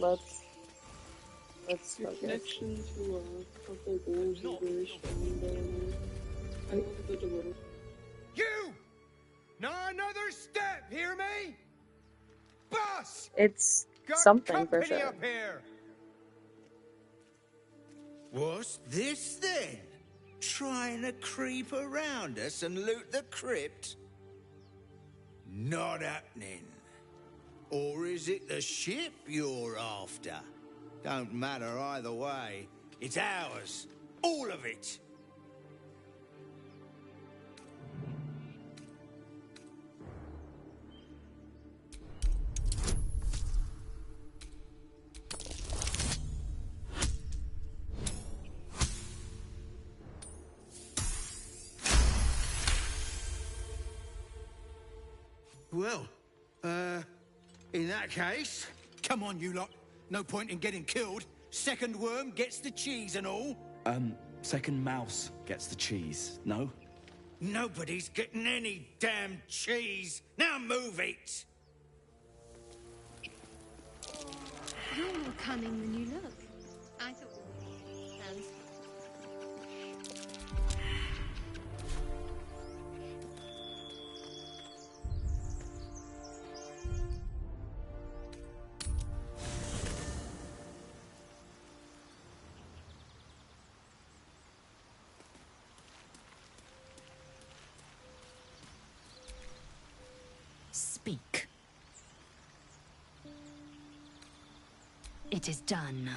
Let's Your focus. connection to purple goals is very strong, though. I love the devote. You! Not another step, hear me? Boss! It's Got something for company sure. up here! What's this then? Trying to creep around us and loot the crypt? Not happening. Or is it the ship you're after? Don't matter either way. It's ours. All of it. Well, in that case, come on, you lot. No point in getting killed. Second worm gets the cheese and all. Second mouse gets the cheese, no? Nobody's getting any damn cheese. Now move it. You're more cunning than you look. I thought we were friends. Speak. It is done.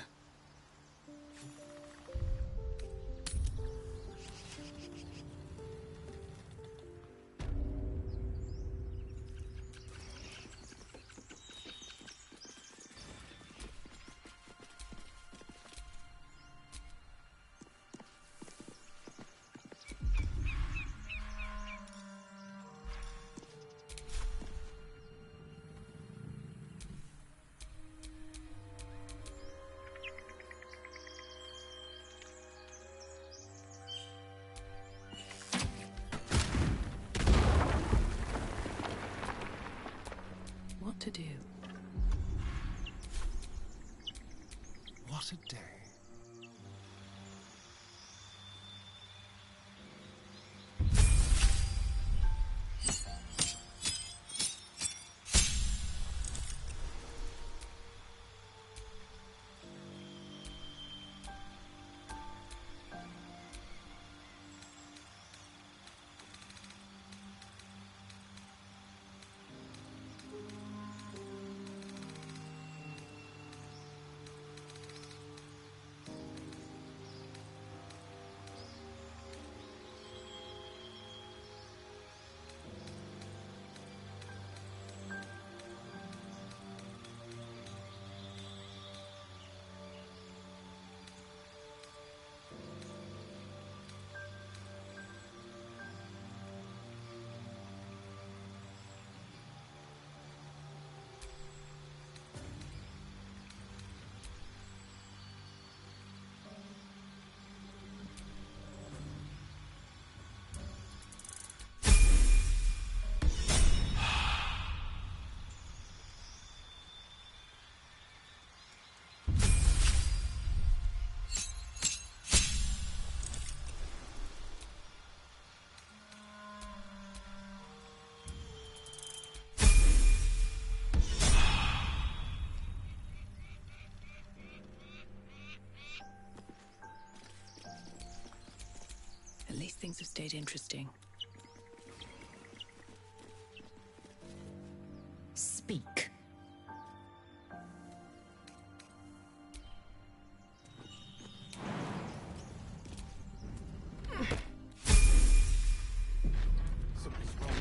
What to do? What a day. At least things have stayed interesting. Speak. Something's wrong.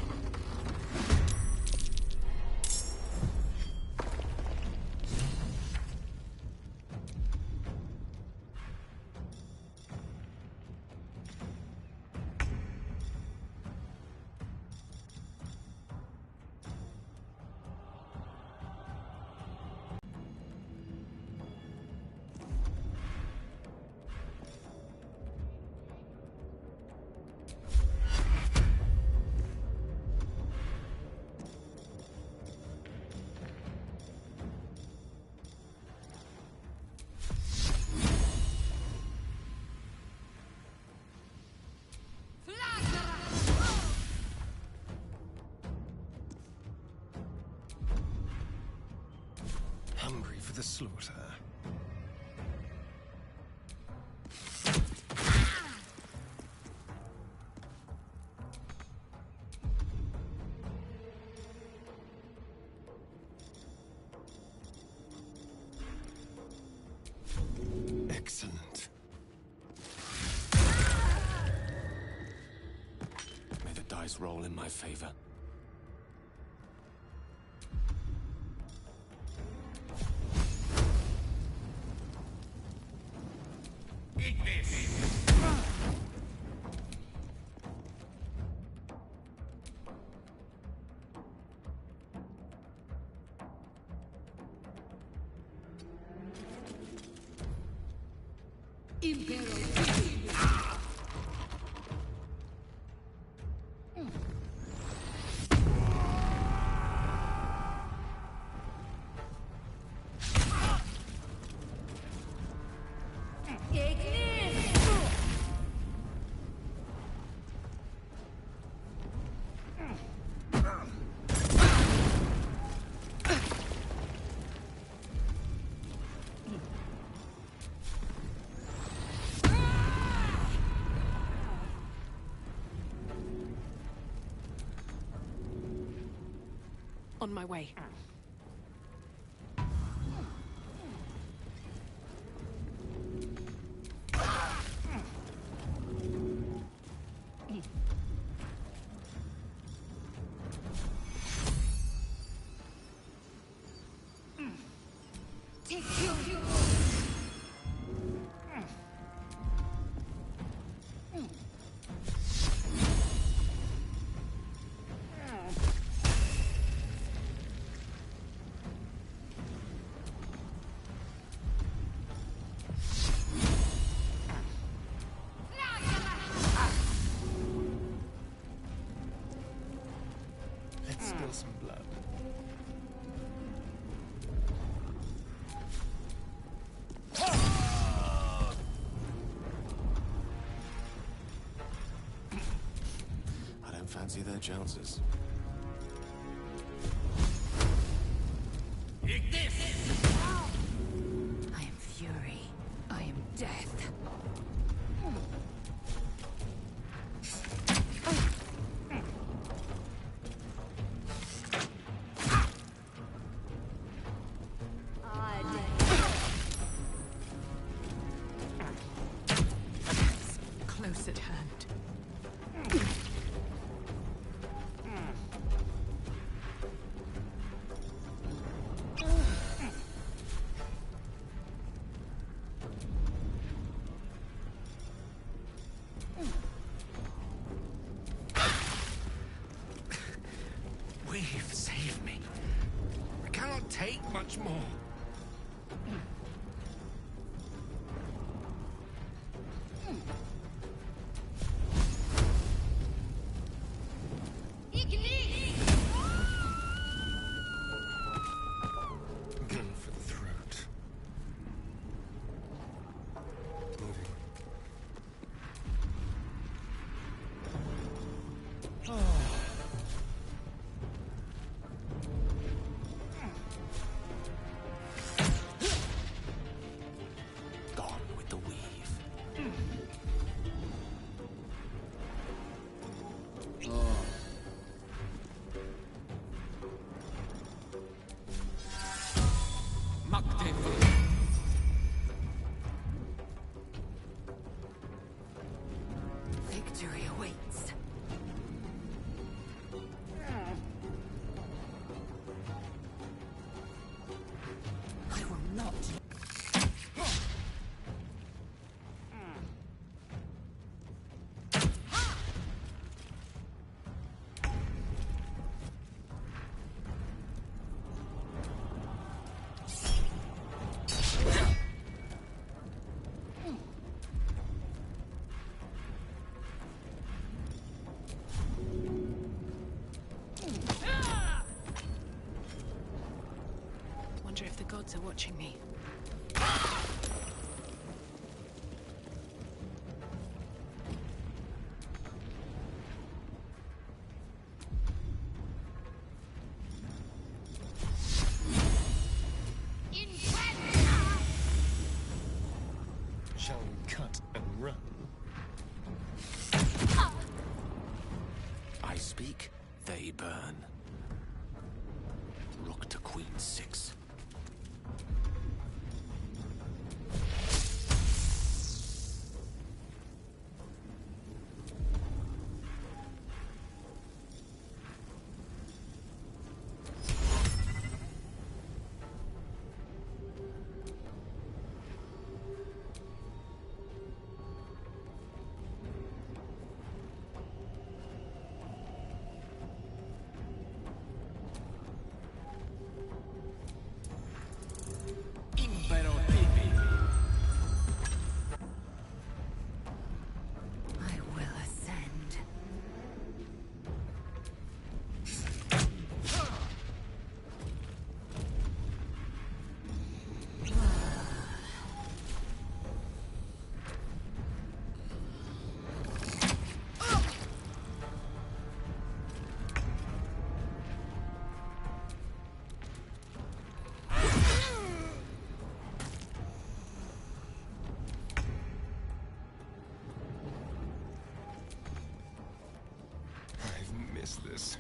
the slaughter. Excellent. May the dice roll in my favor. Eat this! On my way. Let's spill some blood. I don't fancy their chances. Eat this! I am fury. I am death. Close at hand. We've saved me. I cannot take much more. Gun for the throat. Moving. Gone with the weave. Victory awaits. I will not. Wonder if the gods are watching me. Incredible! run. I speak, they burn. Rook to queen 6. I will ascend. I've missed this.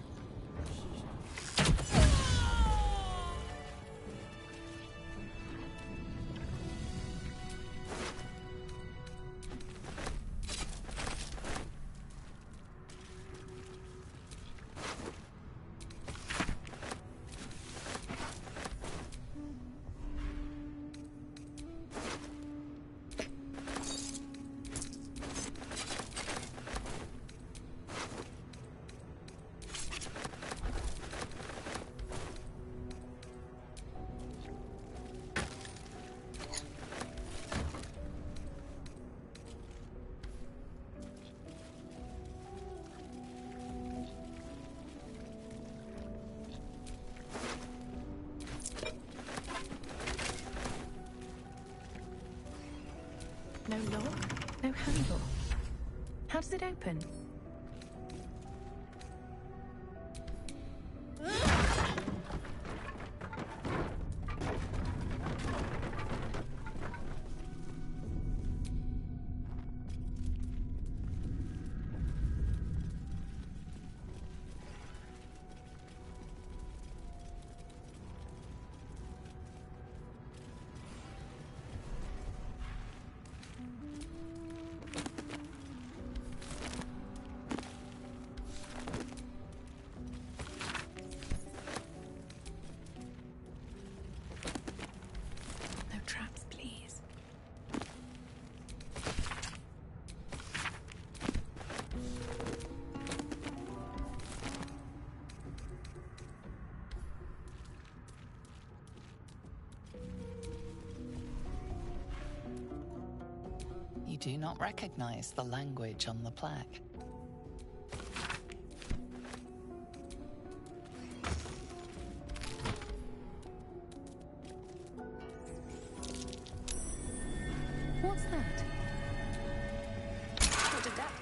No lock? No handle? How does it open? No traps, please. You do not recognize the language on the plaque. What's that? What did that?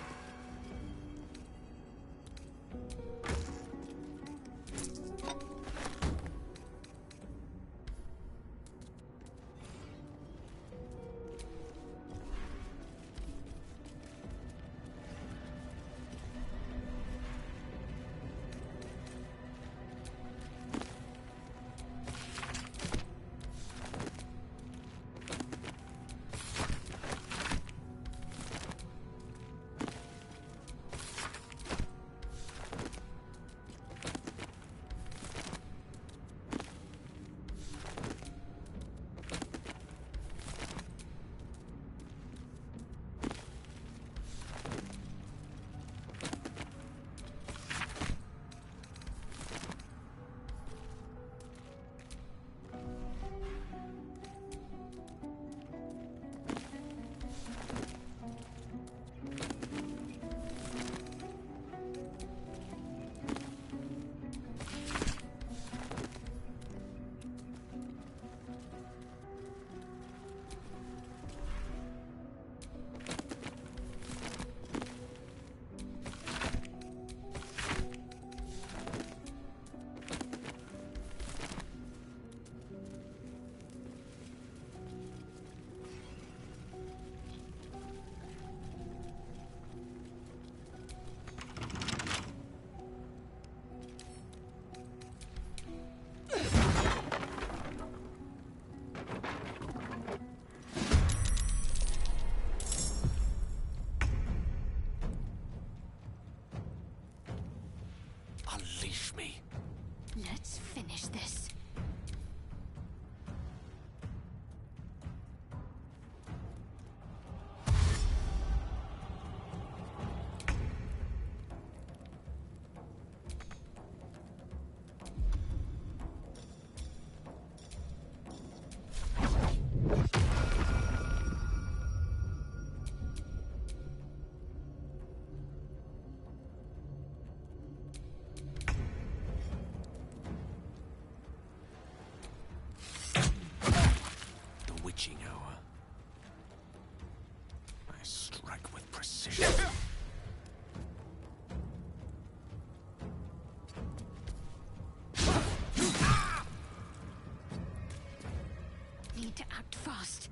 need to act fast.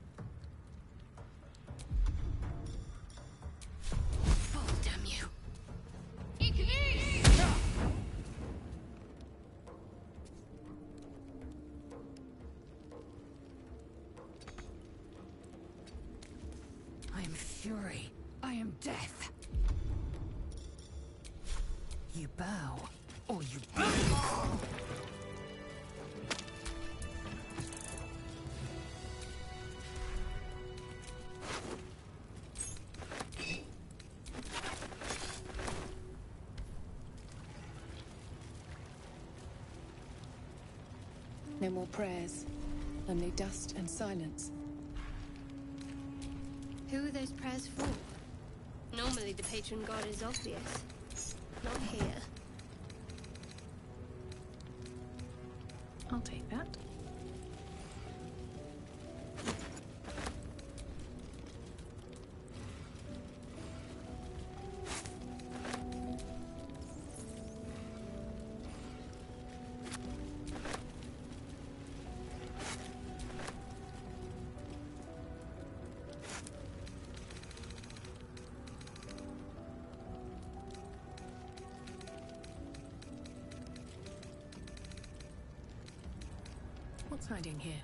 Oh, damn you. I am fury. I am death. You bow, or you No more prayers. Only dust and silence. Who are those prayers for? Normally the patron god is obvious. Not here. I'll take that. What's hiding here?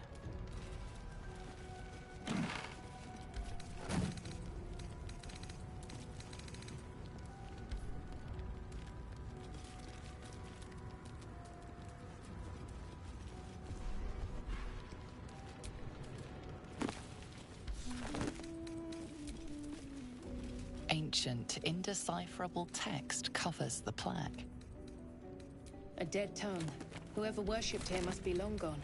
Ancient, indecipherable text covers the plaque. A dead tongue. Whoever worshipped here must be long gone.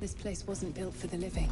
This place wasn't built for the living.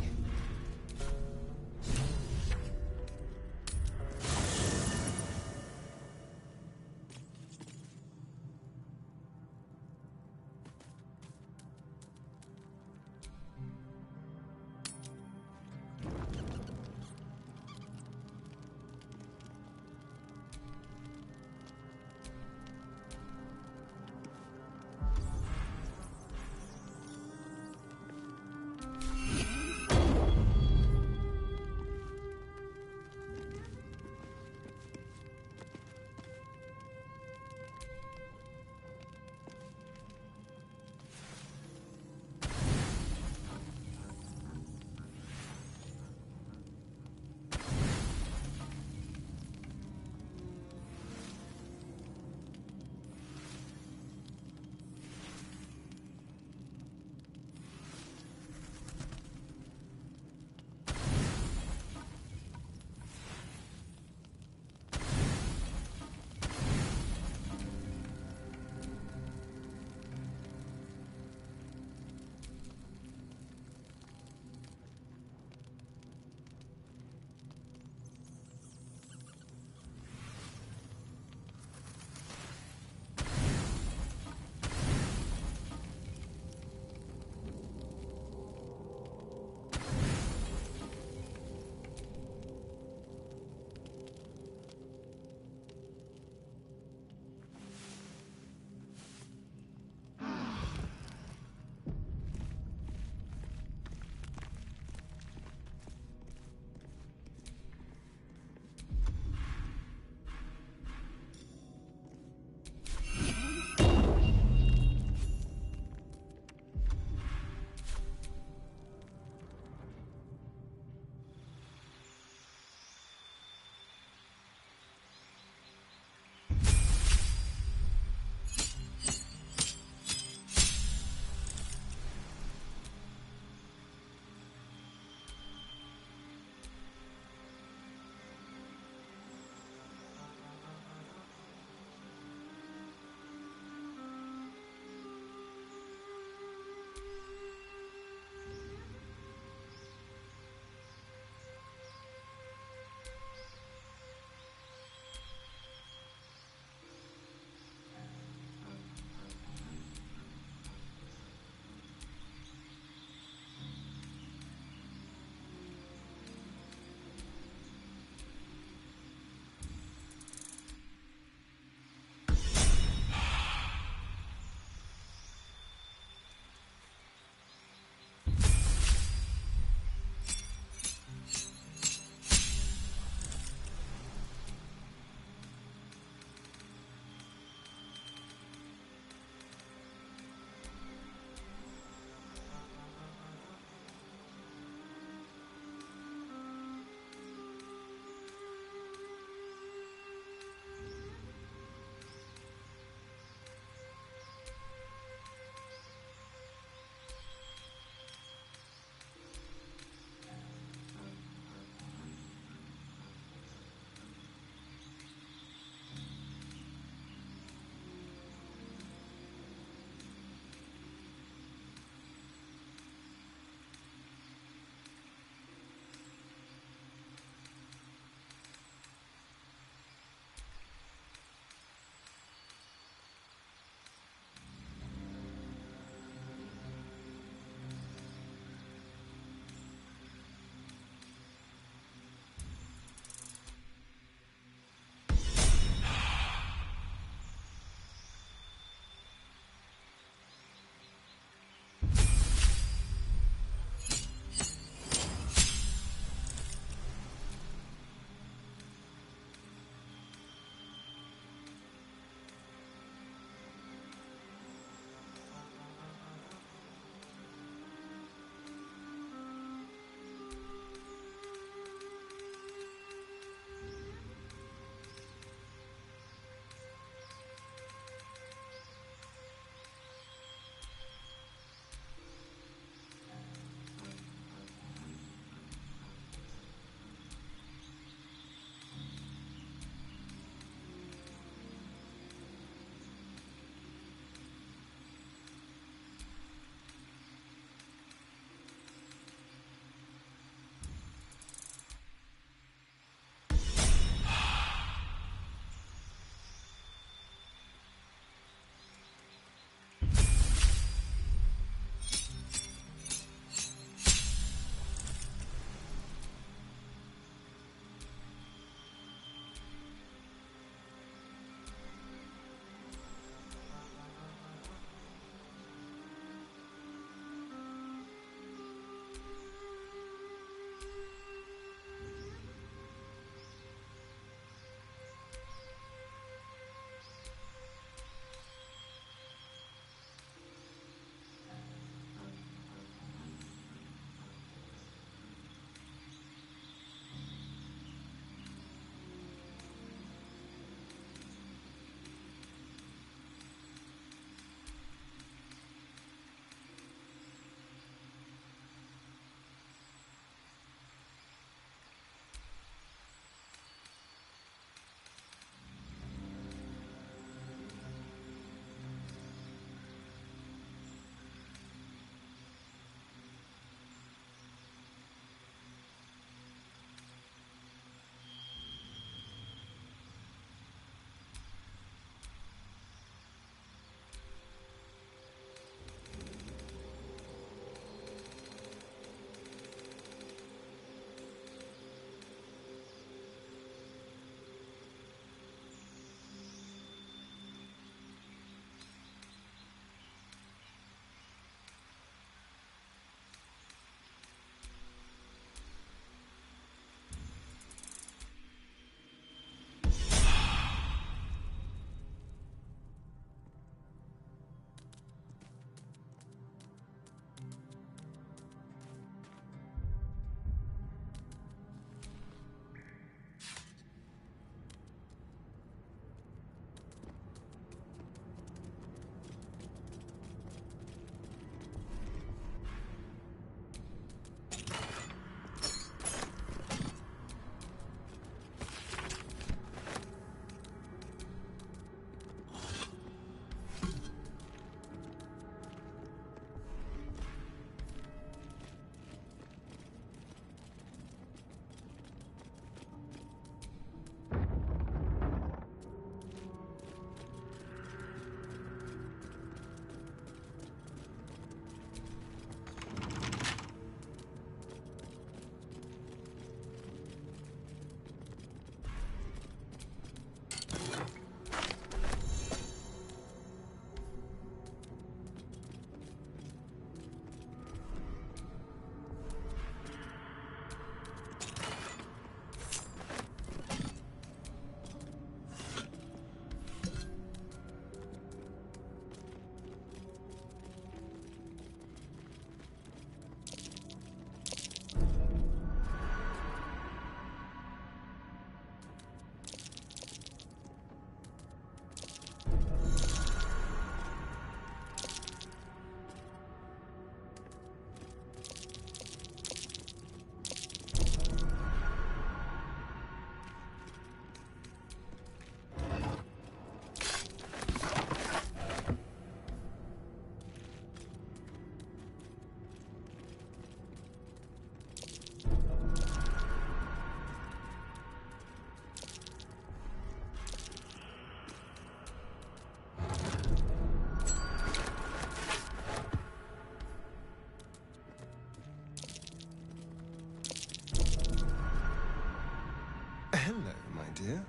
idea?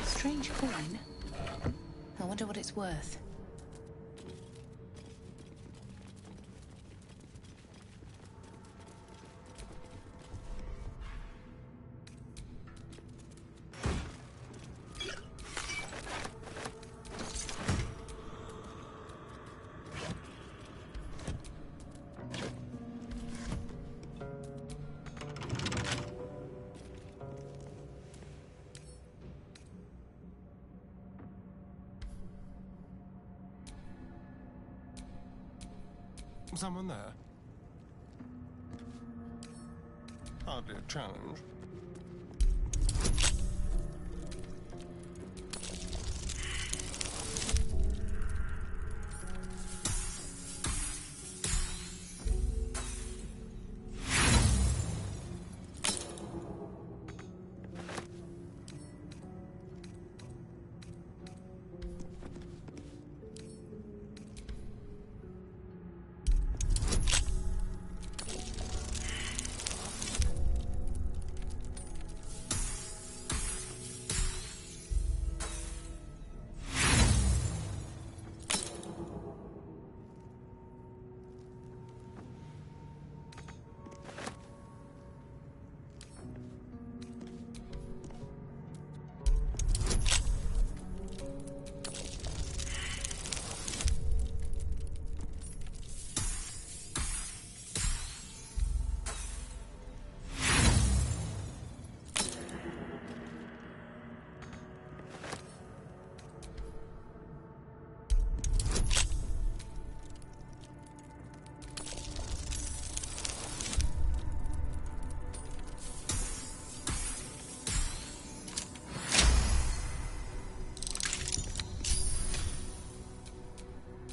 Strange coin. I wonder what it's worth. Someone there? Hardly a challenge.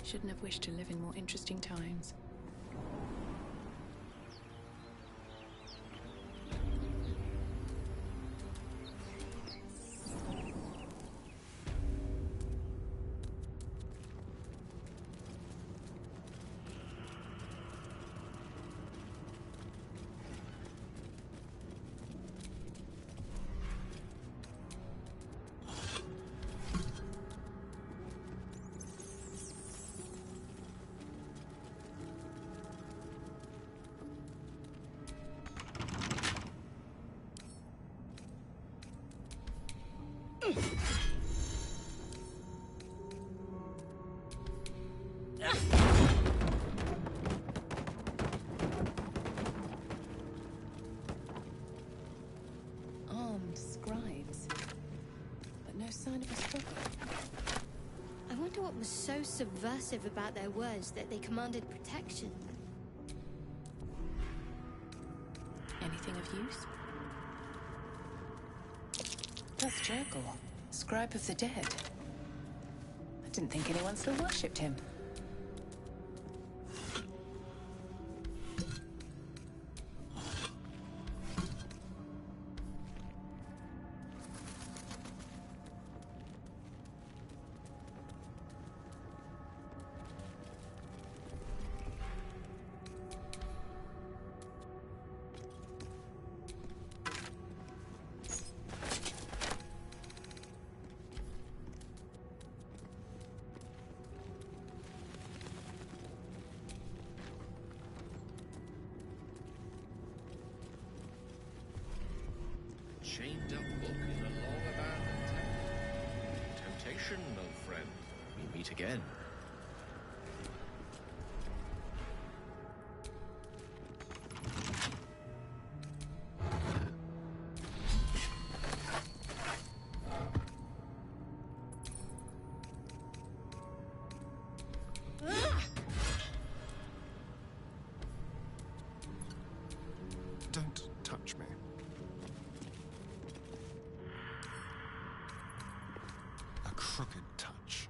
Shouldn't have wished to live in more interesting times. Armed scribes, but no sign of a struggle. I wonder what was so subversive about their words that they commanded protection. Anything of use? That's Jurgle, scribe of the dead. I didn't think anyone still worshipped him. Chained up book in a long abandoned temple. Temptation, old friend. We meet again. Don't touch me. A crooked touch.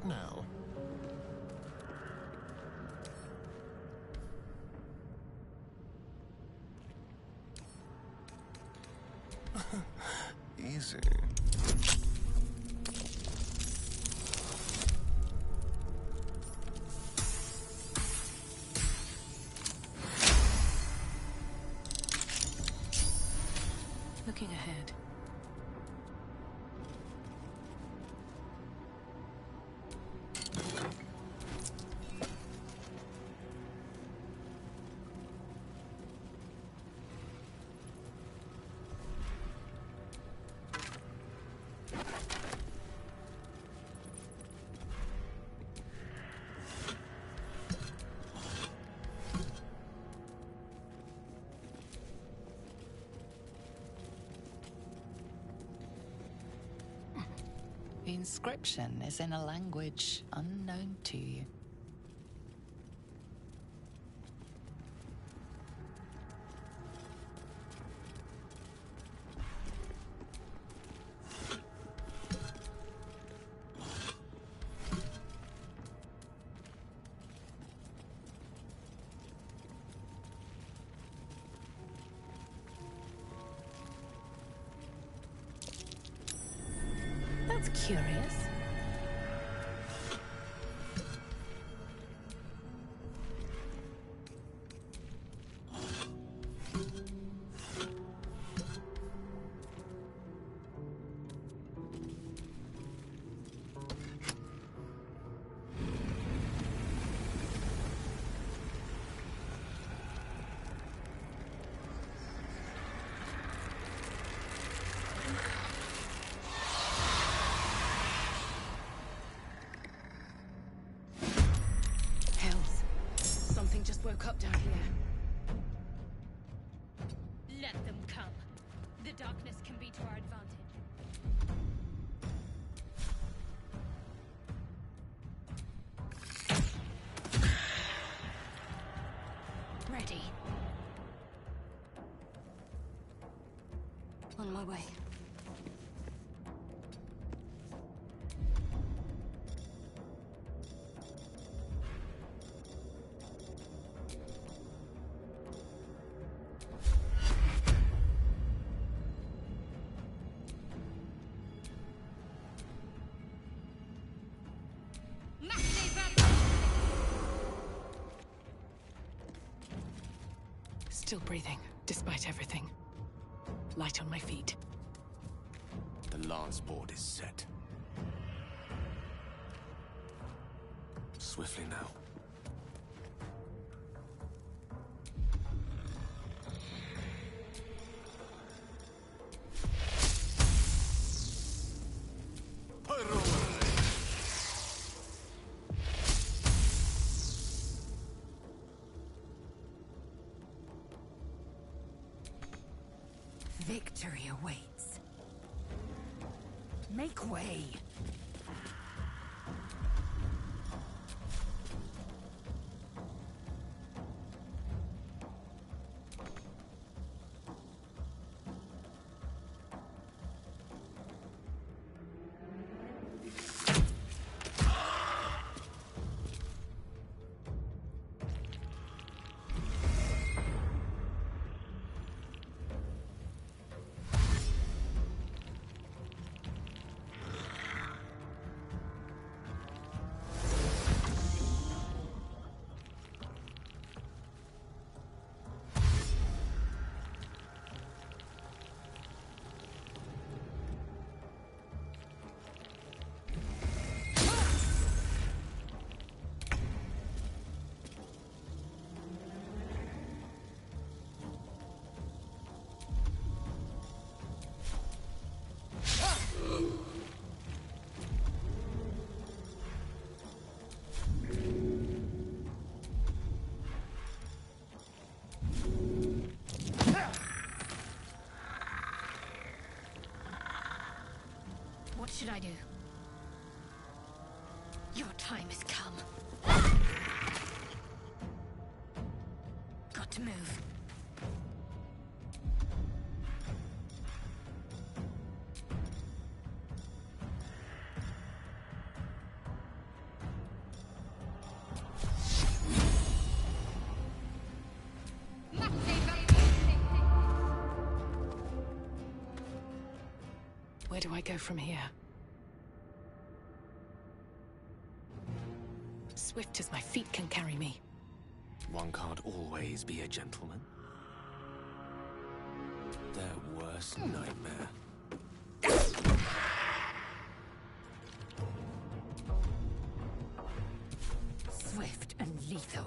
What now? Easy. Looking ahead. The inscription is in a language unknown to you. That's curious. Woke up down here. Let them come. The darkness can be to our advantage. Ready. On my way. Still breathing, despite everything. Light on my feet. The lance board is set. Swiftly now. Victory awaits. Make way. What should I do? Your time has come. Got to move. Where do I go from here? Swift as my feet can carry me. One can't always be a gentleman. Their worst nightmare. Swift and lethal.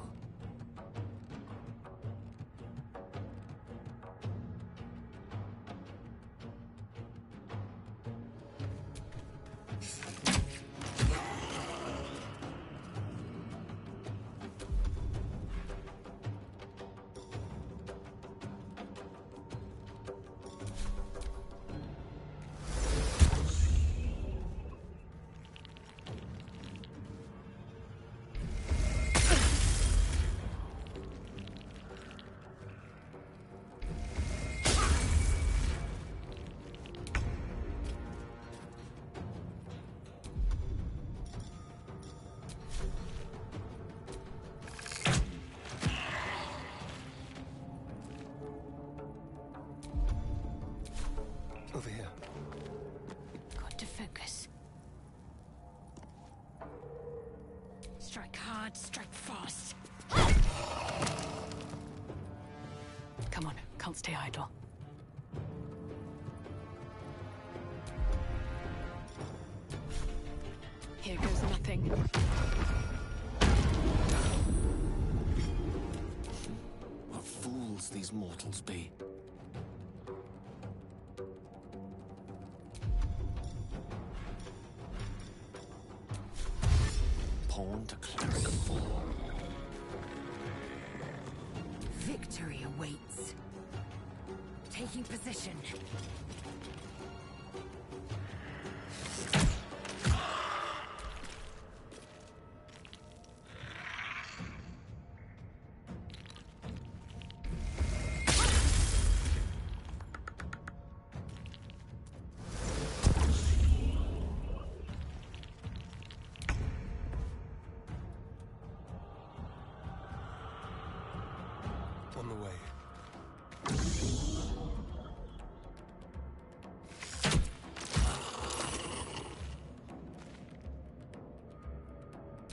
Over here. Got to focus. Strike hard, strike fast. Come on, can't stay idle. Here goes nothing. What fools these mortals be. Pawn to cleric 4. Victory awaits. Taking position. On the way.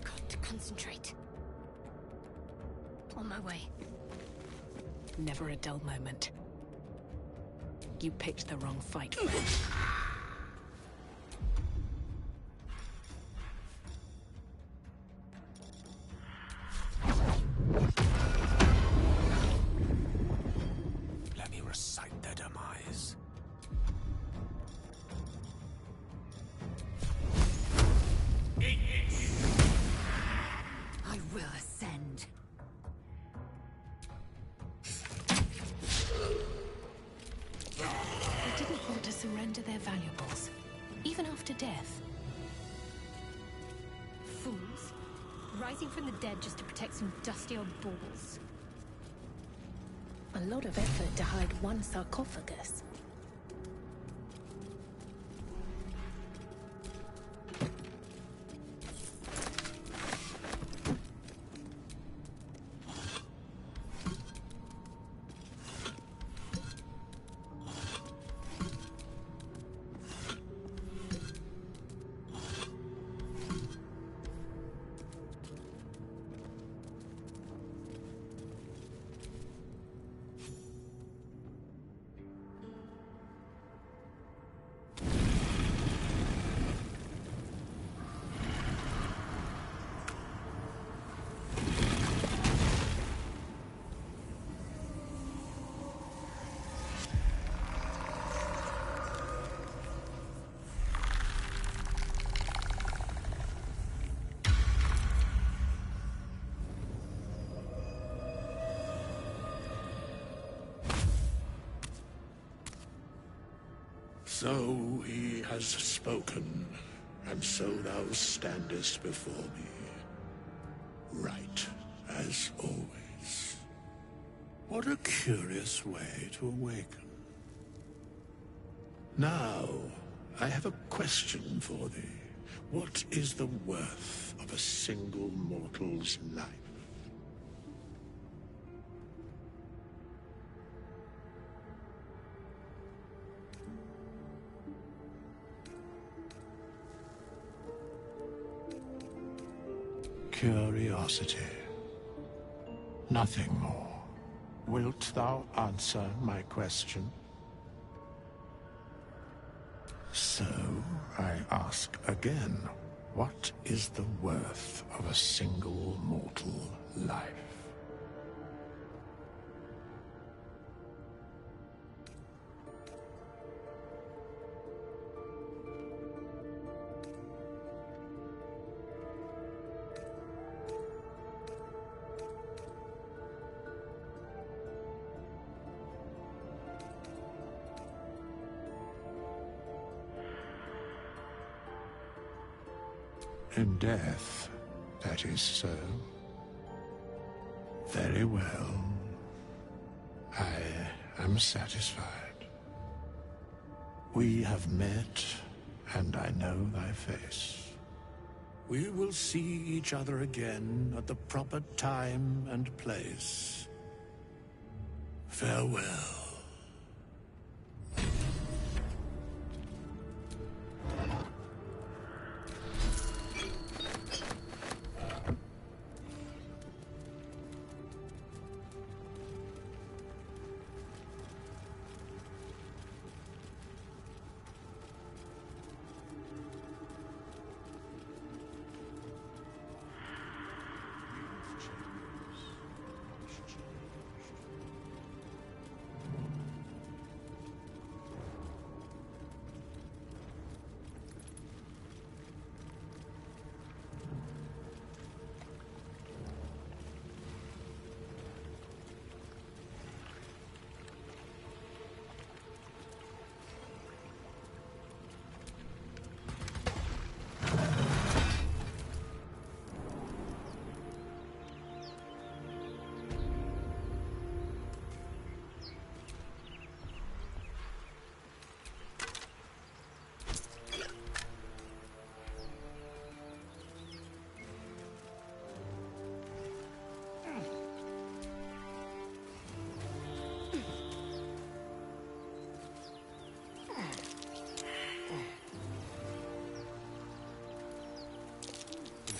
Got to concentrate. On my way. Never a dull moment. You picked the wrong fight. Let me recite their demise. I will ascend. They didn't want to surrender their valuables, even after death. Fools. Rising from the dead just to protect some dusty old balls. A lot of effort to hide one sarcophagus. So he has spoken, and so thou standest before me. Right, as always. What a curious way to awaken. Now, I have a question for thee. What is the worth of a single mortal's life? curiosity. Nothing more. Wilt thou answer my question? So, I ask again, what is the worth of a single mortal life? In death, that is so. Very well. I am satisfied. We have met, and I know thy face. We will see each other again at the proper time and place. Farewell.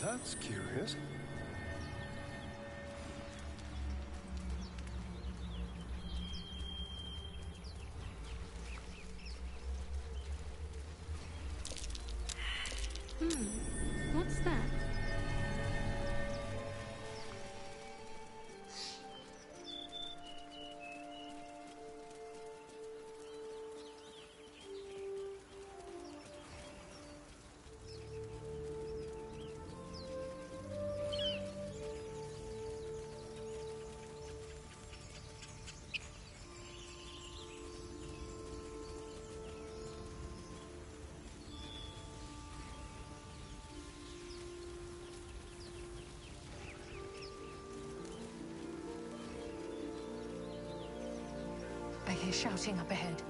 That's curious. What's that? I hear shouting up ahead.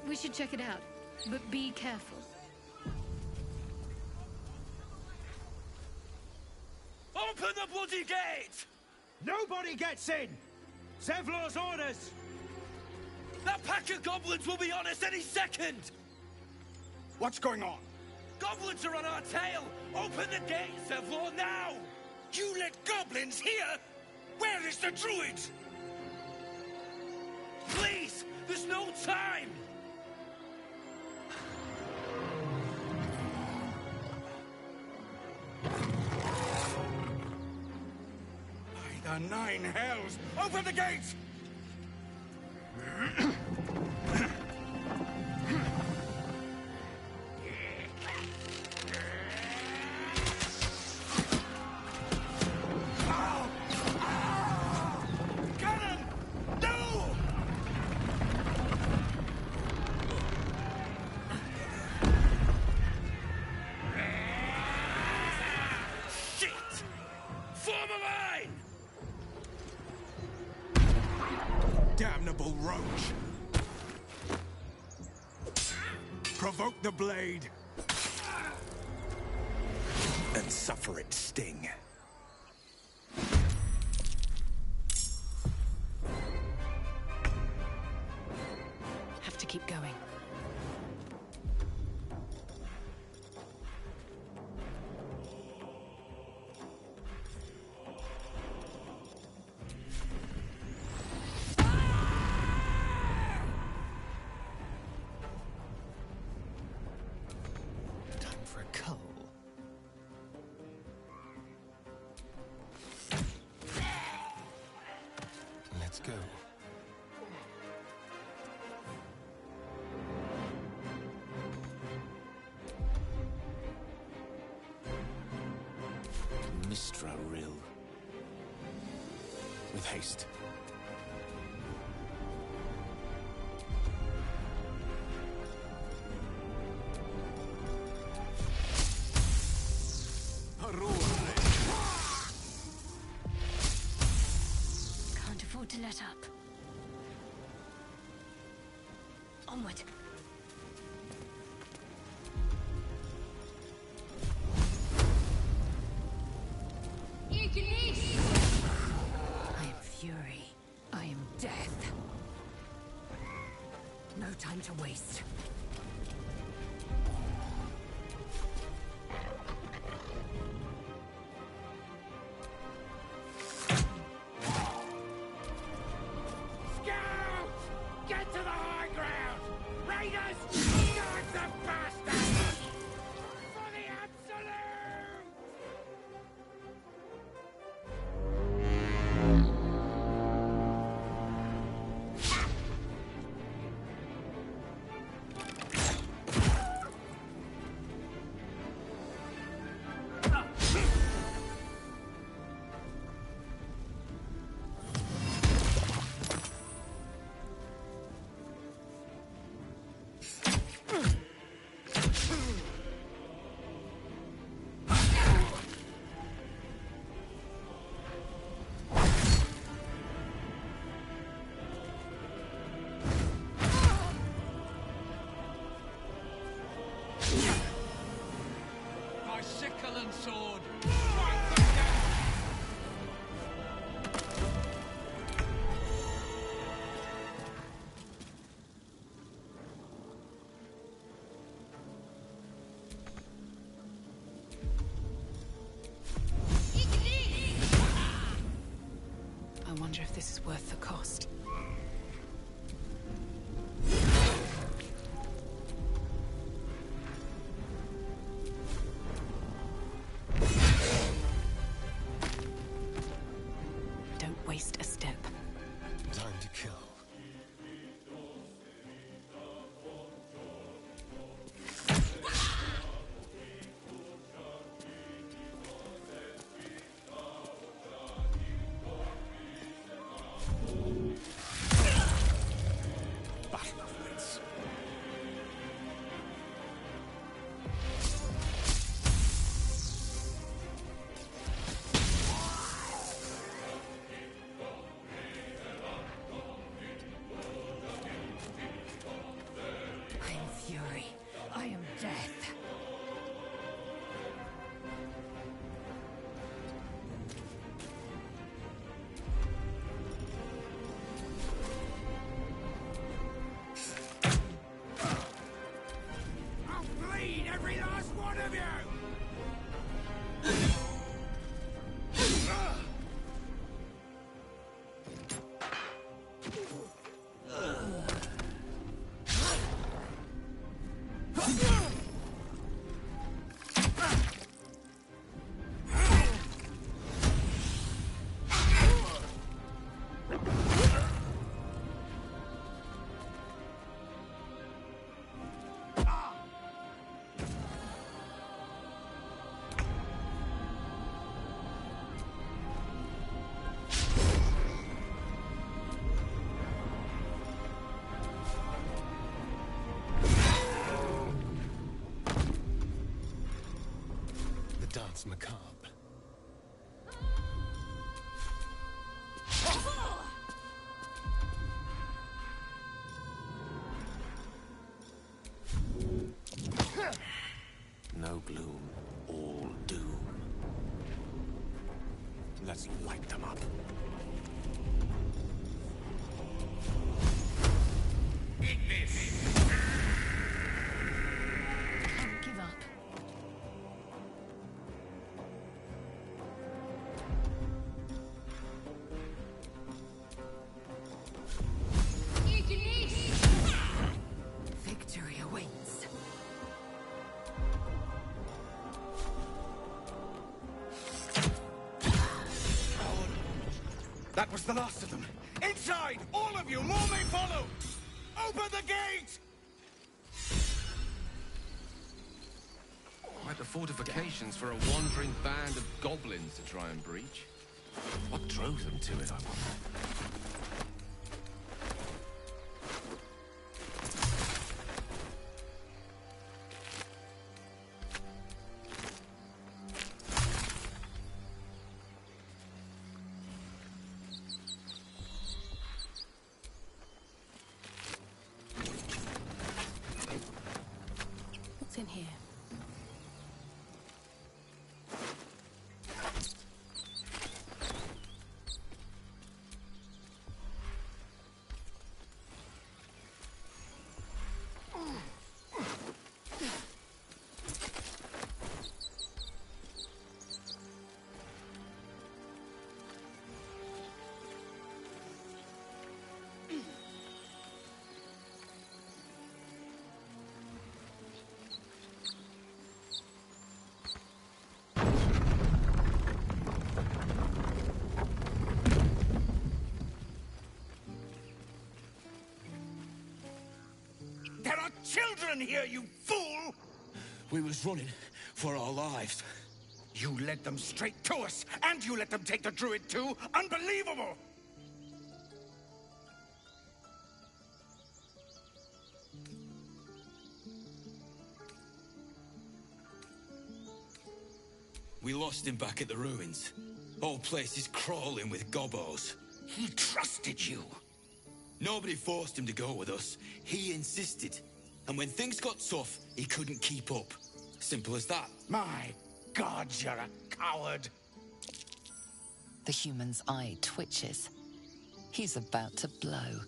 We should check it out, but be careful. Open the bloody gate! Nobody gets in! Zevlor's orders! That pack of goblins will be on us any second! What's going on? Goblins are on our tail! Open the gate, Zevlor, now! You let goblins here? Where is the druid? Please! There's no time! By the nine hells! Open the gates! Damnable roach! Provoke the blade! And suffer its sting. Have to keep going. go. Mistra Rill. With haste. Can't afford to let up. Onward. I am fury. I am death. No time to waste. Scouts! Get to the high ground! Raiders! Guard the bastards! For the absolute! My sickle and sword! Fight them down! I wonder if this is worth the cost. Don't waste a step. Time to kill. Battle of Wits. I am fury. I am death. I'll bleed every last one of you! The dance macabre. No gloom, all doom. Let's light them up. Eat this! Can't give up. Victory awaits. That was the last of them. Inside! inside! All of you! More may follow! Open the gate! Quite the fortifications for a wandering band of goblins to try and breach. What drove them to it, I wonder? What's in here? There are children here, you fool! We was running for our lives. You led them straight to us, and you let them take the druid too? Unbelievable! We lost him back at the ruins. Whole place is crawling with gobos. He trusted you. Nobody forced him to go with us. He insisted. And when things got tough, he couldn't keep up. Simple as that. My God, you're a coward. The human's eye twitches. He's about to blow.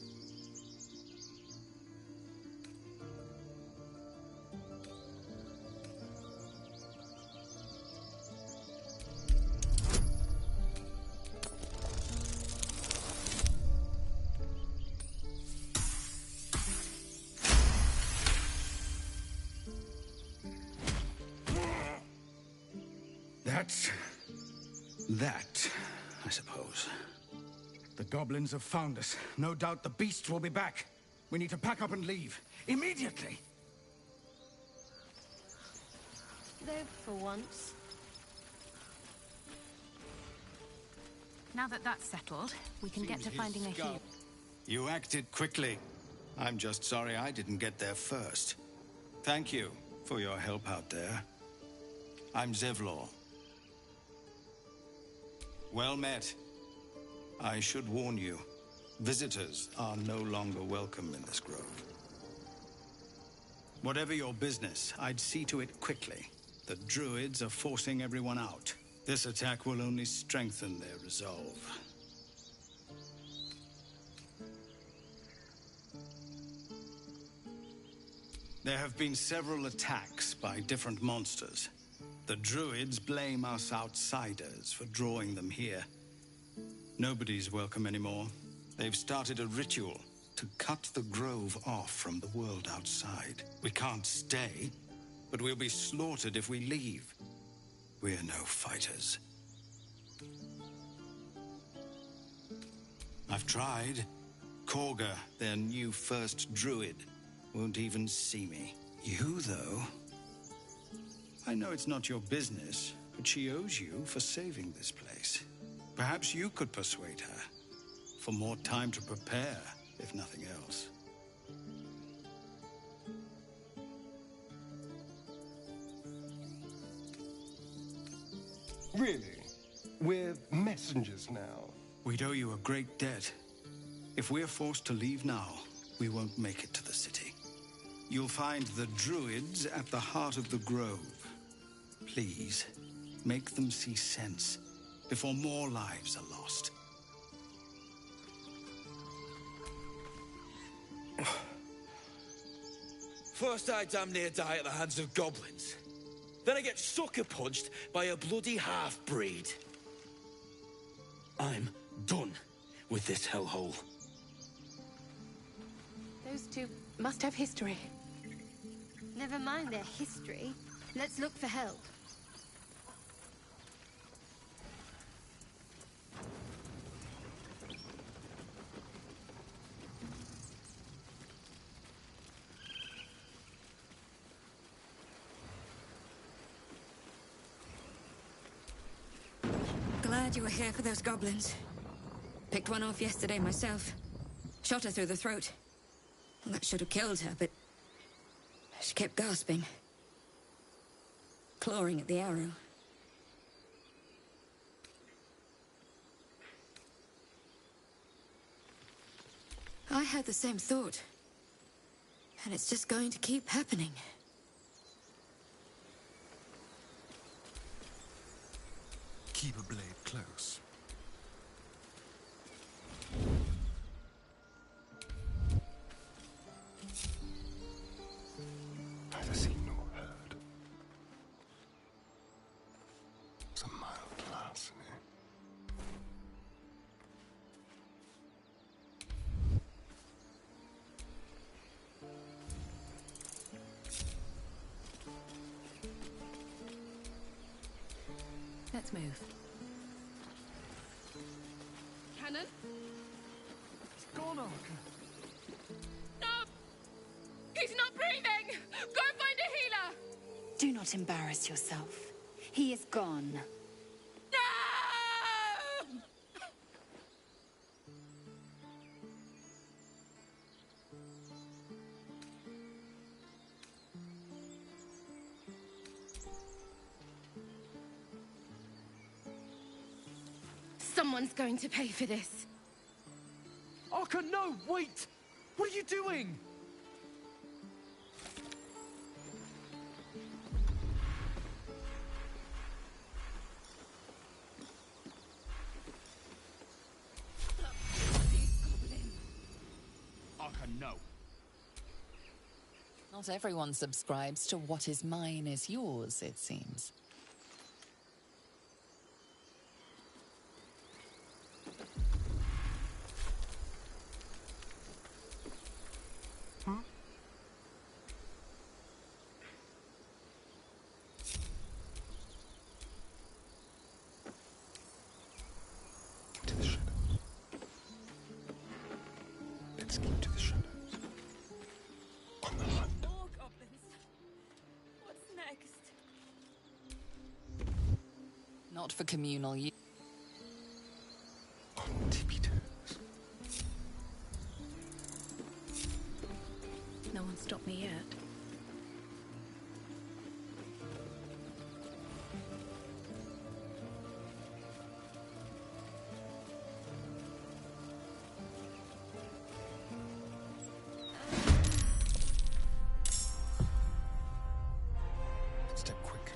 That's that, I suppose. The goblins have found us. No doubt the beast will be back. We need to pack up and leave. Immediately! Though, for once. Now that that's settled, we can get to finding a healer. You acted quickly. I'm just sorry I didn't get there first. Thank you for your help out there. I'm Zevlor. Well met. I should warn you, visitors are no longer welcome in this grove. Whatever your business, I'd see to it quickly. The druids are forcing everyone out. This attack will only strengthen their resolve. There have been several attacks by different monsters. The druids blame us outsiders for drawing them here. Nobody's welcome anymore. They've started a ritual to cut the grove off from the world outside. We can't stay, but we'll be slaughtered if we leave. We're no fighters. I've tried. Korga, their new first druid, won't even see me. You, though... I know it's not your business, but she owes you for saving this place. Perhaps you could persuade her. For more time to prepare, if nothing else. Really? We're messengers now. We'd owe you a great debt. If we're forced to leave now, we won't make it to the city. You'll find the druids at the heart of the grove. Please, make them see sense before more lives are lost. First I damn near die at the hands of goblins. Then I get sucker punched by a bloody half-breed. I'm done with this hellhole. Those two must have history. Never mind their history. Let's look for help. Glad you were here for those goblins. Picked one off yesterday myself. Shot her through the throat. Well, that should have killed her, but she kept gasping. Clawing at the arrow. I had the same thought. And it's just going to keep happening. Keep a blade close. Neither seen nor heard. Some mild larceny. Let's move. Cannon? He's gone, Arca. No! He's not breathing! Go find a healer! Do not embarrass yourself. He is gone. No! Someone's going to pay for this. Arca, no! Wait! What are you doing? Arca, no. Not everyone subscribes to what is mine is yours, it seems. Into the shadows. Let's keep to the shadows. On the hunt. More goblins. What's next? Not for communal use. On tippy toes. No one stopped me yet. Step quick.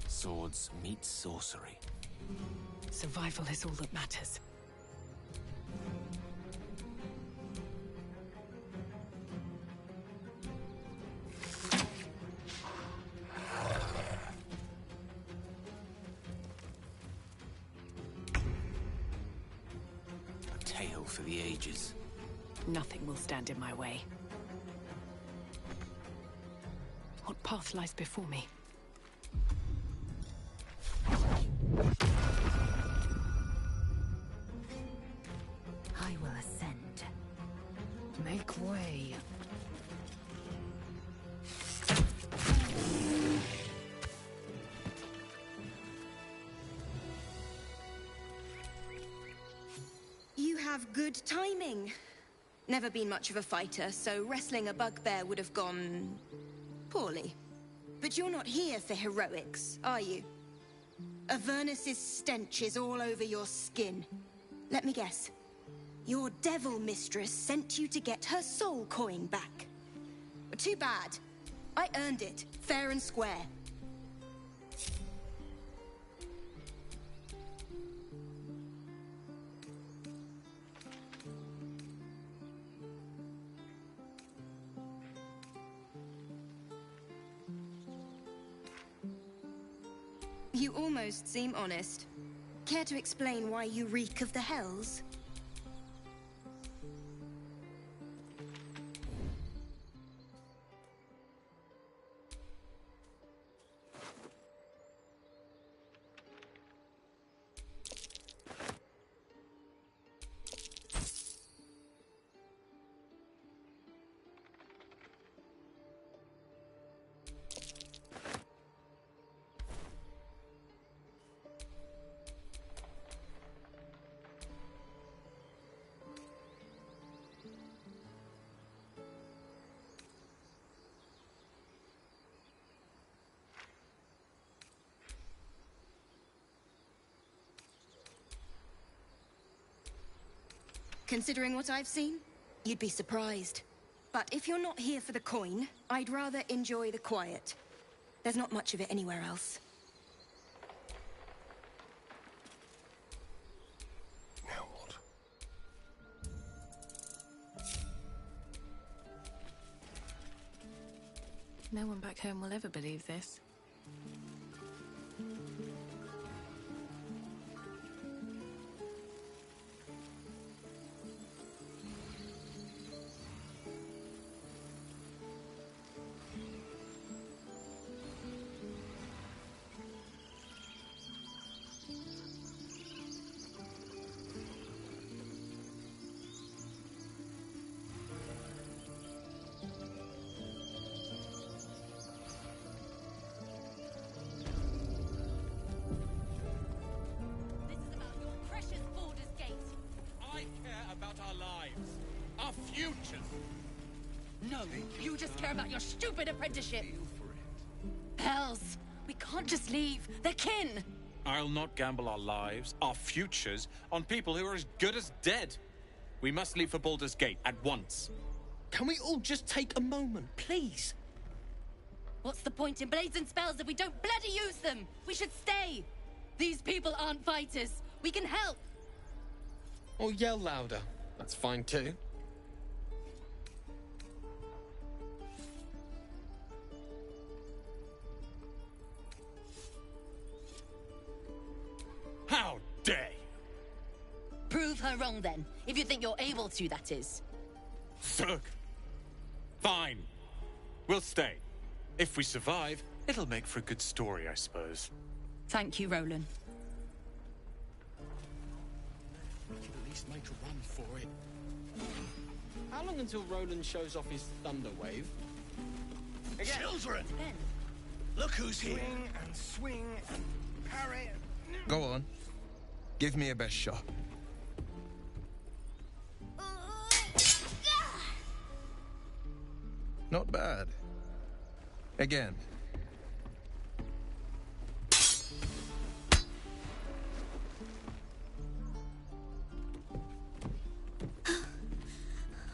Swords meet sorcery. Survival is all that matters. A tale for the ages. Nothing will stand in my way. What path lies before me? I will ascend. Make way. You have good timing. Never been much of a fighter, so wrestling a bugbear would have gone poorly. But you're not here for heroics, are you? Avernus's stench is all over your skin. Let me guess. Your devil mistress sent you to get her soul coin back. Too bad. I earned it, fair and square. You almost seem honest. Care to explain why you reek of the hells? Considering what I've seen, you'd be surprised. But if you're not here for the coin, I'd rather enjoy the quiet. There's not much of it anywhere else. Now what? No one back home will ever believe this. No, you just care about your stupid apprenticeship. Hells, we can't just leave. They're kin. I'll not gamble our lives, our futures, on people who are as good as dead. We must leave for Baldur's Gate at once. Can we all just take a moment, please? What's the point in blades and spells if we don't bloody use them? We should stay. These people aren't fighters. We can help. Or yell louder. That's fine too. How dare you! Prove her wrong then, if you think you're able to, that is. Zerg! Fine. We'll stay. If we survive, it'll make for a good story, I suppose. Thank you, Roland. We could at least make a run for it. How long until Roland shows off his thunder wave? Again. Children! Ben. Look who's here. Swing and parry. Go on. Give me a best shot. Not bad. Again.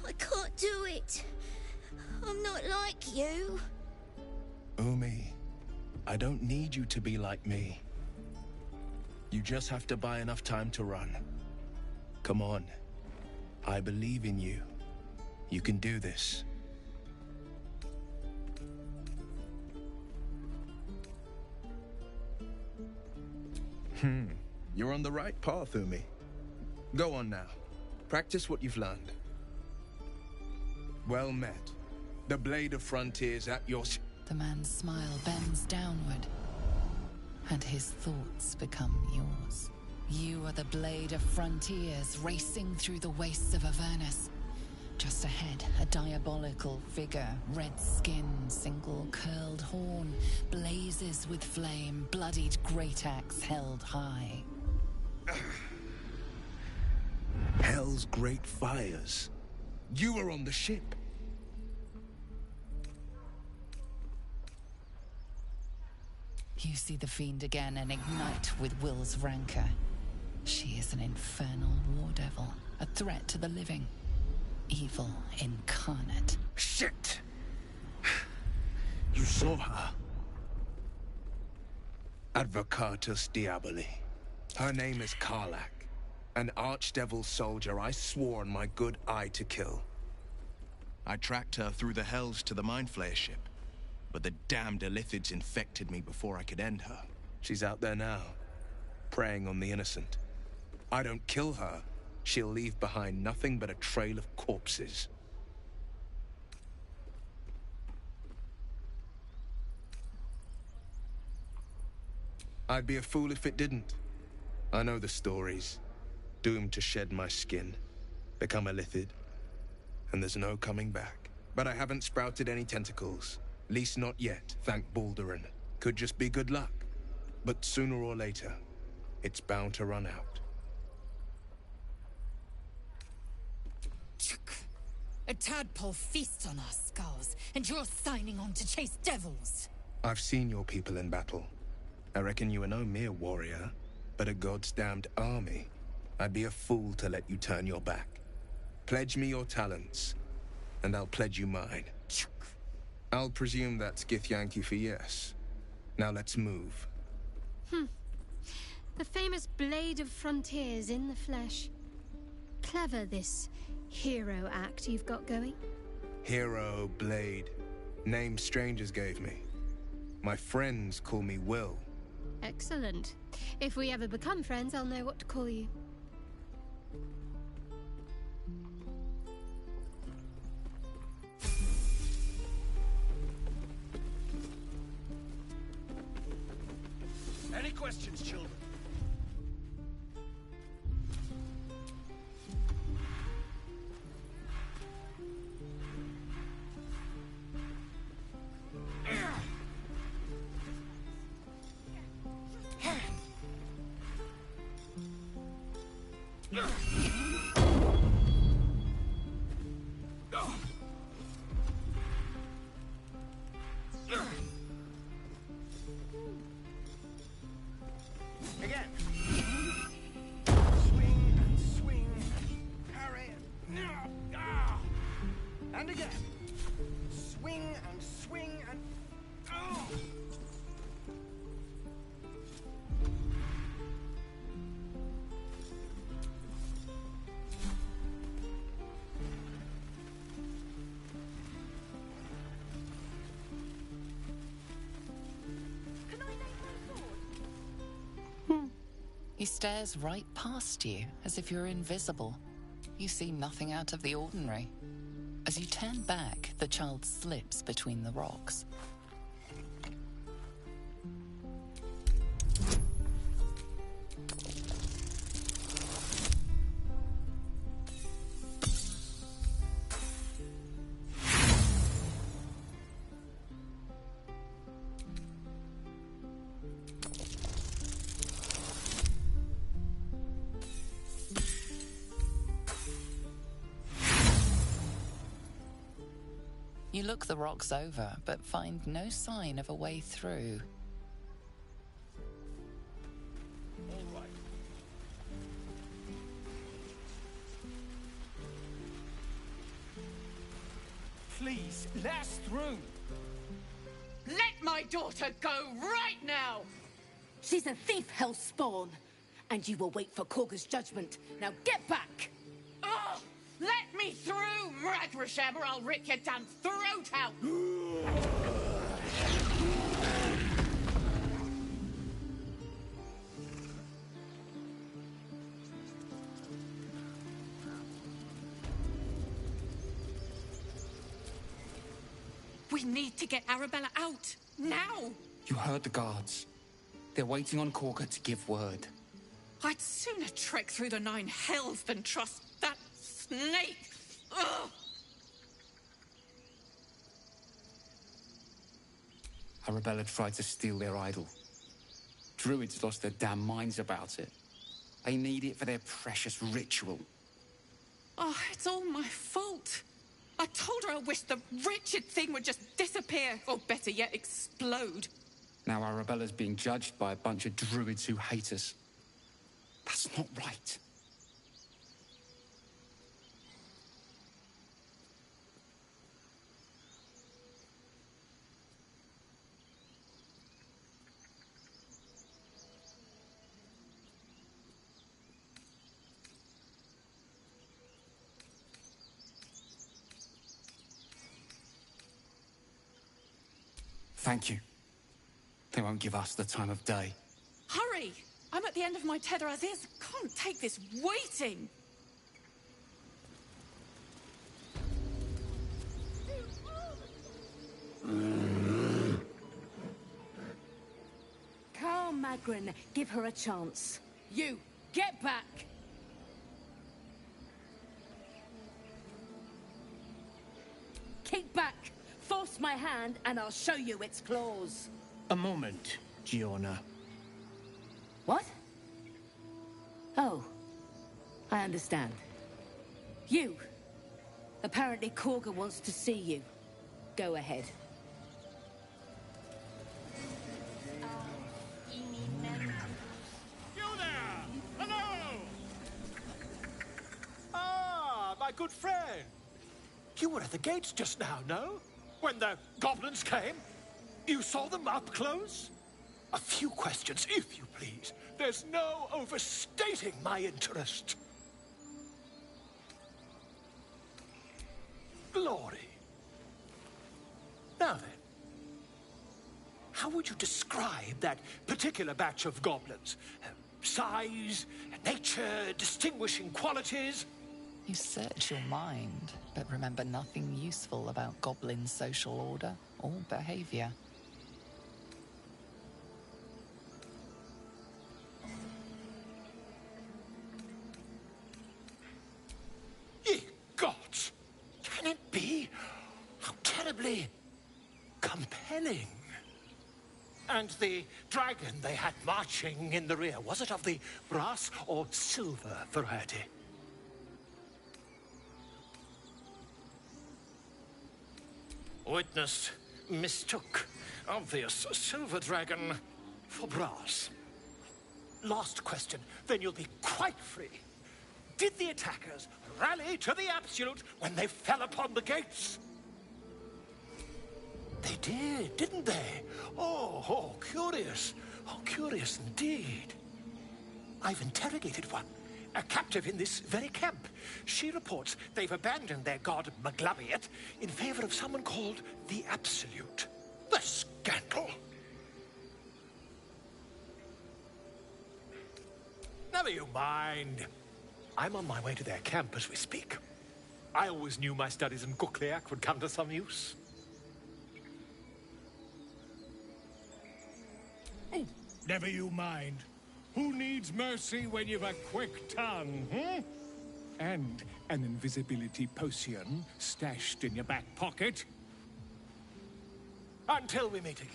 I can't do it. I'm not like you. Umi, I don't need you to be like me. You just have to buy enough time to run. Come on. I believe in you. You can do this. You're on the right path, Umi. Go on now. Practice what you've learned. Well met. The Blade of Frontiers at your... The man's smile bends downward, and his thoughts become yours. You are the Blade of Frontiers racing through the wastes of Avernus. Just ahead, a diabolical figure, red skin, single curled horn, blazes with flame, bloodied great axe held high. Hell's great fires. You were on the ship. You see the fiend again and ignite with Will's rancor. She is an infernal war devil, a threat to the living. Evil incarnate. Shit! You saw her. Advocatus Diaboli. Her name is Karlach, an archdevil soldier I swore on my good eye to kill. I tracked her through the hells to the Mind Flayer ship, but the damned Illithids infected me before I could end her. She's out there now, preying on the innocent. I don't kill her, she'll leave behind nothing but a trail of corpses. I'd be a fool if it didn't. I know the stories. Doomed to shed my skin, become a Illithid, and there's no coming back. But I haven't sprouted any tentacles. Least not yet, thank Baldurin. Could just be good luck. But sooner or later, it's bound to run out. A tadpole feasts on our skulls, and you're signing on to chase devils. I've seen your people in battle. I reckon you are no mere warrior, but a god's damned army. I'd be a fool to let you turn your back. Pledge me your talents, and I'll pledge you mine. I'll presume that's Githyanki for yes. Now let's move. The famous Blade of Frontiers in the flesh. Clever, this hero act you've got going. Hero, Blade. Names strangers gave me. My friends call me Will. Excellent. If we ever become friends, I'll know what to call you. Any questions, children? Again. Swing and swing. Parry. Ah. And again. Swing and swing and... Oh. He stares right past you, as if you're invisible. You see nothing out of the ordinary. As you turn back, the child slips between the rocks. You look the rocks over, but find no sign of a way through. All right. Please, let us through. Let my daughter go right now! She's a thief, Hellspawn. And you will wait for Korga's judgment. Now get back! Oh, let me through, Ragrasham, or I'll rip your damn throat out! We need to get Arabella out, now! You heard the guards. They're waiting on Korga to give word. I'd sooner trek through the 9 hells than trust that snake! Ugh! Arabella tried to steal their idol. Druids lost their damn minds about it. They need it for their precious ritual. Oh, it's all my fault. I told her I wished the wretched thing would just disappear, or better yet, explode. Now Arabella's being judged by a bunch of druids who hate us. That's not right. Thank you. They won't give us the time of day. Hurry! I'm at the end of my tether as is. Can't take this waiting. Carl Magrin, give her a chance. You, get back! Keep back! Force my hand and I'll show you its claws. A moment, Giona. What? Oh, I understand. You. Apparently Korga wants to see you. Go ahead. You there! Hello! Ah, my good friend. You were at the gates just now, no? When the goblins came? You saw them up close? A few questions, if you please. There's no overstating my interest. Glory. Now then, how would you describe that particular batch of goblins? Size, nature, distinguishing qualities? You search your mind, but remember nothing useful about goblin social order or behavior. Ye gods! Can it be? How terribly compelling. And the dragon they had marching in the rear, was it of the brass or silver variety? Witness mistook obvious silver dragon for brass. Last question, then you'll be quite free. Did the attackers rally to the absolute when they fell upon the gates? They did, didn't they? Oh, curious. Oh, curious indeed. I've interrogated one, a captive in this very camp. She reports they've abandoned their god Maglabiet in favor of someone called the Absolute. The scandal! Never you mind. I'm on my way to their camp as we speak. I always knew my studies in Gukleak would come to some use. Oh, never you mind. Who needs mercy when you've a quick tongue, hmm? And an invisibility potion stashed in your back pocket? Until we meet again.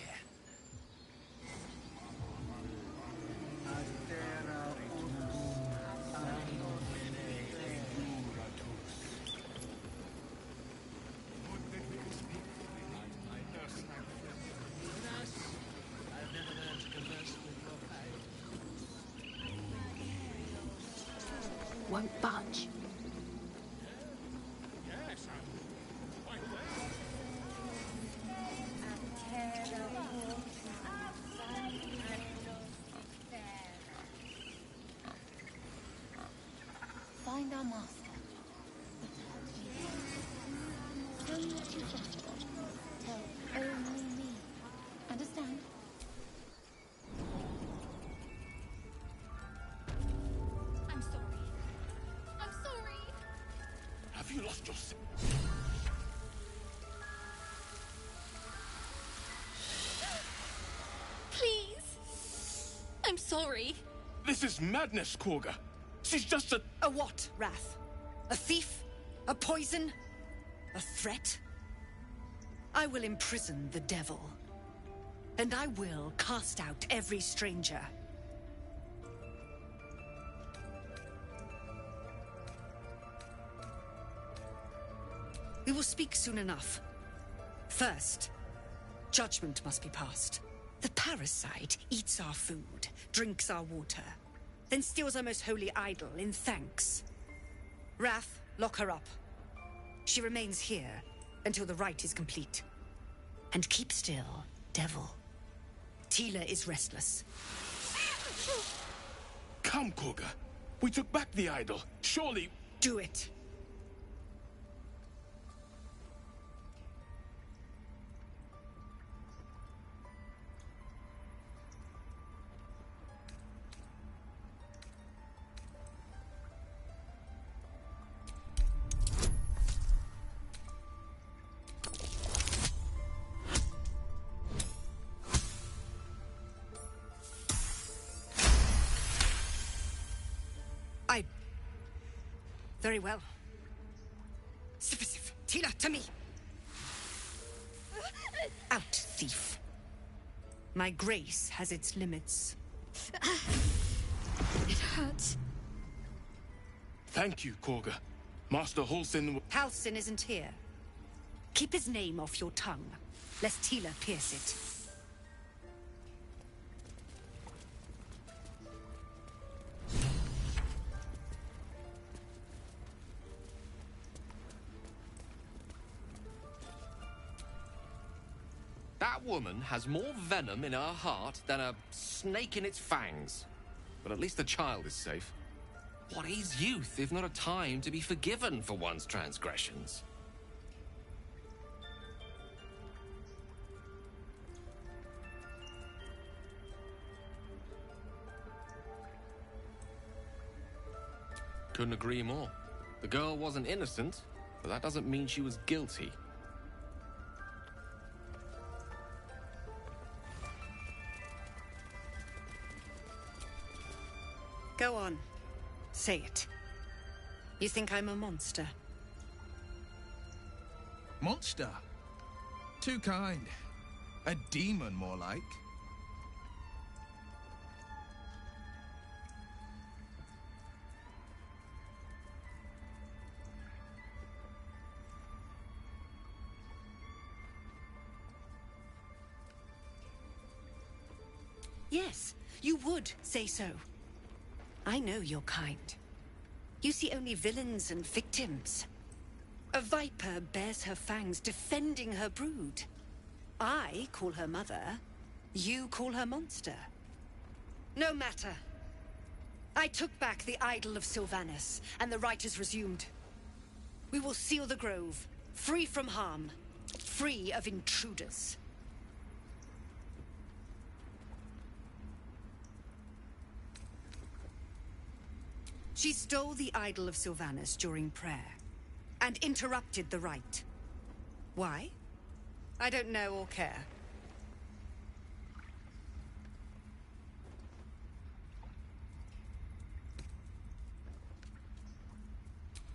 Won't budge. Find our master. Tell me what you just got. Tell only me. Understand? I'm sorry. I'm sorry. Have you lost your... Please. I'm sorry. This is madness, Korga. She's just a... A what, Wrath? A thief? A poison? A threat? I will imprison the devil. And I will cast out every stranger. We will speak soon enough. First, judgment must be passed. The parasite eats our food, drinks our water, then steals our most holy idol in thanks. Wrath, lock her up. She remains here until the rite is complete. And keep still, devil. Tila is restless. Come, Korga. We took back the idol. Surely... Do it. Very well. Sif, Tila, to me! Out, thief. My grace has its limits. It hurts. Thank you, Korga. Master Halsin... Halsin isn't here. Keep his name off your tongue, lest Tila pierce it. That woman has more venom in her heart than a snake in its fangs. But at least the child is safe. What is youth if not a time to be forgiven for one's transgressions? Couldn't agree more. The girl wasn't innocent, but that doesn't mean she was guilty. Go on. Say it. You think I'm a monster? Monster? Too kind. A demon, more like. Yes, you would say so. I know your kind. You see only villains and victims. A viper bears her fangs defending her brood. I call her mother. You call her monster. No matter. I took back the idol of Sylvanus, and the rite is resumed. We will seal the grove, free from harm, free of intruders. She stole the idol of Sylvanus during prayer, and interrupted the rite. Why? I don't know or care.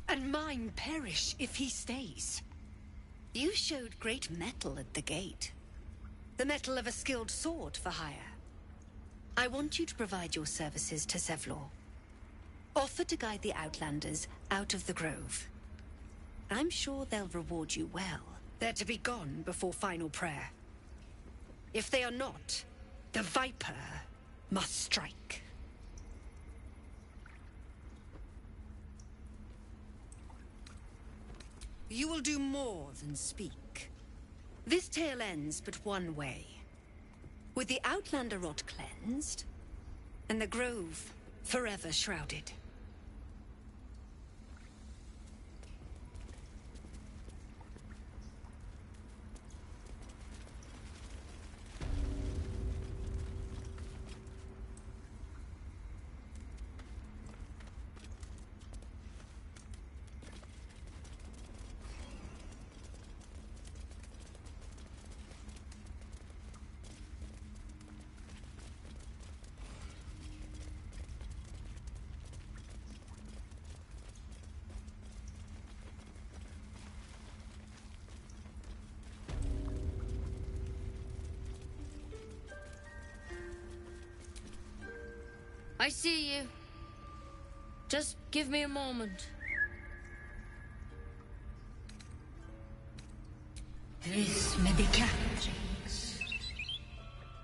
And mine perish if he stays. You showed great mettle at the gate. The mettle of a skilled sword for hire. I want you to provide your services to Zevlor. Offer to guide the Outlanders out of the grove. I'm sure they'll reward you well. They're to be gone before final prayer. If they are not, the Viper must strike. You will do more than speak. This tale ends but one way. With the Outlander rot cleansed, and the grove forever shrouded. I see you. Just give me a moment. This medicatrix.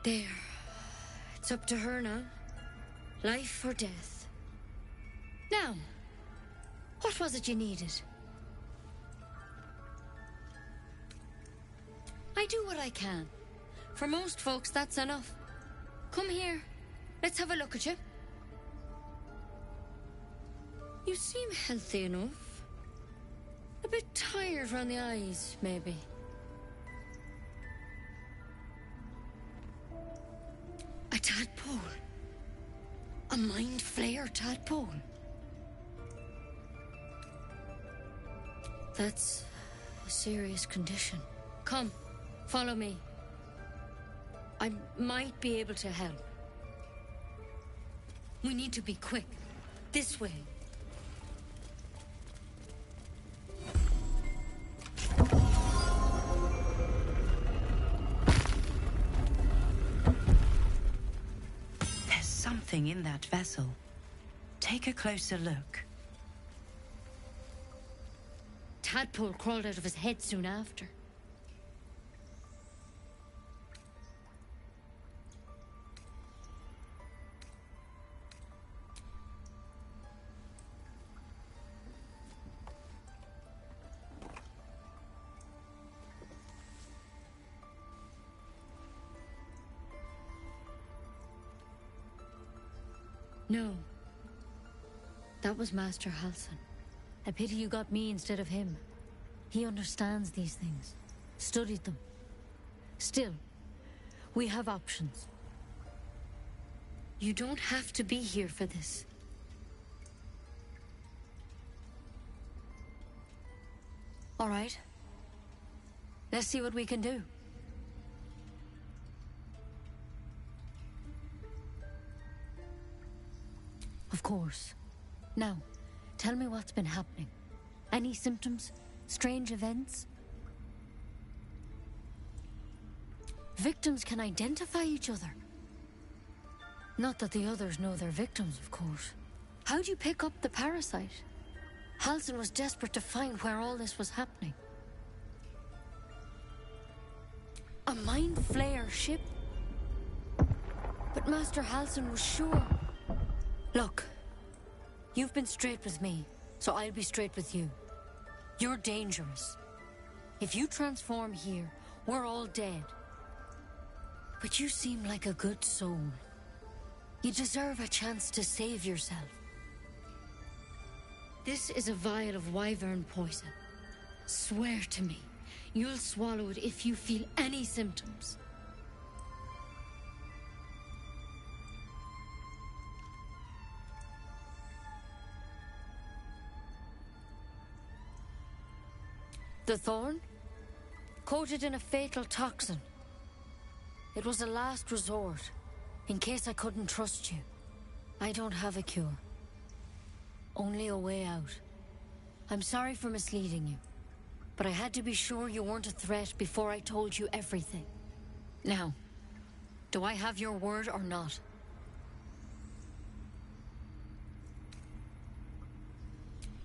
There. It's up to her now. Life or death. Now, what was it you needed? I do what I can. For most folks, that's enough. Come here. Let's have a look at you. You seem healthy enough. A bit tired around the eyes, maybe. A tadpole. A mind flayer tadpole. That's a serious condition. Come, follow me. I might be able to help. We need to be quick. This way. There's something in that vessel. Take a closer look. Tadpole crawled out of his head soon after. No. That was Master Halsin. A pity you got me instead of him. He understands these things. Studied them. Still, we have options. You don't have to be here for this. All right. Let's see what we can do. Of course. Now, tell me what's been happening. Any symptoms? Strange events? Victims can identify each other. Not that the others know they're victims, of course. How'd you pick up the parasite? Halsin was desperate to find where all this was happening. A mind flayer ship? But Master Halsin was sure. Look, you've been straight with me, so I'll be straight with you. You're dangerous. If you transform here, we're all dead. But you seem like a good soul. You deserve a chance to save yourself. This is a vial of wyvern poison. Swear to me, you'll swallow it if you feel any symptoms. The thorn? Coated in a fatal toxin. It was a last resort, in case I couldn't trust you. I don't have a cure. Only a way out. I'm sorry for misleading you, but I had to be sure you weren't a threat before I told you everything. Now, do I have your word or not?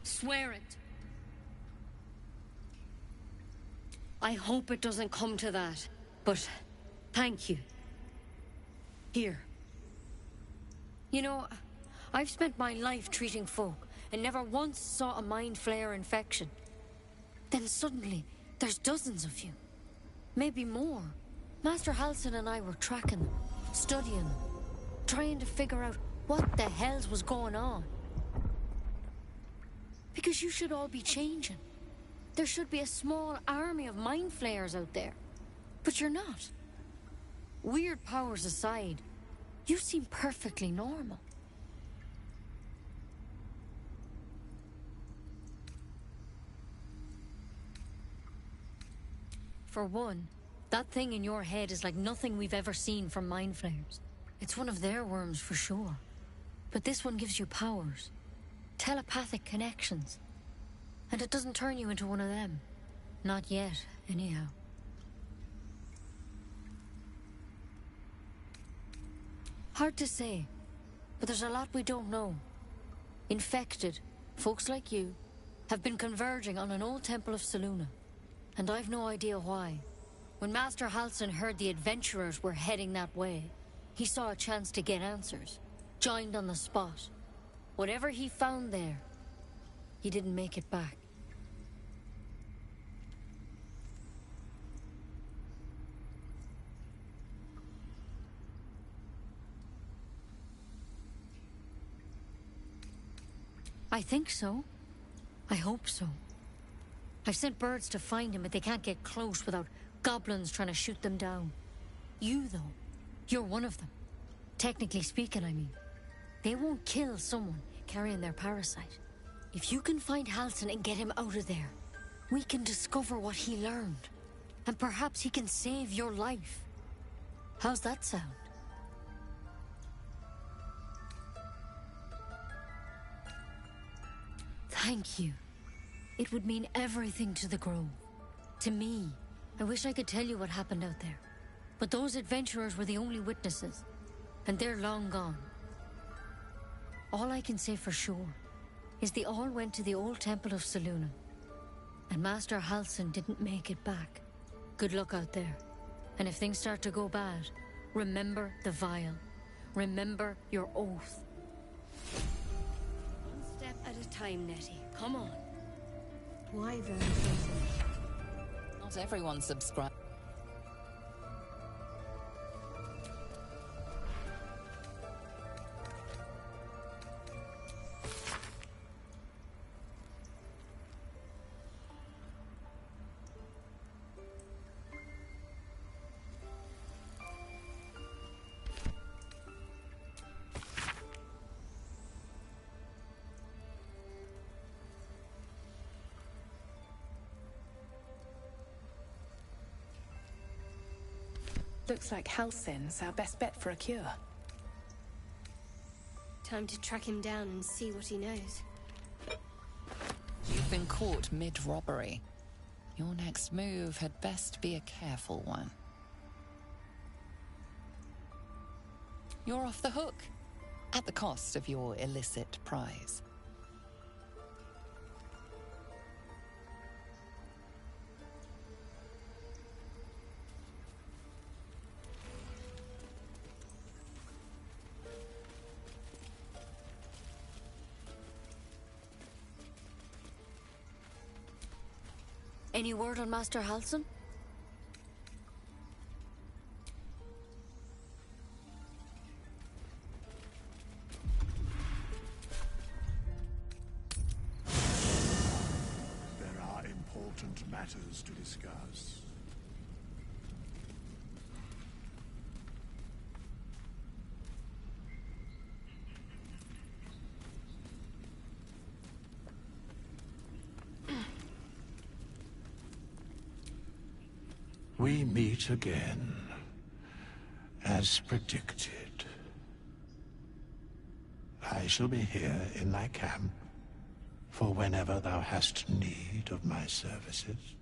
Swear it. I hope it doesn't come to that, but thank you. Here. You know, I've spent my life treating folk and never once saw a mind flayer infection. Then suddenly, there's dozens of you. Maybe more. Master Halsin and I were tracking them, studying them, trying to figure out what the hells was going on. Because you should all be changing. There should be a small army of mind flayers out there. But you're not. Weird powers aside, you seem perfectly normal. For one, that thing in your head is like nothing we've ever seen from mind flayers. It's one of their worms for sure. But this one gives you powers. Telepathic connections. And it doesn't turn you into one of them. Not yet, anyhow. Hard to say, but there's a lot we don't know. Infected, folks like you, have been converging on an old temple of Selûne, and I've no idea why. When Master Halsin heard the adventurers were heading that way, he saw a chance to get answers, joined on the spot. Whatever he found there, he didn't make it back. I think so. I hope so. I've sent birds to find him, but they can't get close without goblins trying to shoot them down. You, though, you're one of them. Technically speaking, I mean. They won't kill someone carrying their parasite. If you can find Halsin and get him out of there, we can discover what he learned. And perhaps he can save your life. How's that sound? Thank you. It would mean everything to the Grove. To me. I wish I could tell you what happened out there. But those adventurers were the only witnesses. And they're long gone. All I can say for sure is they all went to the old temple of Selûne. And Master Halsin didn't make it back. Good luck out there. And if things start to go bad, remember the vial. Remember your oath. One step at a time, Nettie. Come on. Wyvern. Not everyone subscribes. Looks like Halsin's our best bet for a cure. Time to track him down and see what he knows. You've been caught mid-robbery. Your next move had best be a careful one. You're off the hook, at the cost of your illicit prize. Any word on Master Halsin? There are important matters to discuss. We meet again, as predicted. I shall be here in thy camp for whenever thou hast need of my services.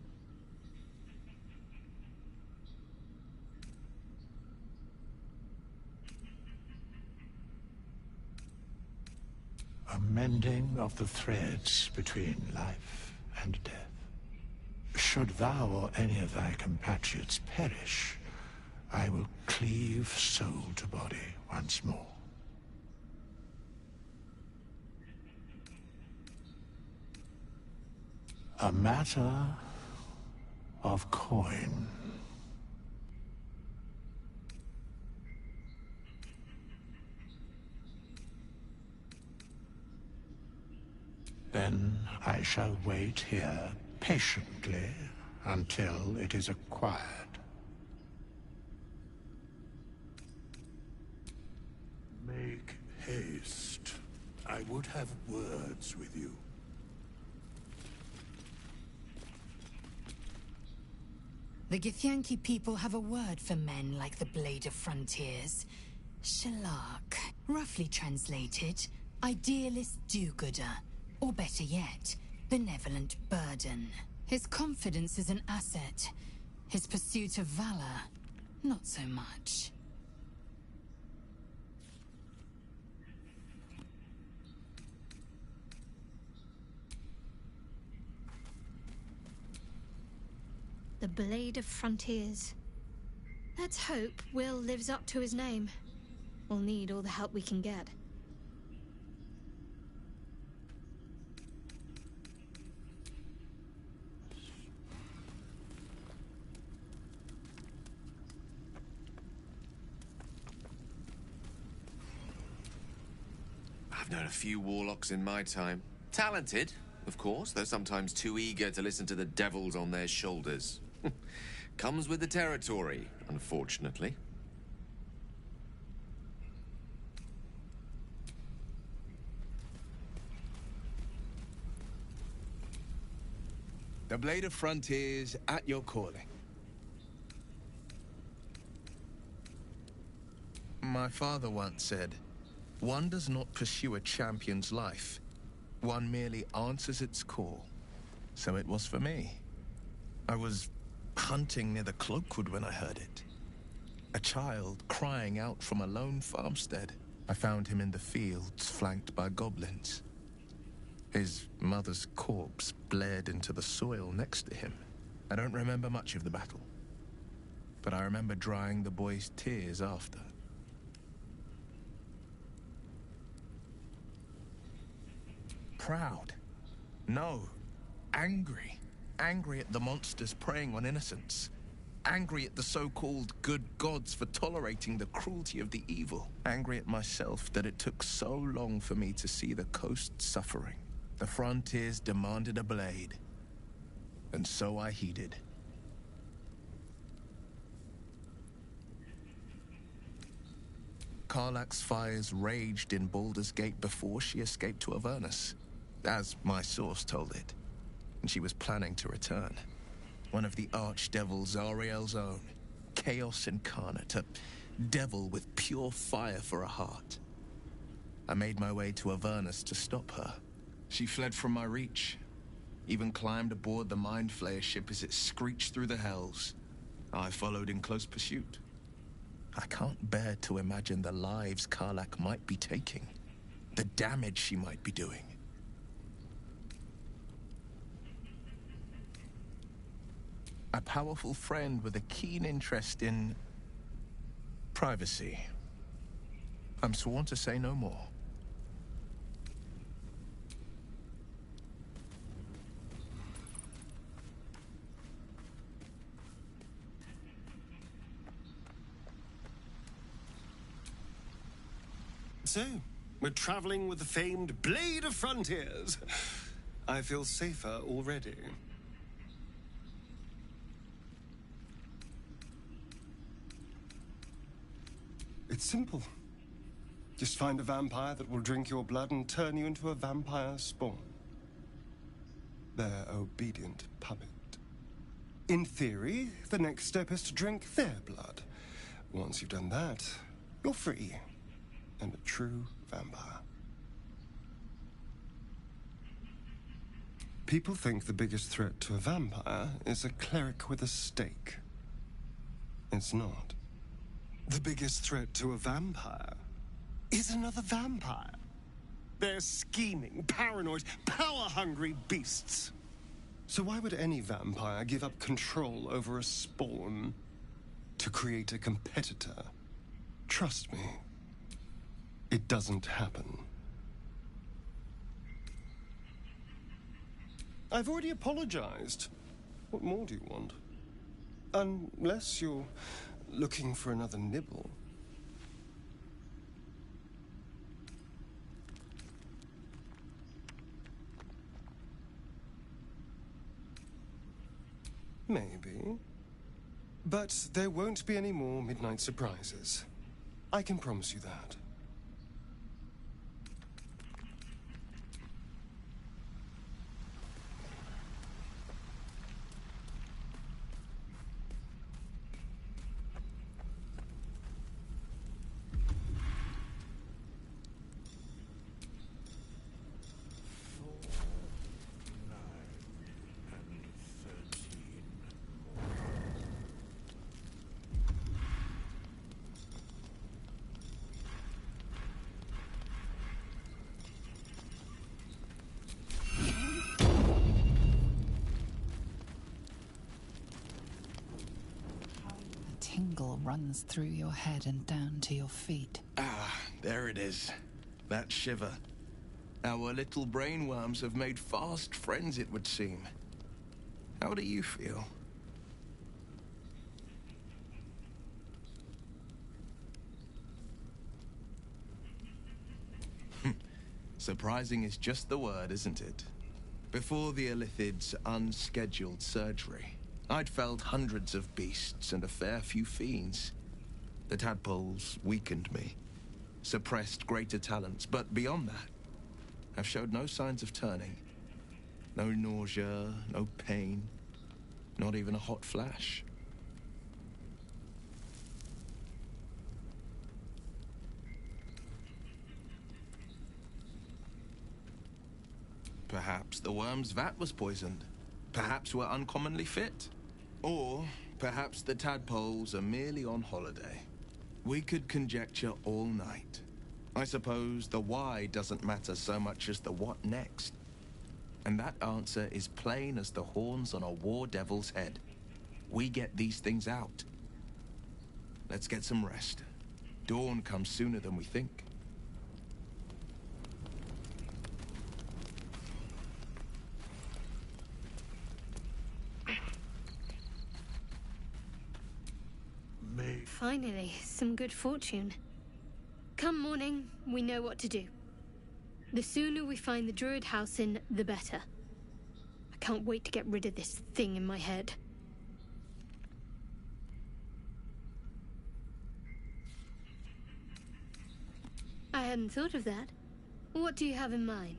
A mending of the threads between life and death. Should thou or any of thy compatriots perish, I will cleave soul to body once more. A matter of coin. Then I shall wait here patiently until it is acquired. Make haste. I would have words with you. The Githyanki people have a word for men like the Blade of Frontiers. Shalak. Roughly translated, idealist do-gooder. Or better yet, benevolent burden. His confidence is an asset. His pursuit of valor, not so much. The Blade of Frontiers. Let's hope Will lives up to his name. We'll need all the help we can get. I've known a few warlocks in my time. Talented, of course, though sometimes too eager to listen to the devils on their shoulders. Comes with the territory, unfortunately. The Blade of Frontiers at your calling. My father once said, one does not pursue a champion's life. One merely answers its call. So it was for me. I was hunting near the Cloakwood when I heard it. A child crying out from a lone farmstead. I found him in the fields, flanked by goblins. His mother's corpse blared into the soil next to him. I don't remember much of the battle, but I remember drying the boy's tears after. Proud? No. Angry. Angry at the monsters preying on innocents. Angry at the so-called good gods for tolerating the cruelty of the evil. Angry at myself that it took so long for me to see the coast suffering. The frontiers demanded a blade, and so I heeded. Karlach's fires raged in Baldur's Gate before she escaped to Avernus, as my source told it, and she was planning to return. One of the archdevil Zariel's own, chaos incarnate, a devil with pure fire for a heart. I made my way to Avernus to stop her. She fled from my reach, even climbed aboard the Mind Flayer ship as it screeched through the hells. I followed in close pursuit. I can't bear to imagine the lives Karlach might be taking, the damage she might be doing. A powerful friend with a keen interest in privacy. I'm sworn to say no more. So, we're traveling with the famed Blade of Frontiers. I feel safer already. It's simple. Just find a vampire that will drink your blood and turn you into a vampire spawn. Their obedient puppet. In theory, the next step is to drink their blood. Once you've done that, you're free. And a true vampire. People think the biggest threat to a vampire is a cleric with a stake. It's not. The biggest threat to a vampire is another vampire. They're scheming, paranoid, power-hungry beasts. So why would any vampire give up control over a spawn to create a competitor? Trust me, it doesn't happen. I've already apologized. What more do you want? Unless you're looking for another nibble. Maybe. But there won't be any more midnight surprises. I can promise you that. Tingle runs through your head and down to your feet. Ah, there it is. That shiver. Our little brainworms have made fast friends, it would seem. How do you feel? Surprising is just the word, isn't it? Before the Illithid's unscheduled surgery, I'd felled hundreds of beasts and a fair few fiends. The tadpoles weakened me, suppressed greater talents, but beyond that, I've showed no signs of turning. No nausea, no pain, not even a hot flash. Perhaps the worm's vat was poisoned. Perhaps we're uncommonly fit. Or perhaps the tadpoles are merely on holiday. We could conjecture all night. I suppose the why doesn't matter so much as the what next. And that answer is plain as the horns on a war devil's head. We get these things out. Let's get some rest. Dawn comes sooner than we think. Finally, some good fortune. Come morning, we know what to do. The sooner we find the Druid house in, the better. I can't wait to get rid of this thing in my head. I hadn't thought of that. What do you have in mind?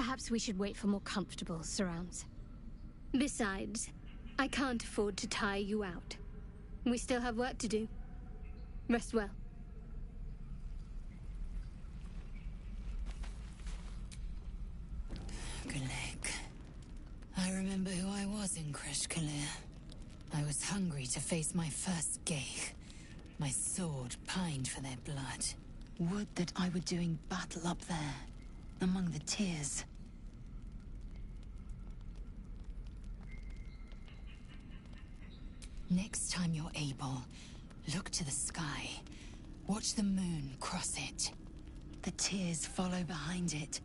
Perhaps we should wait for more comfortable surrounds. Besides, I can't afford to tire you out. We still have work to do. Rest well. Gulek. I remember who I was in Kresh Kalir. I was hungry to face my first Geich. My sword pined for their blood. Would that I were doing battle up there, among the tears. Next time you're able, look to the sky. Watch the moon cross it. The tears follow behind it.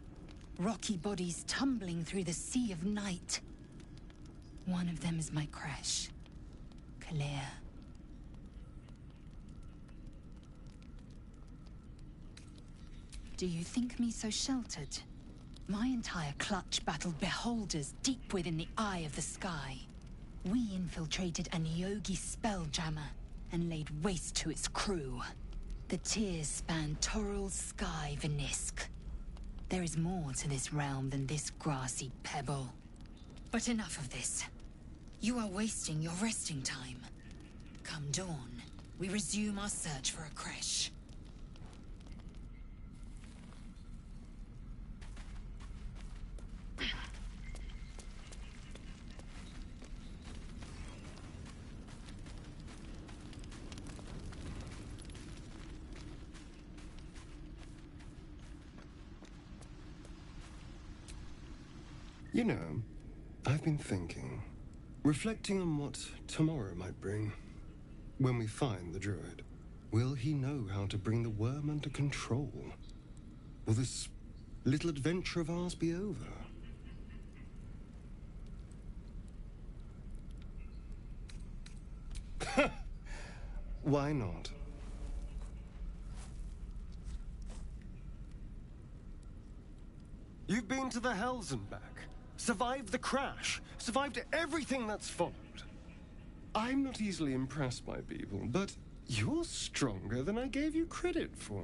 Rocky bodies tumbling through the sea of night. One of them is my Kresh. Kalir. Do you think me so sheltered? My entire clutch battled beholders deep within the eye of the sky. We infiltrated a Nyogi spelljammer and laid waste to its crew. The tears span Toral's sky, Venisk. There is more to this realm than this grassy pebble. But enough of this. You are wasting your resting time. Come dawn, we resume our search for a Kresh. You know, I've been thinking, reflecting on what tomorrow might bring. When we find the druid, will he know how to bring the worm under control? Will this little adventure of ours be over? Why not? You've been to the Hells and back. Survived the crash. Survived everything that's followed. I'm not easily impressed by people, but you're stronger than I gave you credit for.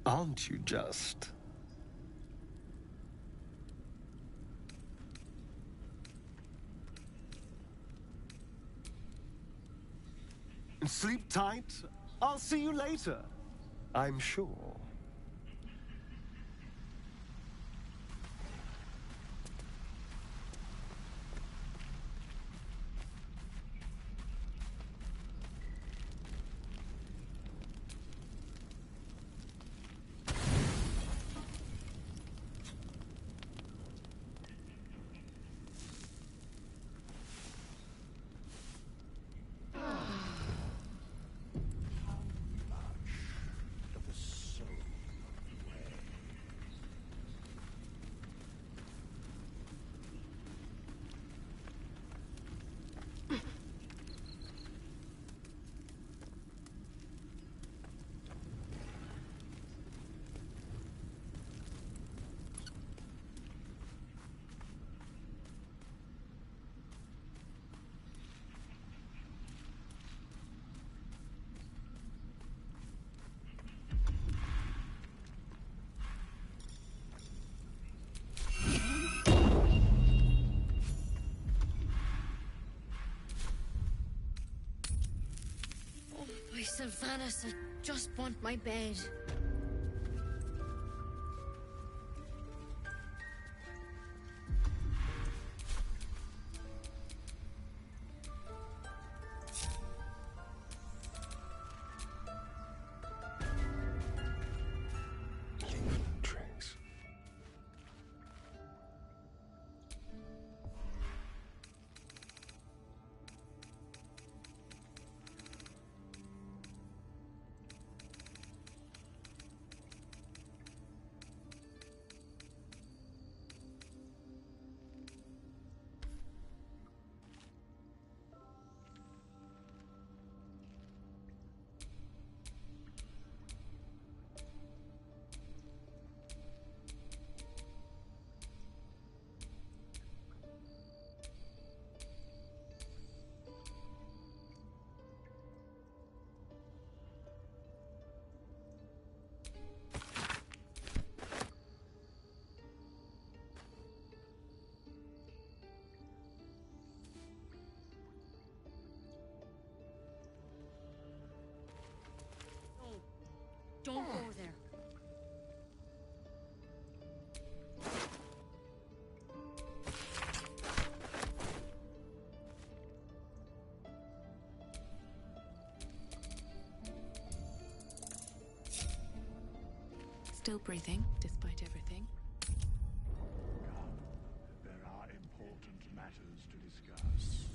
Aren't you just? Sleep tight. I'll see you later. I'm sure. Sylvanas, I just want my bed. Don't go there. Still breathing, despite everything. Come, there are important matters to discuss.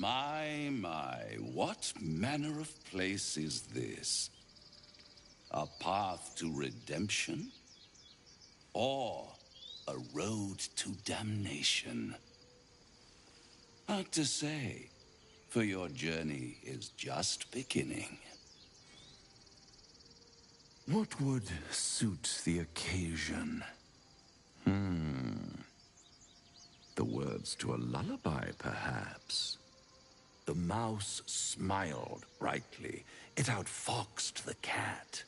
My, what manner of place is this? A path to redemption? Or a road to damnation? Hard to say, for your journey is just beginning. What would suit the occasion? The words to a lullaby, perhaps. The mouse smiled brightly. It outfoxed the cat.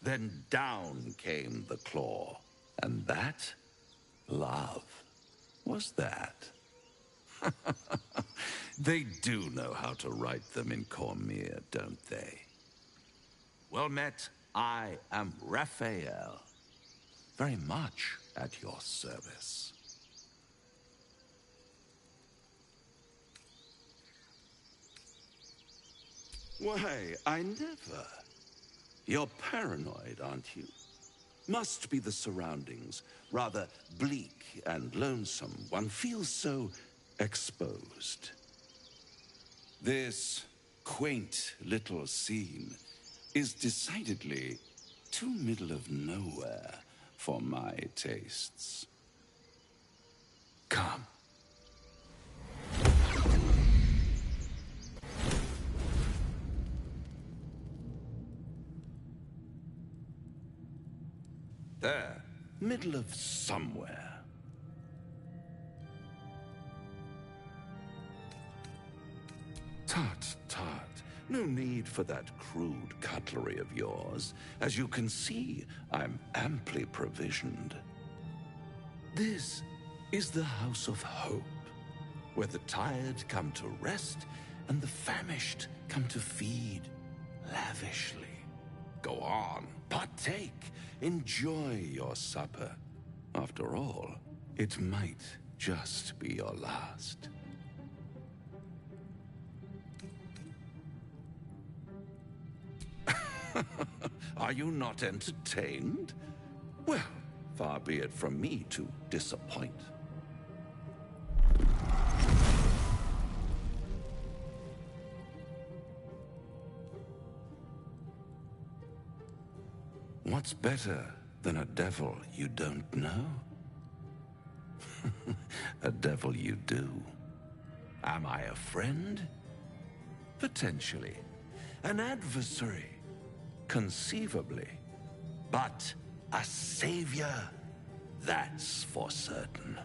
Then down came the claw. And that? Love. Was that? They do know how to write them in Cormier, don't they? Well met, I am Raphael. Very much at your service. Why, I never. You're paranoid, aren't you? Must be the surroundings. Rather bleak and lonesome. One feels so exposed. This quaint little scene is decidedly too middle of nowhere for my tastes. Come. There, middle of somewhere. Tut, tut. No need for that crude cutlery of yours. As you can see, I'm amply provisioned. This is the House of Hope, where the tired come to rest and the famished come to feed lavishly. Go on, partake, enjoy your supper. After all, it might just be your last. Are you not entertained? Well, far be it from me to disappoint. What's better than a devil you don't know? A devil you do. Am I a friend? Potentially. An adversary? Conceivably. But a savior? That's for certain.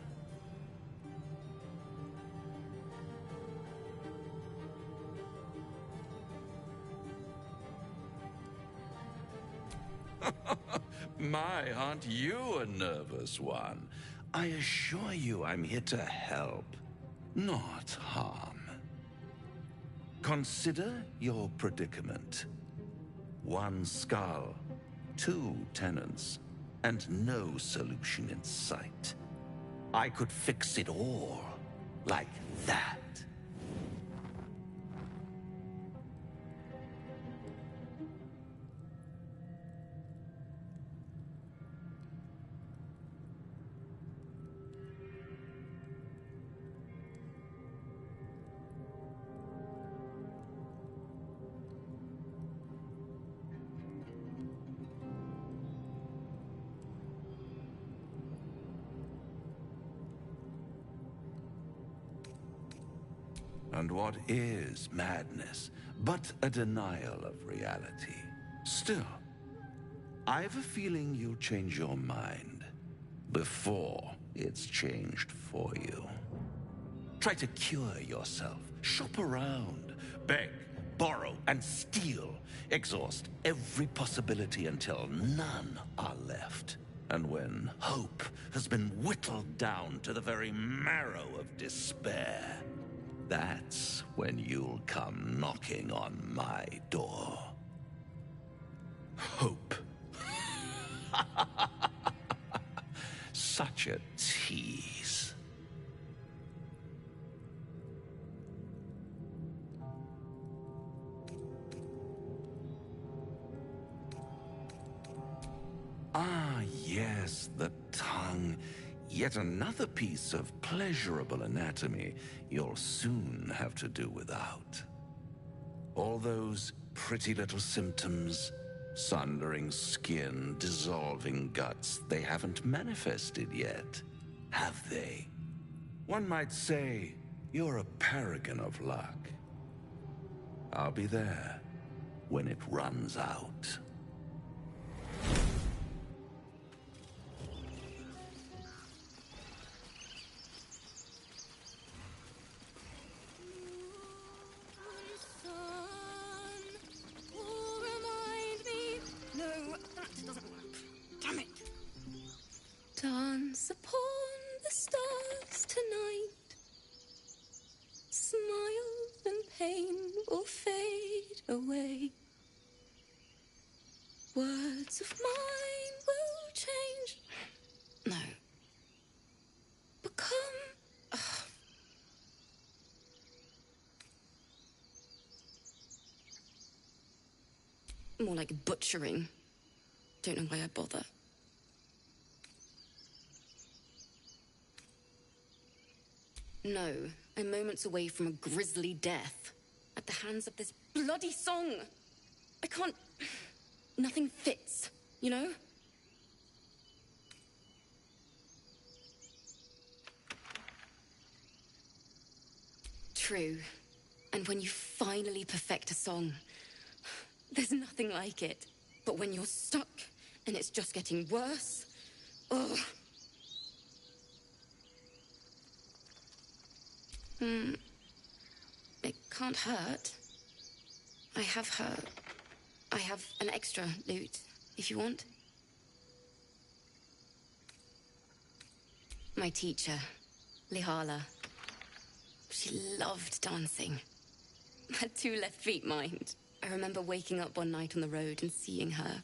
My, aren't you a nervous one? I assure you I'm here to help, not harm. Consider your predicament. One skull, 2 tenants, and no solution in sight. I could fix it all, like that. And what is madness but a denial of reality? Still, I've a feeling you'll change your mind before it's changed for you. Try to cure yourself, shop around, beg, borrow, and steal. Exhaust every possibility until none are left. And when hope has been whittled down to the very marrow of despair, that's when you'll come knocking on my door. Hope. Such a tease. Ah, yes, the tongue. Yet another piece of pleasurable anatomy you'll soon have to do without. All those pretty little symptoms, sundering skin, dissolving guts, they haven't manifested yet, have they? One might say you're a paragon of luck. I'll be there when it runs out. Dance upon the stars tonight. Smiles and pain will fade away. Words of mine will change. No. Become. More like butchering. Don't know why I bother. No, I'm moments away from a grisly death. At the hands of this bloody song. I can't... Nothing fits, you know? True. And when you finally perfect a song, there's nothing like it. But when you're stuck, and it's just getting worse... Ugh. It can't hurt. I have an extra lute, if you want. My teacher, Lihala. She loved dancing. Had 2 left feet, mind. I remember waking up one night on the road and seeing her.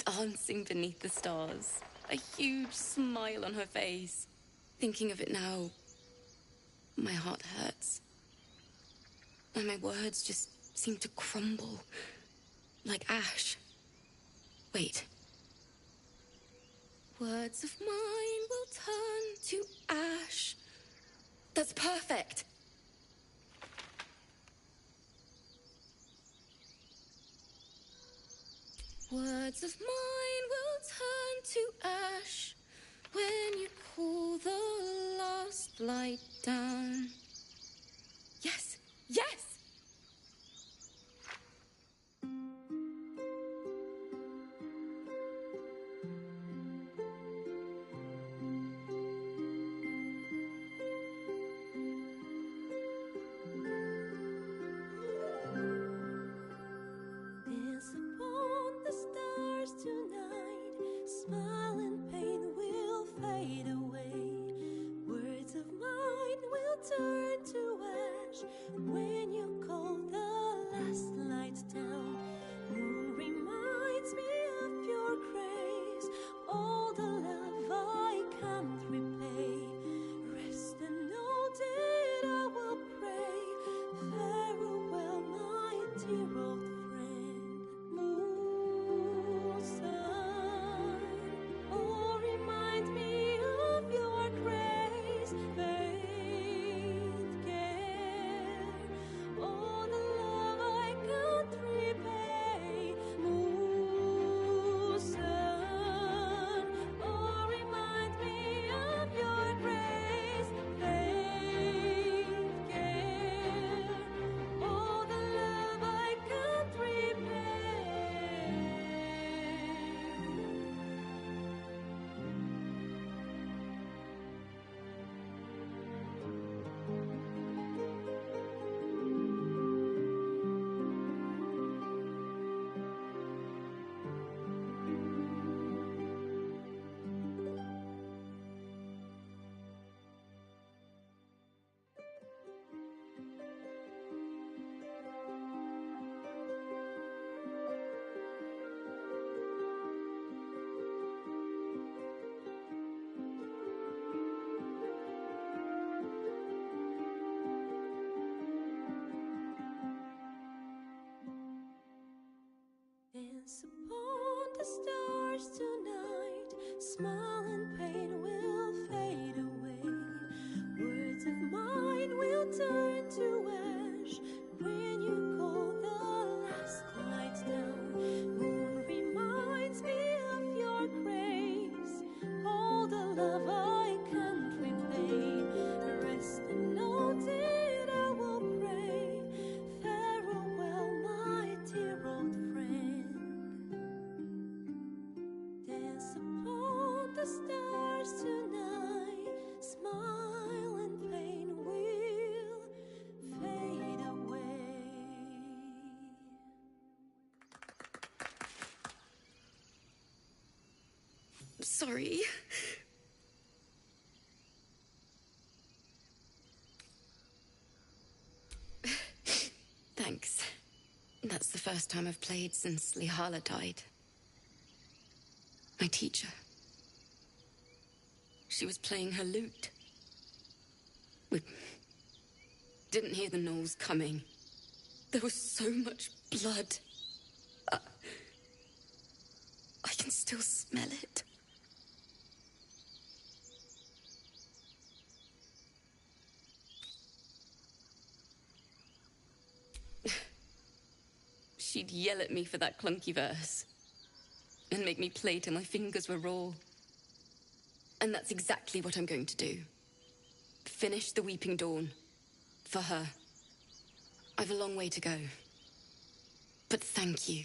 Dancing beneath the stars. A huge smile on her face. Thinking of it now, my heart hurts. And my words just seem to crumble. Like ash. Wait. Words of mine will turn to ash. That's perfect. Words of mine will turn to ash when you cool the last light down. Yes, yes! Dance upon the stars tonight. Smile and pain will fade away. Words of mine will turn to ash when you call the last light down. Moon reminds me of your grace. All the love I can't repay. Rest and know that I will pray. Farewell, my dear old friend. Moon, sun, oh, remind me of your grace. Faith, care, all the love I can't repay. Moon, sun, oh, remind me of your grace. Faith, care, all the love I can't repay. Dance upon the stars tonight. Smile and pain will fade sorry. Thanks. That's the first time I've played since Lihala died. My teacher. She was playing her lute. We didn't hear the gnolls coming. There was so much blood. I can still smell it. She'd yell at me for that clunky verse and make me play till my fingers were raw. And that's exactly what I'm going to do. Finish the Weeping Dawn. For her. I've a long way to go. But thank you.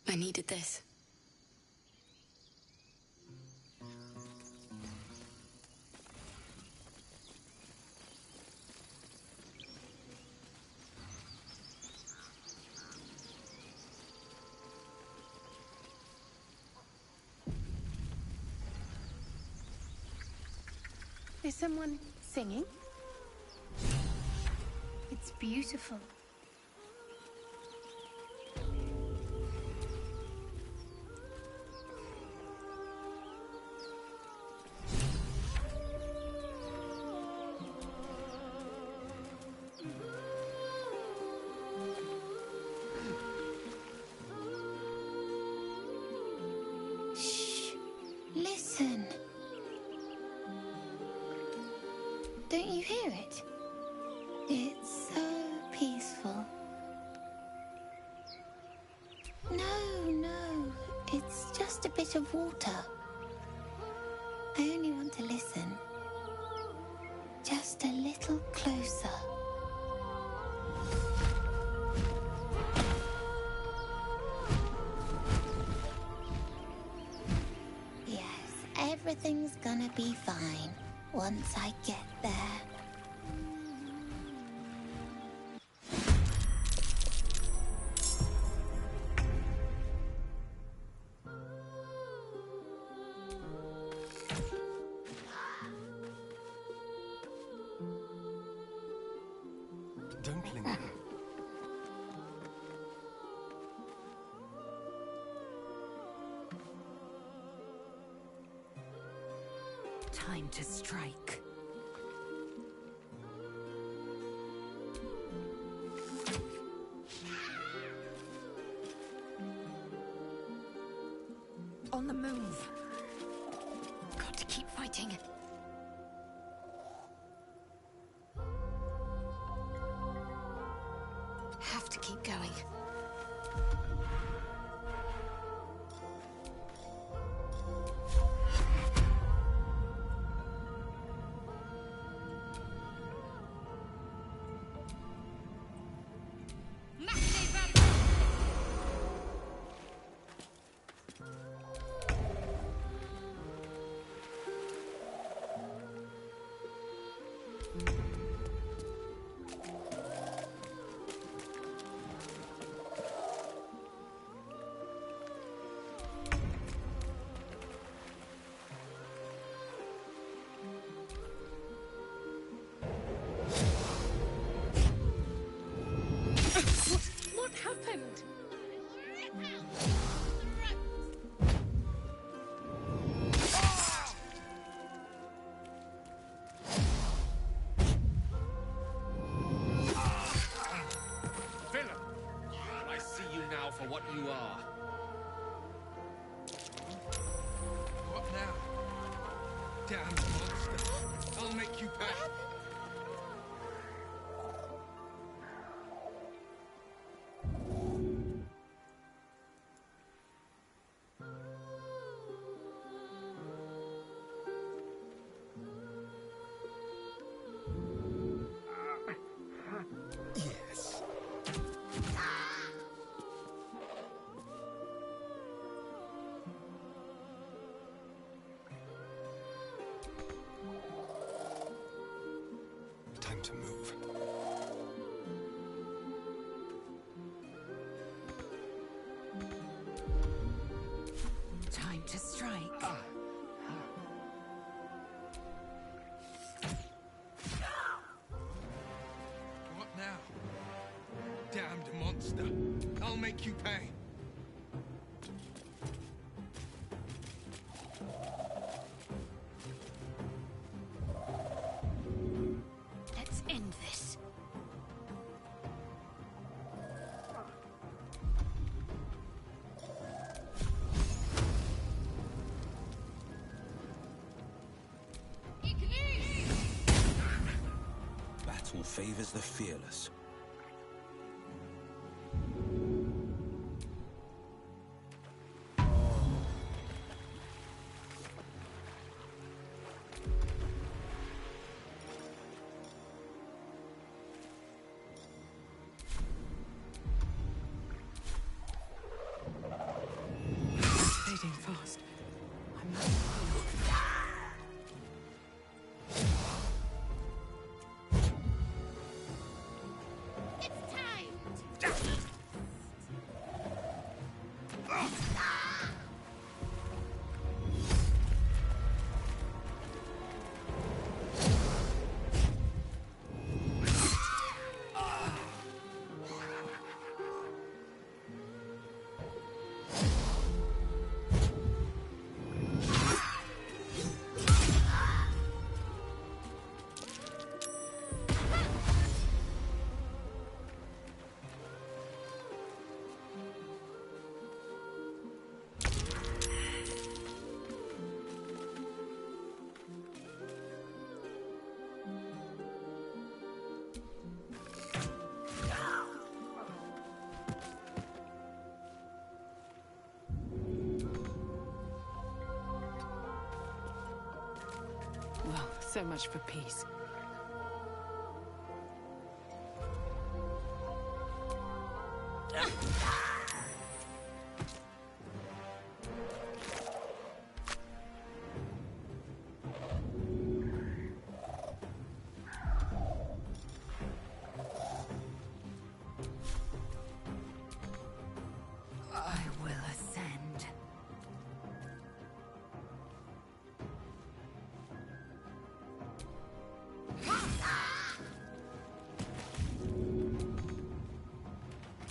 I needed this. Is someone singing? It's beautiful. Shh. Listen. Don't you hear it? It's so peaceful. No, it's just a bit of water. I only want to listen. Just a little closer. Yes, everything's gonna be fine once I get there. Don't linger. Time to strike. On the move. Got to keep fighting. Have to keep going. What happened? Villain! I see you now for what you are. What now? Damn monster. I'll make you pay. Yes. Time to move. Time monster. I'll make you pay. Let's end this. Battle favors the fearless. Fading fast. Well, so much for peace. I will ascend.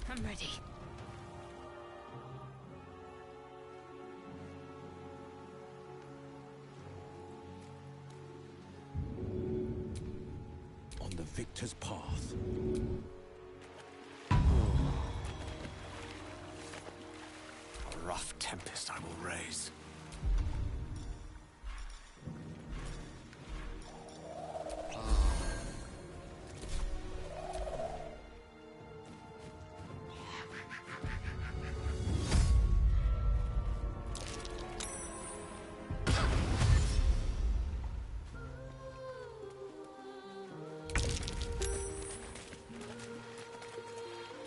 I'm ready. On the victor's path. A rough tempest I will raise.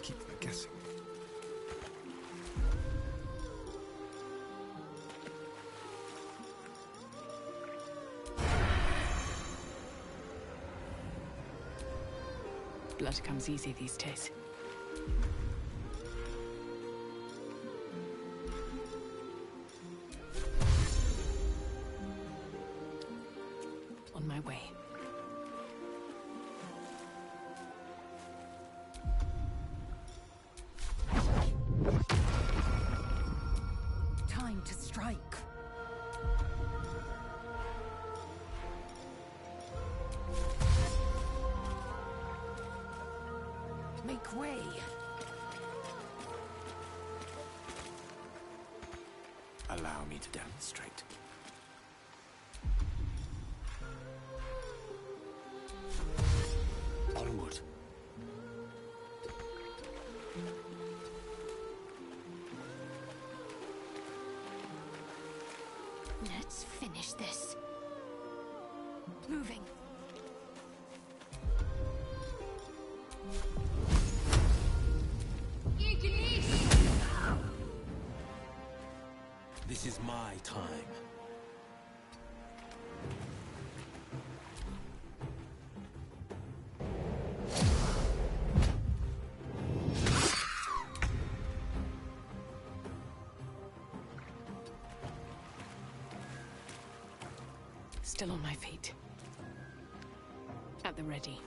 Keep them guessing. Blood comes easy these days. On my way. Time to strike. Make way. Allow me to demonstrate. Onward. Let's finish this. Moving. This is my time. Still on my feet. At the ready.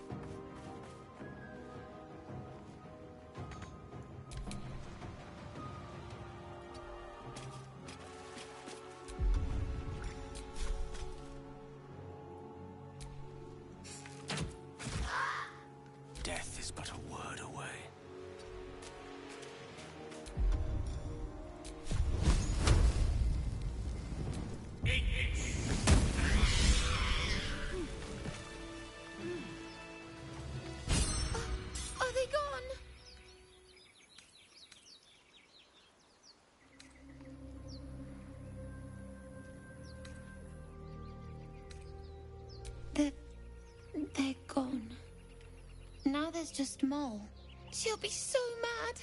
They're gone. Now there's just Mole. She'll be so mad.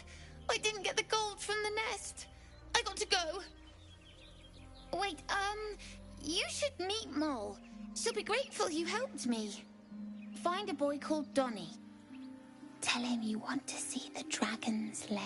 I didn't get the gold from the nest. I got to go. Wait, you should meet Mole. She'll be grateful you helped me. Find a boy called Donny. Tell him you want to see the dragon's lair.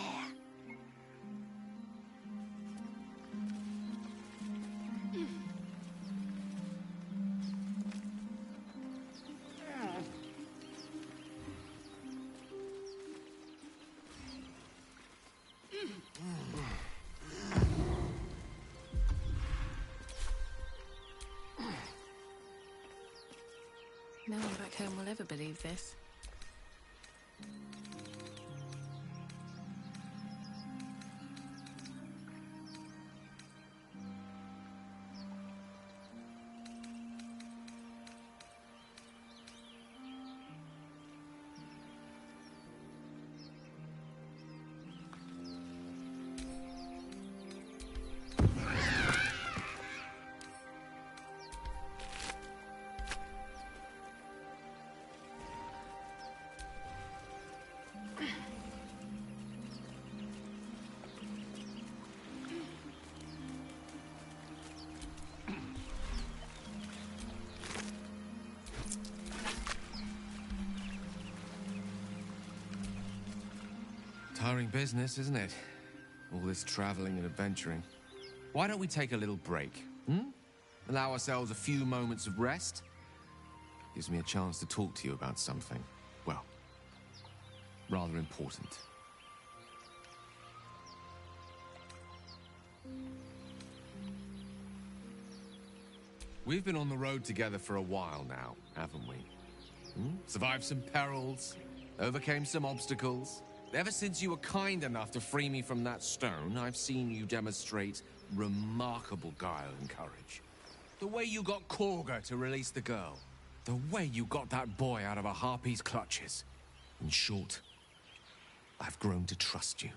No one back home will ever believe this. Tiring business, isn't it? All this traveling and adventuring. Why don't we take a little break, Allow ourselves a few moments of rest? Gives me a chance to talk to you about something, well, rather important. We've been on the road together for a while now, haven't we? Survived some perils, overcame some obstacles. Ever since you were kind enough to free me from that stone, I've seen you demonstrate remarkable guile and courage. The way you got Korga to release the girl. The way you got that boy out of a harpy's clutches. In short, I've grown to trust you.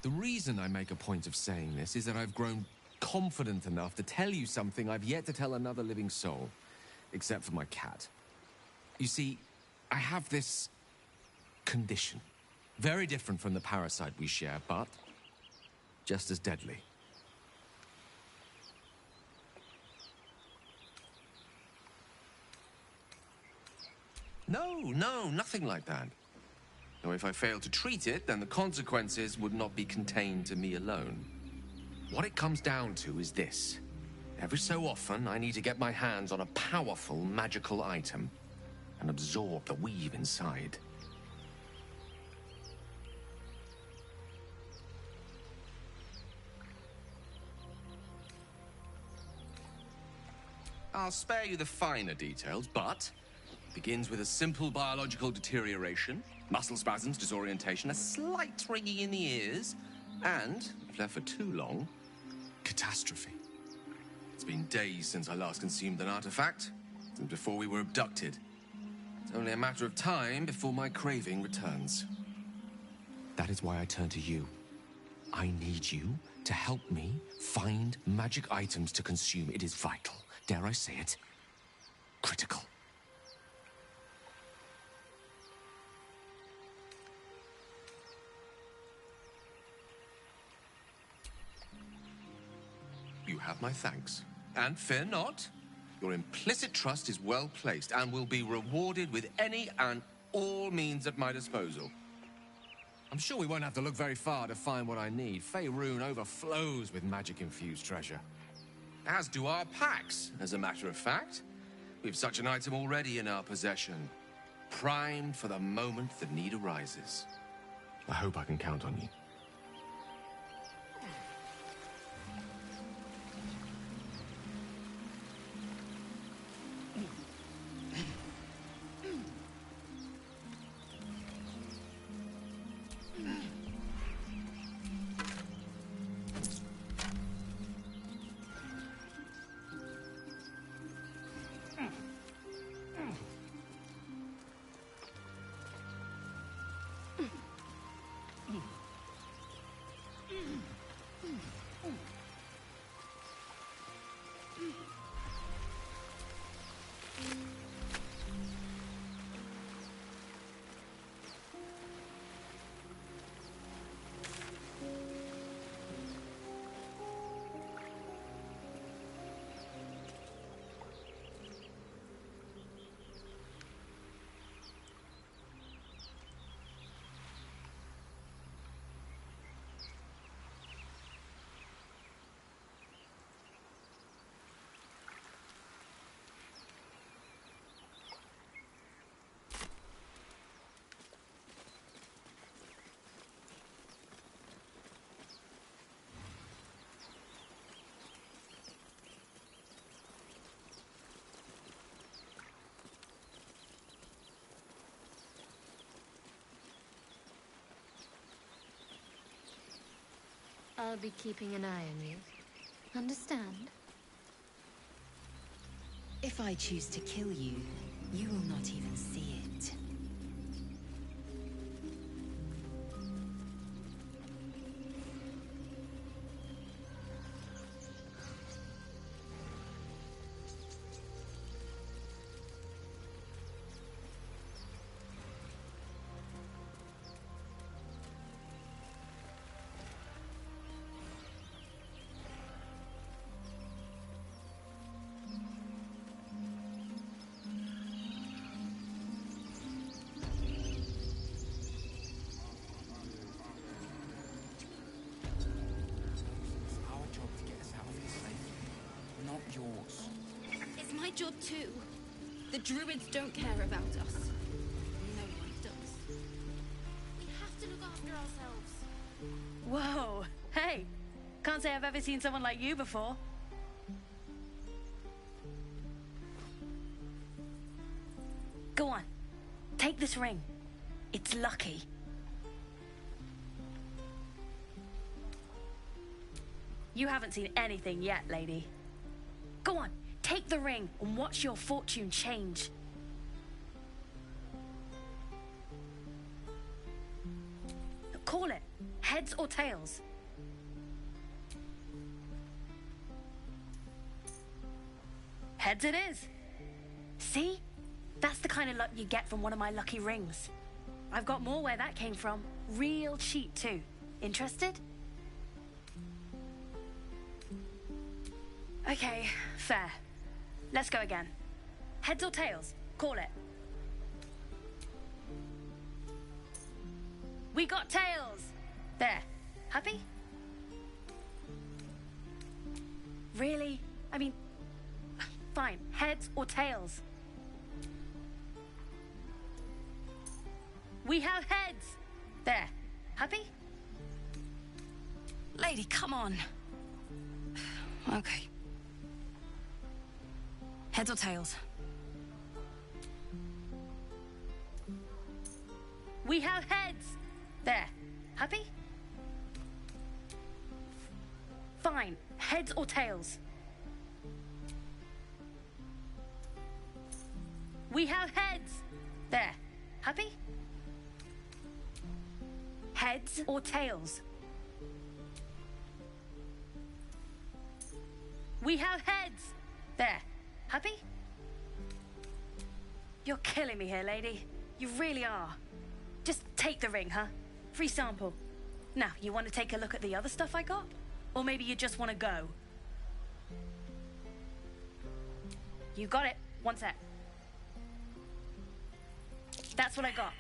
The reason I make a point of saying this is that I've grown confident enough to tell you something I've yet to tell another living soul, except for my cat. You see, I have this condition. Very different from the parasite we share, but just as deadly. No, nothing like that. Now, if I fail to treat it, then the consequences would not be contained to me alone. What it comes down to is this. Every so often, I need to get my hands on a powerful magical item and absorb the weave inside. I'll spare you the finer details, but it begins with a simple biological deterioration, muscle spasms, disorientation, a slight ringing in the ears, and, if left for too long, catastrophe. It's been days since I last consumed an artifact, since before we were abducted. It's only a matter of time before my craving returns. That is why I turn to you. I need you to help me find magic items to consume. It is vital. Dare I say it? Critical. You have my thanks. And fear not. Your implicit trust is well placed and will be rewarded with any and all means at my disposal. I'm sure we won't have to look very far to find what I need. Faerun overflows with magic-infused treasure. As do our packs, as a matter of fact. We've such an item already in our possession. Primed for the moment the need arises. I hope I can count on you. I'll be keeping an eye on you. Understand? If I choose to kill you, you will not even see it. Yours. It's my job too. The druids don't care about us. No one does. We have to look after ourselves. Whoa! Hey! Can't say I've ever seen someone like you before. Go on. Take this ring. It's lucky. You haven't seen anything yet, lady. Go on, take the ring and watch your fortune change. Call it. Heads or tails? Heads it is. See? That's the kind of luck you get from one of my lucky rings. I've got more where that came from. Real cheap too. Interested? Okay, fair. Let's go again. Heads or tails? Call it. We got tails! There. Happy? Really? I mean, fine. Heads or tails? We have heads! There. Happy? Lady, come on. Okay. Heads or tails? We have heads! There. Happy? Fine. Heads or tails? We have heads! There. Happy? Heads or tails? We have heads! There. Happy? You're killing me here, lady. You really are. Just take the ring, huh? Free sample. Now, you want to take a look at the other stuff I got? Or maybe you just want to go? You got it. One sec. That's what I got.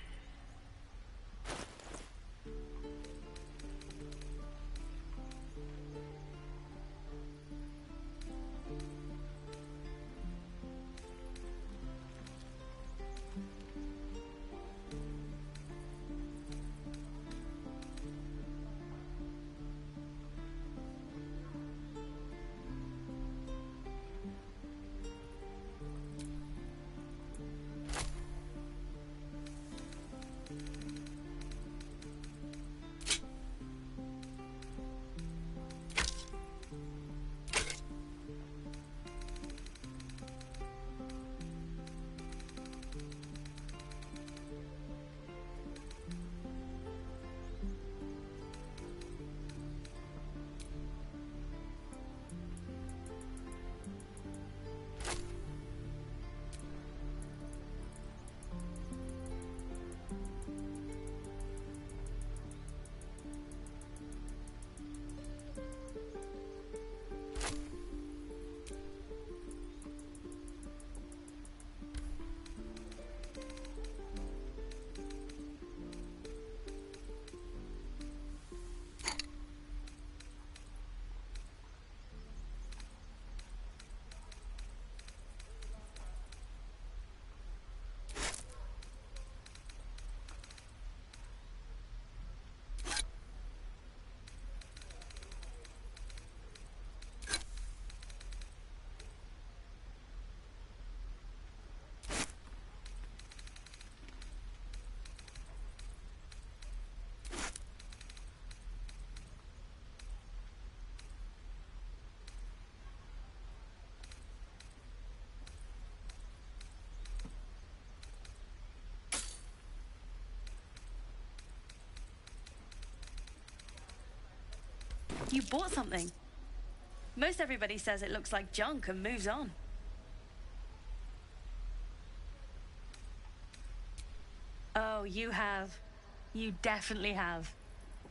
You bought something. Most everybody says it looks like junk and moves on. Oh, you have. You definitely have.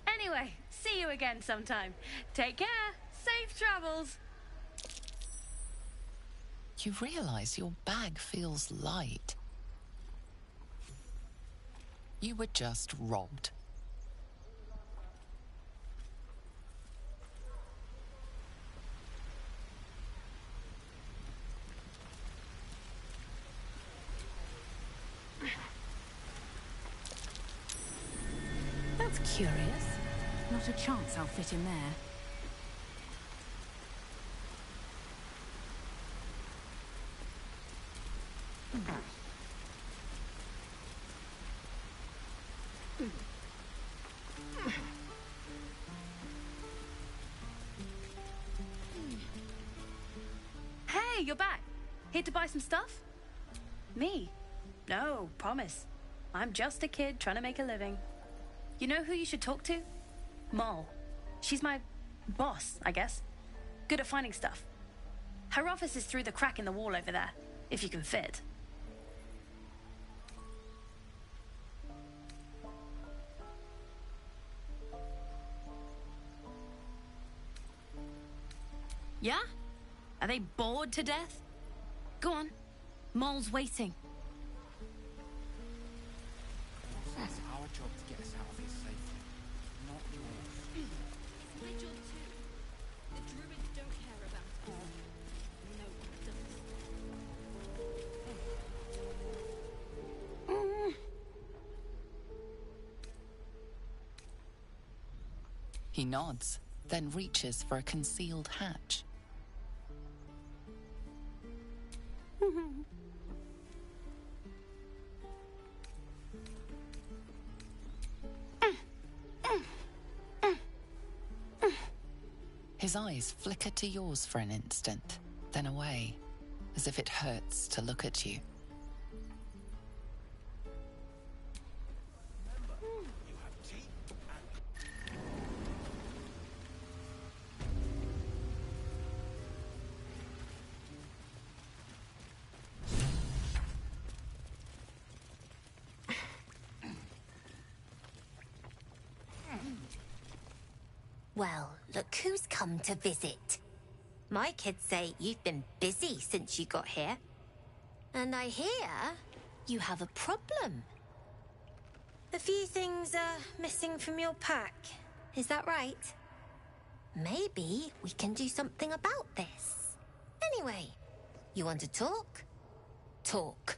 Anyway, see you again sometime. Take care. Safe travels. You realize your bag feels light. You were just robbed. That's curious. Not a chance I'll fit in there. Hey, you're back. Here to buy some stuff? Me? No, promise. I'm just a kid trying to make a living. You know who you should talk to? Moll. She's my boss, I guess. Good at finding stuff. Her office is through the crack in the wall over there, if you can fit. Yeah? Are they bored to death? Go on. Moll's waiting. That's our job to get us out of here safely, not yours. It's my job too. The druids don't care about us. No one does. He nods, then reaches for a concealed hatch. His eyes flicker to yours for an instant, then away, as if it hurts to look at you. Well, look who's come to visit. My kids say you've been busy since you got here. And I hear you have a problem. A few things are missing from your pack. Is that right? Maybe we can do something about this. Anyway, you want to talk? Talk.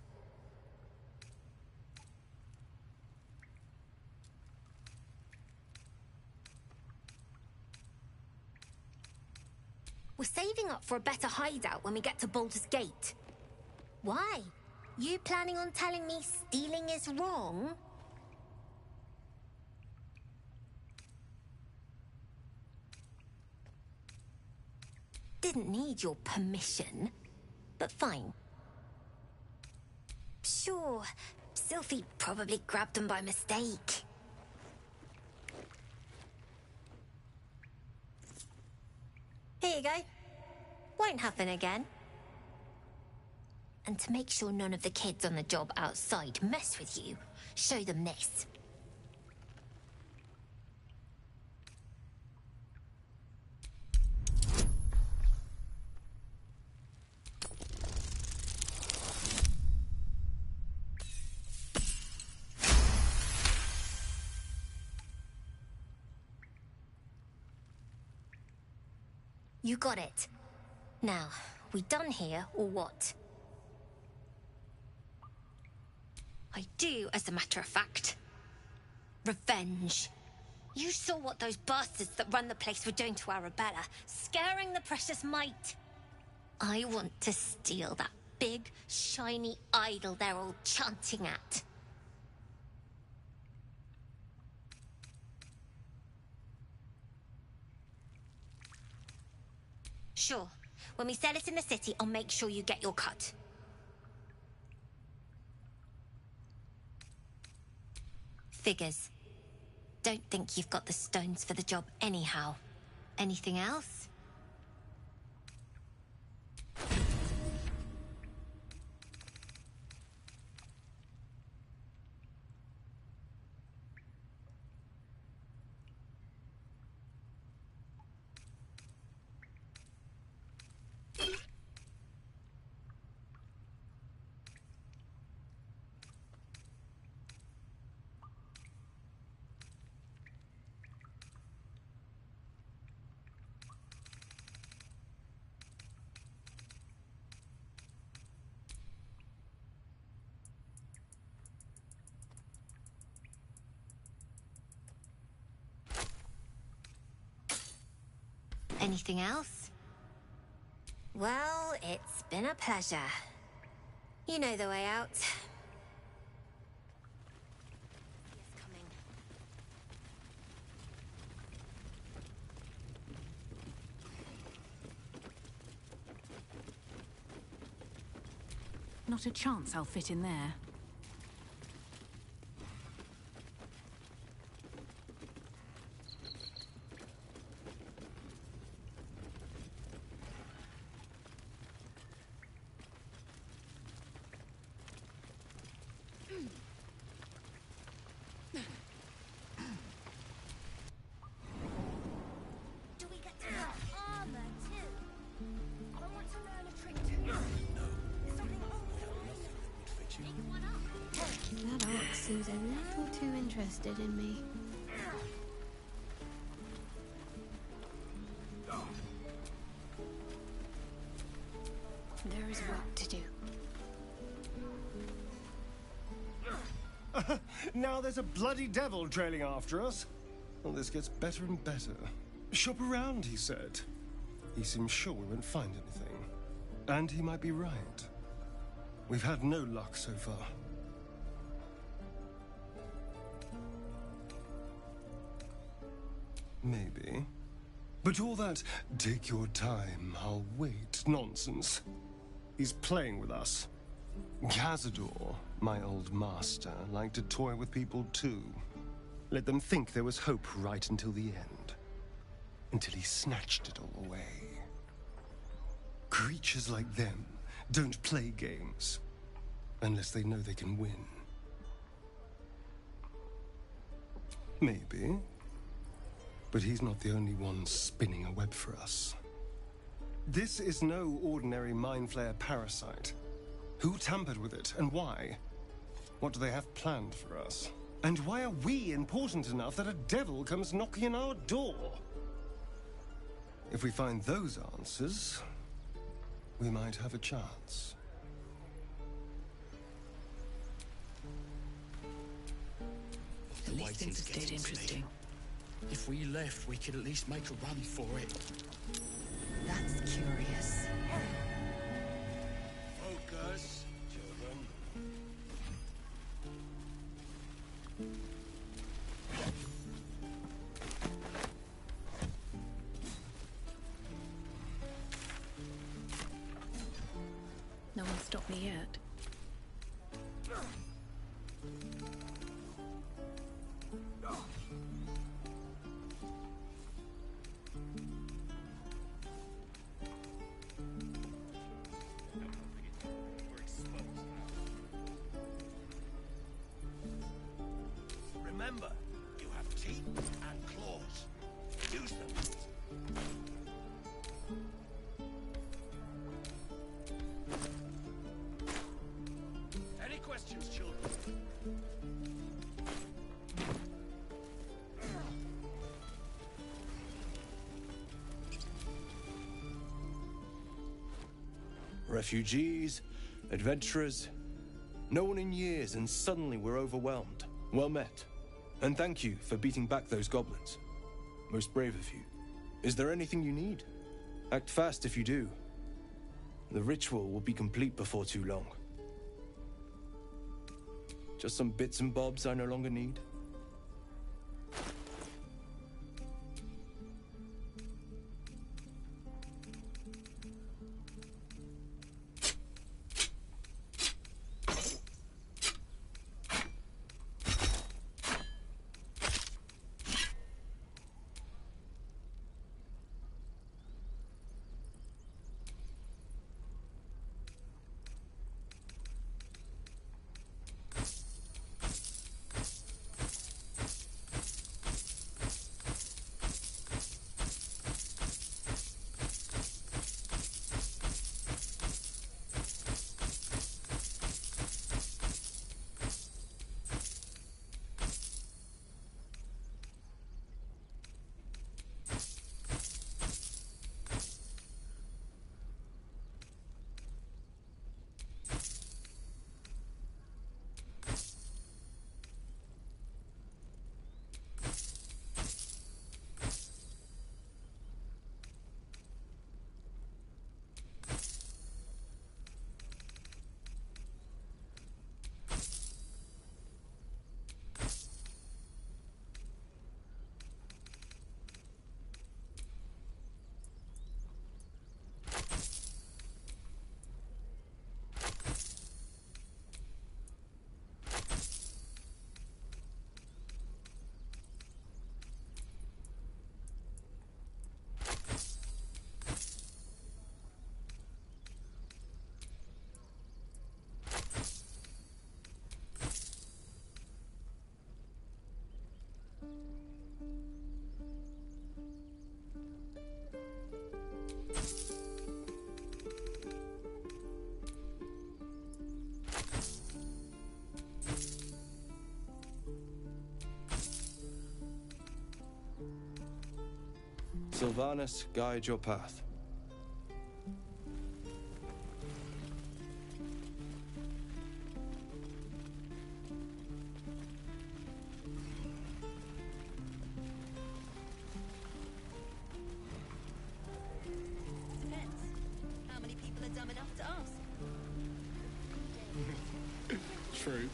We're saving up for a better hideout when we get to Baldur's Gate. Why? You planning on telling me stealing is wrong? Didn't need your permission, but fine. Sure, Sylphie probably grabbed them by mistake. Here you go. Won't happen again. And to make sure none of the kids on the job outside mess with you, show them this. You got it. Now, we done here, or what? I do, as a matter of fact. Revenge. You saw what those bastards that run the place were doing to Arabella, scaring the precious mite. I want to steal that big, shiny idol they're all chanting at. Sure. When we sell it in the city, I'll make sure you get your cut. Figures. Don't think you've got the stones for the job anyhow. Anything else? Anything else? Well, it's been a pleasure. You know the way out. Not a chance I'll fit in there. That orc seems a little too interested in me. There is work to do. Now there's a bloody devil trailing after us. Well, this gets better and better. Shop around, he said. He seems sure we won't find anything. And he might be right. We've had no luck so far. Maybe. But all that, take your time, I'll wait, nonsense. He's playing with us. Cazador, my old master, liked to toy with people too. Let them think there was hope right until the end. Until he snatched it all away. Creatures like them don't play games. Unless they know they can win. Maybe. But he's not the only one spinning a web for us. This is no ordinary Mind Flayer parasite. Who tampered with it, and why? What do they have planned for us? And why are we important enough that a devil comes knocking on our door? If we find those answers, we might have a chance. At least things have stayed interesting. If we left, we could at least make a run for it. That's curious. Focus, children. No one stopped me yet. Remember, you have teeth and claws. Use them. Any questions, children? Refugees, adventurers, no one in years, and suddenly we're overwhelmed. Well met. And thank you for beating back those goblins. Most brave of you. Is there anything you need? Act fast if you do. The ritual will be complete before too long. Just some bits and bobs I no longer need. Sylvanas, guide your path. Depends. How many people are dumb enough to ask? True.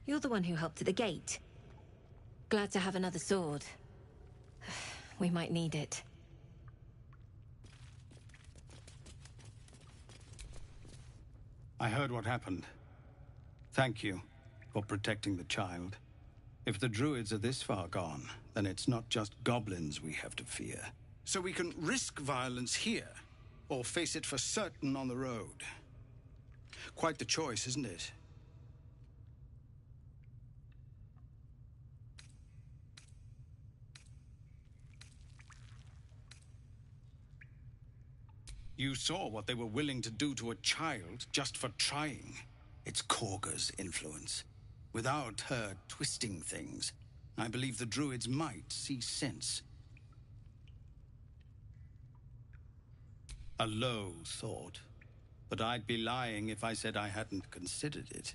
You're the one who helped at the gate. Glad to have another sword. We might need it. I heard what happened. Thank you for protecting the child. If the druids are this far gone, then it's not just goblins we have to fear. So we can risk violence here, or face it for certain on the road. Quite the choice, isn't it? You saw what they were willing to do to a child just for trying. It's Korga's influence. Without her twisting things, I believe the druids might see sense. A low thought, but I'd be lying if I said I hadn't considered it.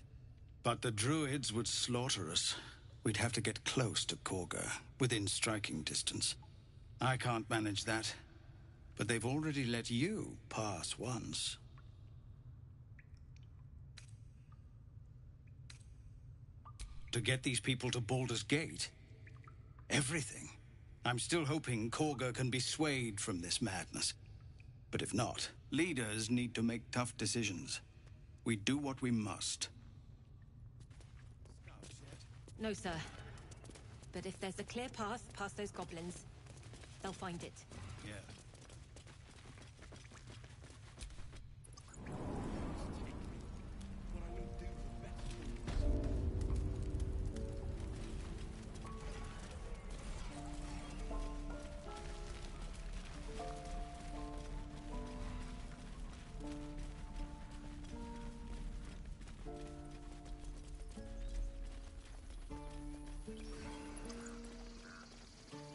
But the druids would slaughter us. We'd have to get close to Korga, within striking distance. I can't manage that. But they've already let you pass once. To get these people to Baldur's Gate? Everything. I'm still hoping Korga can be swayed from this madness. But if not, leaders need to make tough decisions. We do what we must. No, sir. But if there's a clear path past those goblins, they'll find it. Yeah.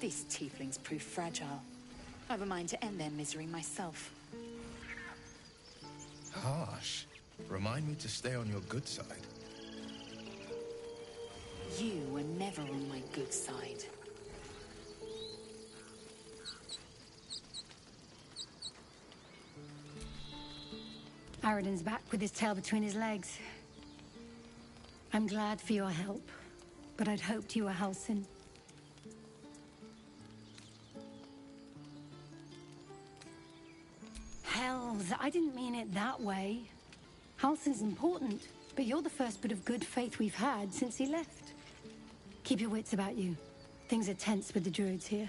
These tieflings prove fragile. I've a mind to end their misery myself. Harsh. Remind me to stay on your good side. You were never on my good side. Aradin's back with his tail between his legs. I'm glad for your help, but I'd hoped you were Halsin. Hells, I didn't mean it that way. Halsin's important, but you're the first bit of good faith we've had since he left. Keep your wits about you. Things are tense with the druids here.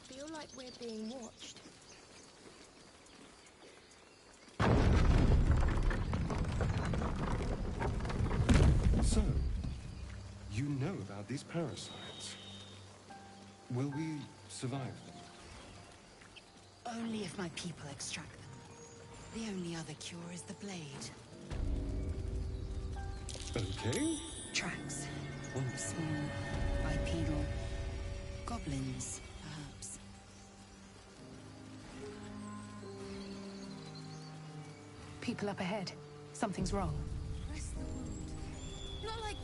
Feel like we're being watched. So, you know about these parasites. Will we survive them? Only if my people extract them. The only other cure is the blade. Okay. Tracks. Small, bipedal. Goblins, perhaps. People up ahead. Something's wrong. Press the wound. Not like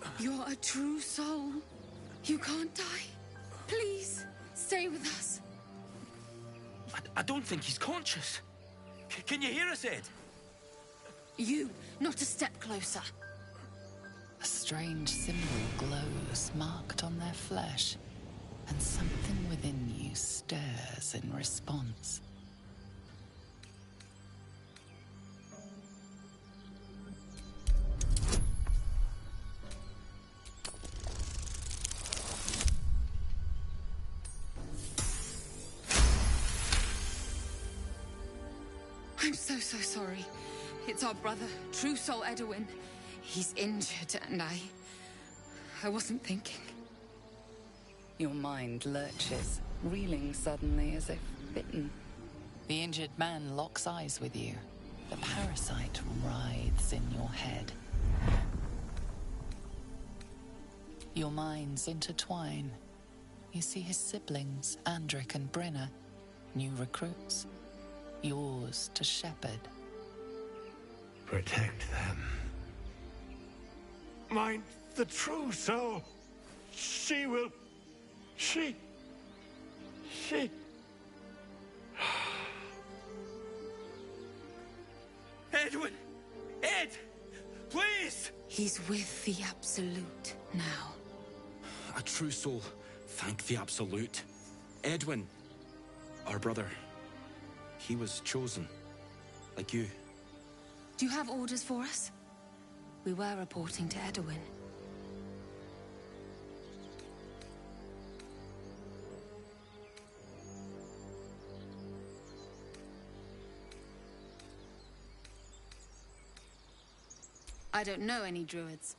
that. You're a true soul. You can't die. Please, stay with us. I don't think he's conscious. Can you hear us, Ed? You, not a step closer. A strange symbol glows, marked on their flesh, and something within you stirs in response. I'm so sorry. It's our brother, True Soul Edwin. He's injured, and I wasn't thinking. Your mind lurches, reeling suddenly as if bitten. The injured man locks eyes with you. The parasite writhes in your head. Your minds intertwine. You see his siblings, Andric and Brenna, new recruits. Yours to shepherd. Protect them. Mind the true soul. She will... She... Edwin! Ed! Please! He's with the Absolute now. A true soul. Thank the Absolute. Edwin, our brother, he was chosen, like you. Do you have orders for us? We were reporting to Edwin. I don't know any druids.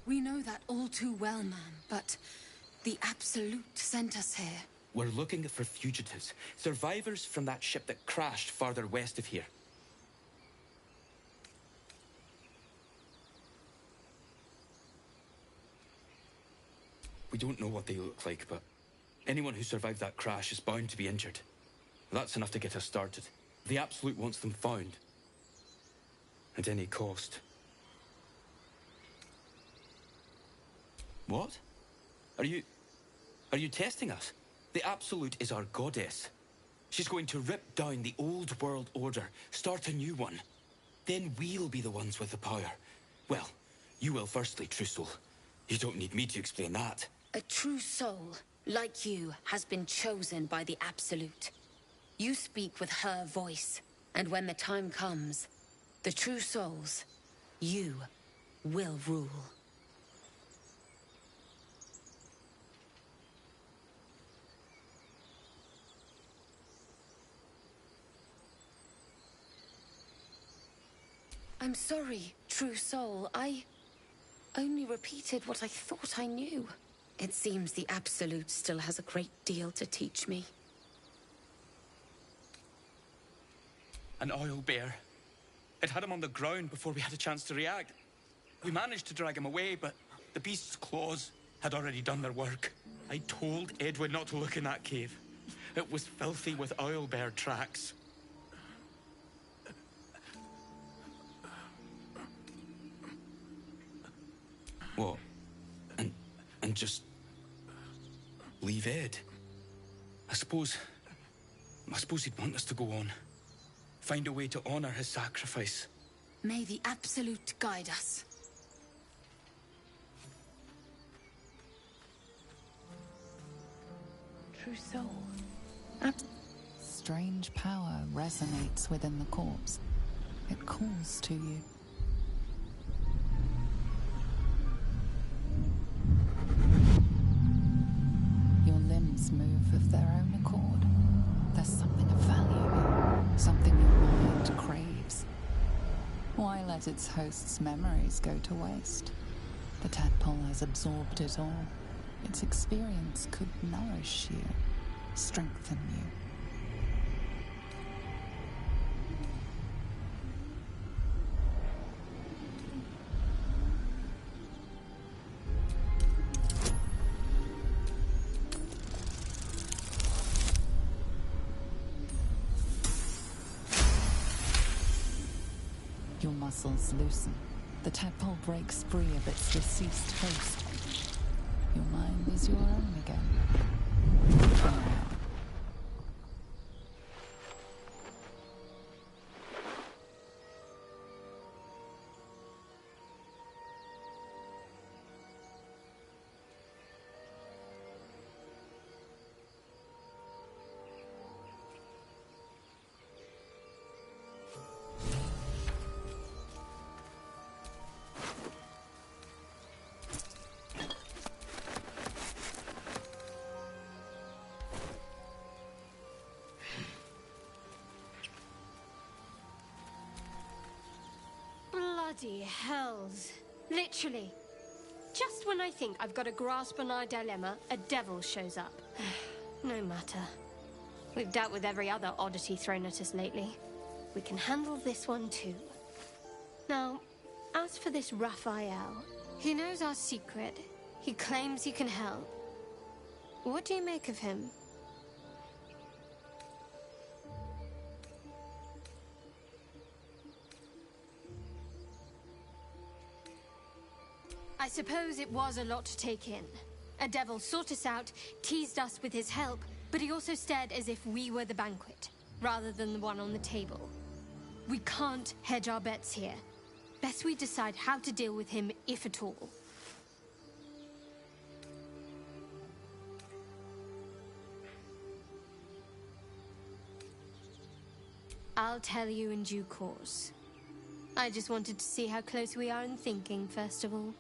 We know that all too well, ma'am, but the Absolute sent us here. We're looking for fugitives, survivors from that ship that crashed farther west of here. We don't know what they look like, but anyone who survived that crash is bound to be injured. That's enough to get us started. The Absolute wants them found. At any cost. What? Are you testing us? The Absolute is our goddess. She's going to rip down the old world order, start a new one. Then we'll be the ones with the power. Well, you will firstly, True Soul. You don't need me to explain that. A true soul, like you, has been chosen by the Absolute. You speak with her voice, and when the time comes, the true souls, you will rule. I'm sorry, True Soul. I only repeated what I thought I knew. It seems the Absolute still has a great deal to teach me. An oil bear. It had him on the ground before we had a chance to react. We managed to drag him away, but the beast's claws had already done their work. I told Edwin not to look in that cave. It was filthy with oil bear tracks. What? And just leave Ed? I suppose he'd want us to go on. Find a way to honor his sacrifice. May the Absolute guide us. True soul. Strange power resonates within the corpse. It calls to you. Your limbs move of their own accord. There's something of value, something your mind craves. Why let its host's memories go to waste? The tadpole has absorbed it all. Its experience could nourish you, strengthen you. Your muscles loosen. The tadpole breaks free of its deceased host. Your mind is your own again. For now. Bloody hells. Literally. Just when I think I've got a grasp on our dilemma, a devil shows up. No matter. We've dealt with every other oddity thrown at us lately. We can handle this one too. Now, as for this Raphael, he knows our secret. He claims he can help. What do you make of him? I suppose it was a lot to take in. A devil sought us out, teased us with his help, but he also stared as if we were the banquet, rather than the one on the table. We can't hedge our bets here. Best we decide how to deal with him, if at all. I'll tell you in due course. I just wanted to see how close we are in thinking, first of all.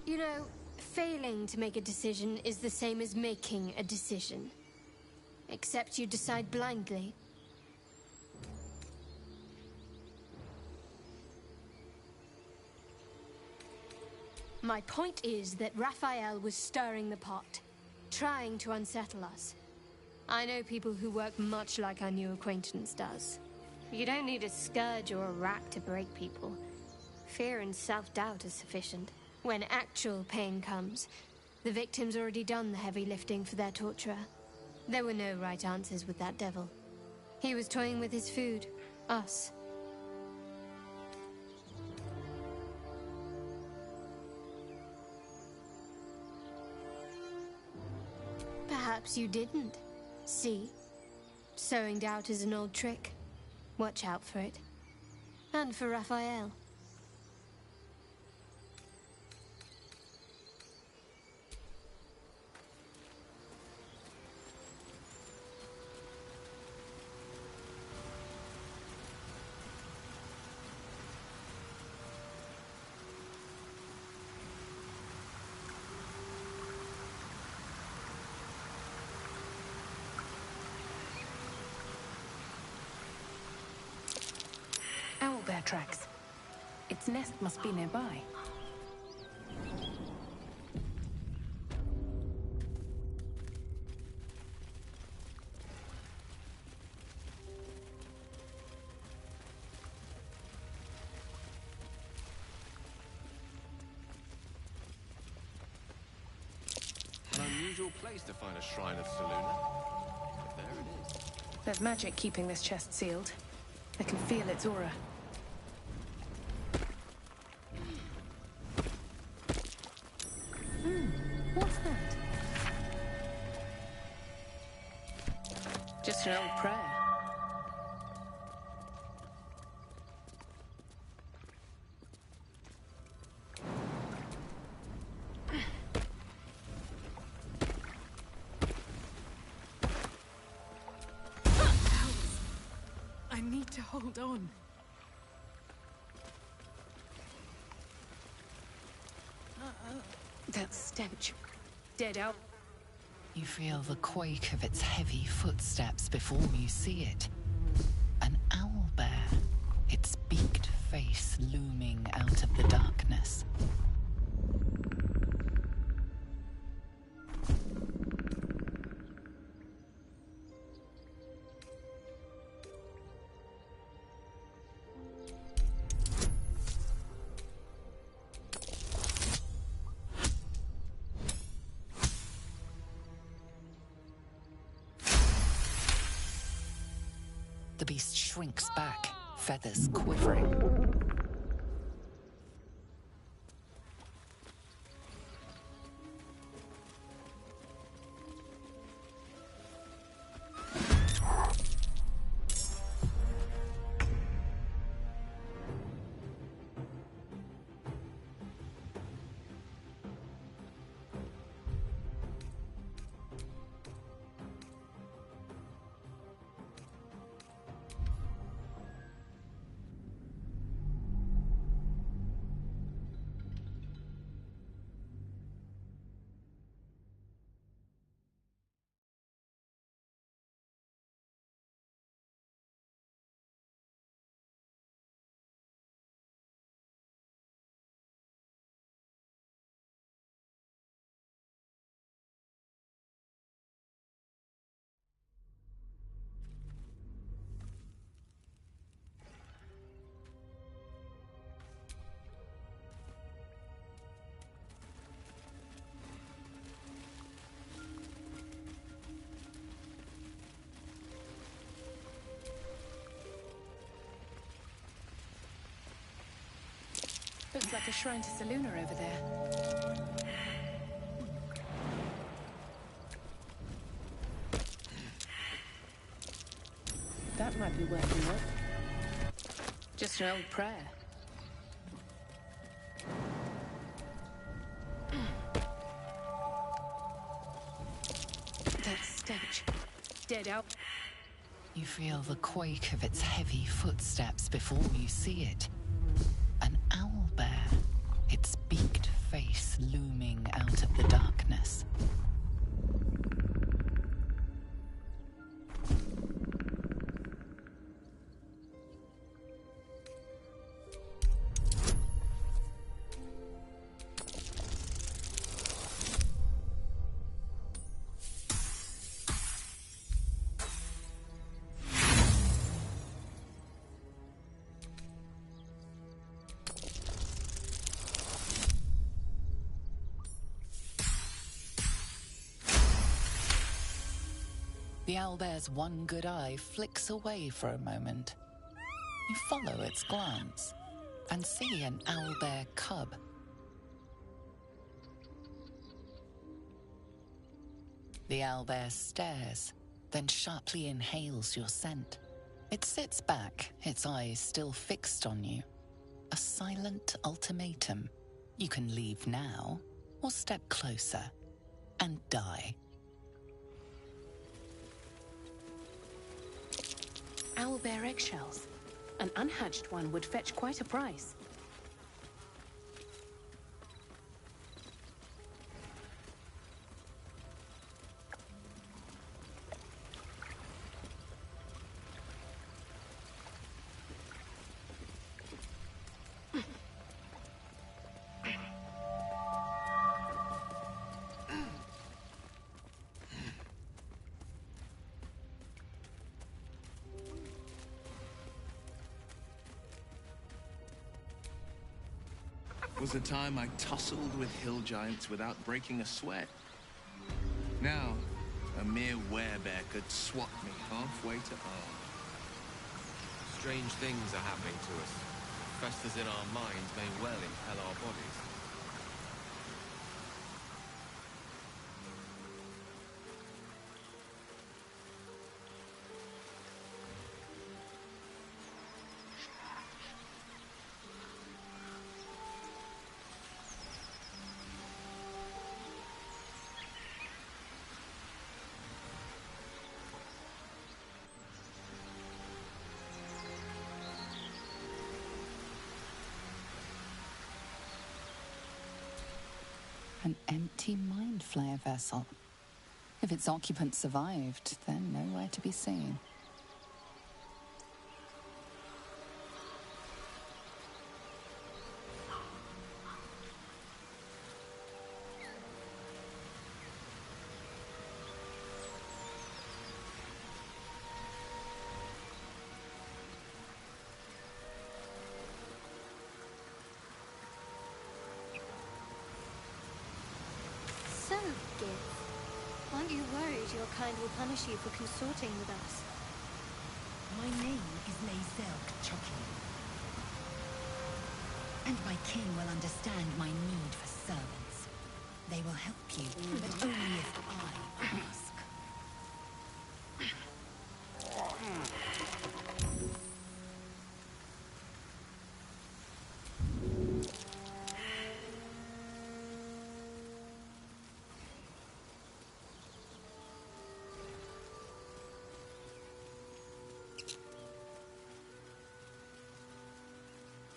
You know, failing to make a decision is the same as making a decision. Except you decide blindly. My point is that Raphael was stirring the pot, trying to unsettle us. I know people who work much like our new acquaintance does. You don't need a scourge or a rack to break people. Fear and self-doubt is sufficient. When actual pain comes, the victim's already done the heavy lifting for their torturer. There were no right answers with that devil. He was toying with his food, us. Perhaps you didn't. See? Sowing doubt is an old trick. Watch out for it. And for Raphael. Owlbear tracks. Its nest must be nearby. An unusual place to find a shrine of Seluna. But there it is. There's magic keeping this chest sealed. I can feel its aura. What's that? Just an old prayer. I need to hold on. That stench. Dead out. You feel the quake of its heavy footsteps before you see it. An owlbear. The beast shrinks back, feathers quivering. Looks like a shrine to Seluna over there. That might be worth a look. Just an old prayer. That stench. Dead out. You feel the quake of its heavy footsteps before you see it. An owlbear, its beaked face looming out of the darkness. The owlbear's one good eye flicks away for a moment. You follow its glance and see an owlbear cub. The owlbear stares, then sharply inhales your scent. It sits back, its eyes still fixed on you. A silent ultimatum. You can leave now, or step closer and die. Owlbear eggshells. An unhatched one would fetch quite a price. Was a time I tussled with hill giants without breaking a sweat. Now, a mere werebear could swat me halfway to arm. Strange things are happening to us. Festers in our minds may well impel our bodies. An empty mind flayer vessel. If its occupant survived, they're nowhere to be seen. So, Gith, aren't you worried your kind will punish you for consorting with us? My name is Lae'zel K'Chokki. And my kin will understand my need for servants. They will help you, but only if I ask.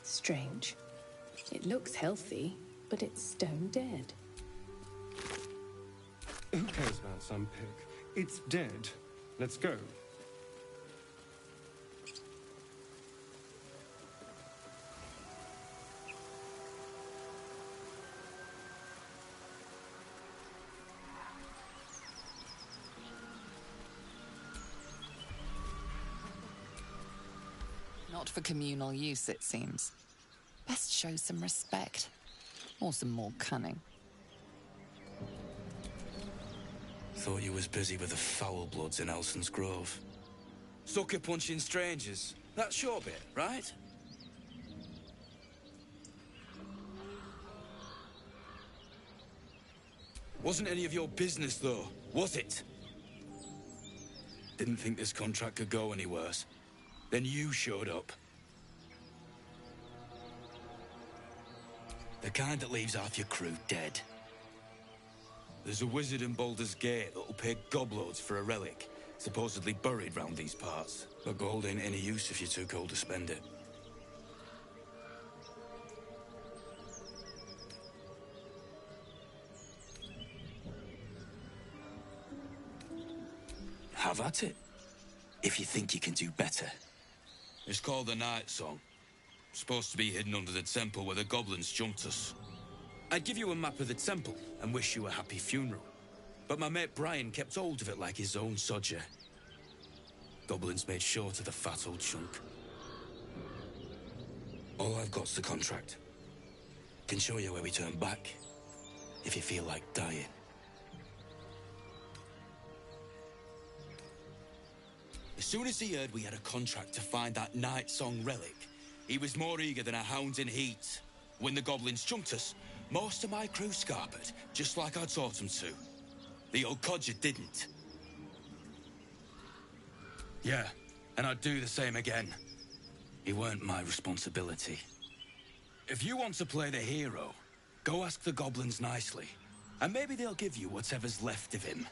Strange. It looks healthy, but it's stone dead. Who cares about some pig? It's dead. Let's go. Not for communal use, it seems. Best show some respect. Or some more cunning. Thought you was busy with the foul bloods in Elson's Grove. Sucker punching strangers. That's your bit, right? Wasn't any of your business, though, was it? Didn't think this contract could go any worse. Then you showed up. The kind that leaves half your crew dead. There's a wizard in Baldur's Gate that'll pay gobloads for a relic, supposedly buried round these parts. But gold ain't any use if you're too cold to spend it. Have at it, if you think you can do better. It's called the Night Song. Supposed to be hidden under the temple where the goblins jumped us. I'd give you a map of the temple and wish you a happy funeral. But my mate Brian kept hold of it like his own sodger. Goblins made short of the fat old chunk. All I've got's the contract. Can show you where we turn back, if you feel like dying. As soon as he heard we had a contract to find that Night Song relic, he was more eager than a hound in heat. When the goblins jumped us, most of my crew scarpered, just like I taught them to. The old codger didn't. Yeah, and I'd do the same again. He weren't my responsibility. If you want to play the hero, go ask the goblins nicely, and maybe they'll give you whatever's left of him.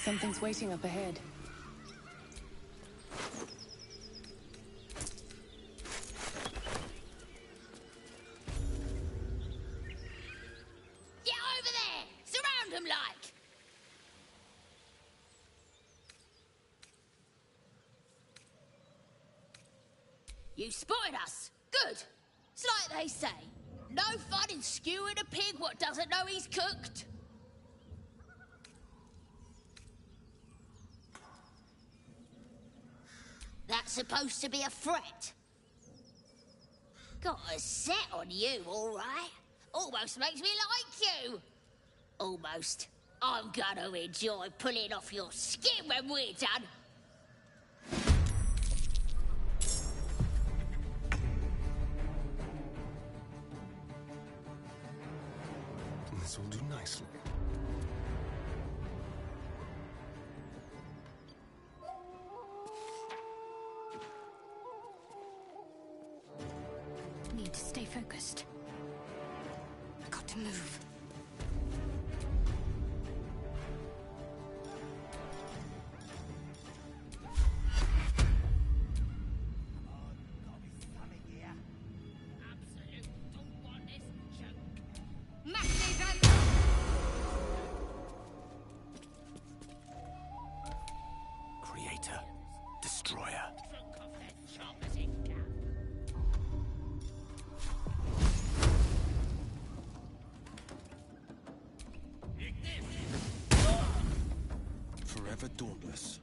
Something's waiting up ahead. Get over there! Surround them like! You spotted us. Good. It's like they say. No fun in skewing a pig what doesn't know he's cooked. That's supposed to be a threat. Got a set on you, all right. Almost makes me like you. Almost. I'm gonna enjoy pulling off your skin when we're done. This will do nicely. Need to stay focused. I got to move. Ever dauntless.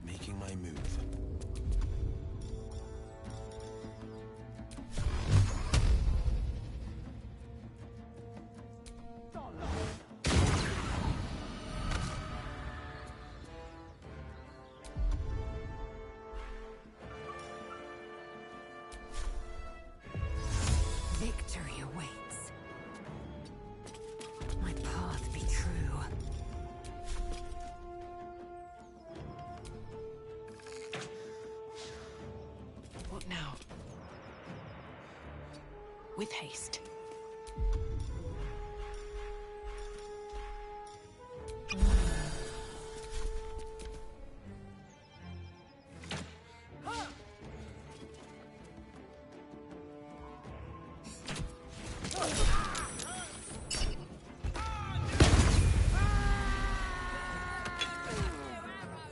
Making my move. Victory awaits. My path be true. What now? With haste.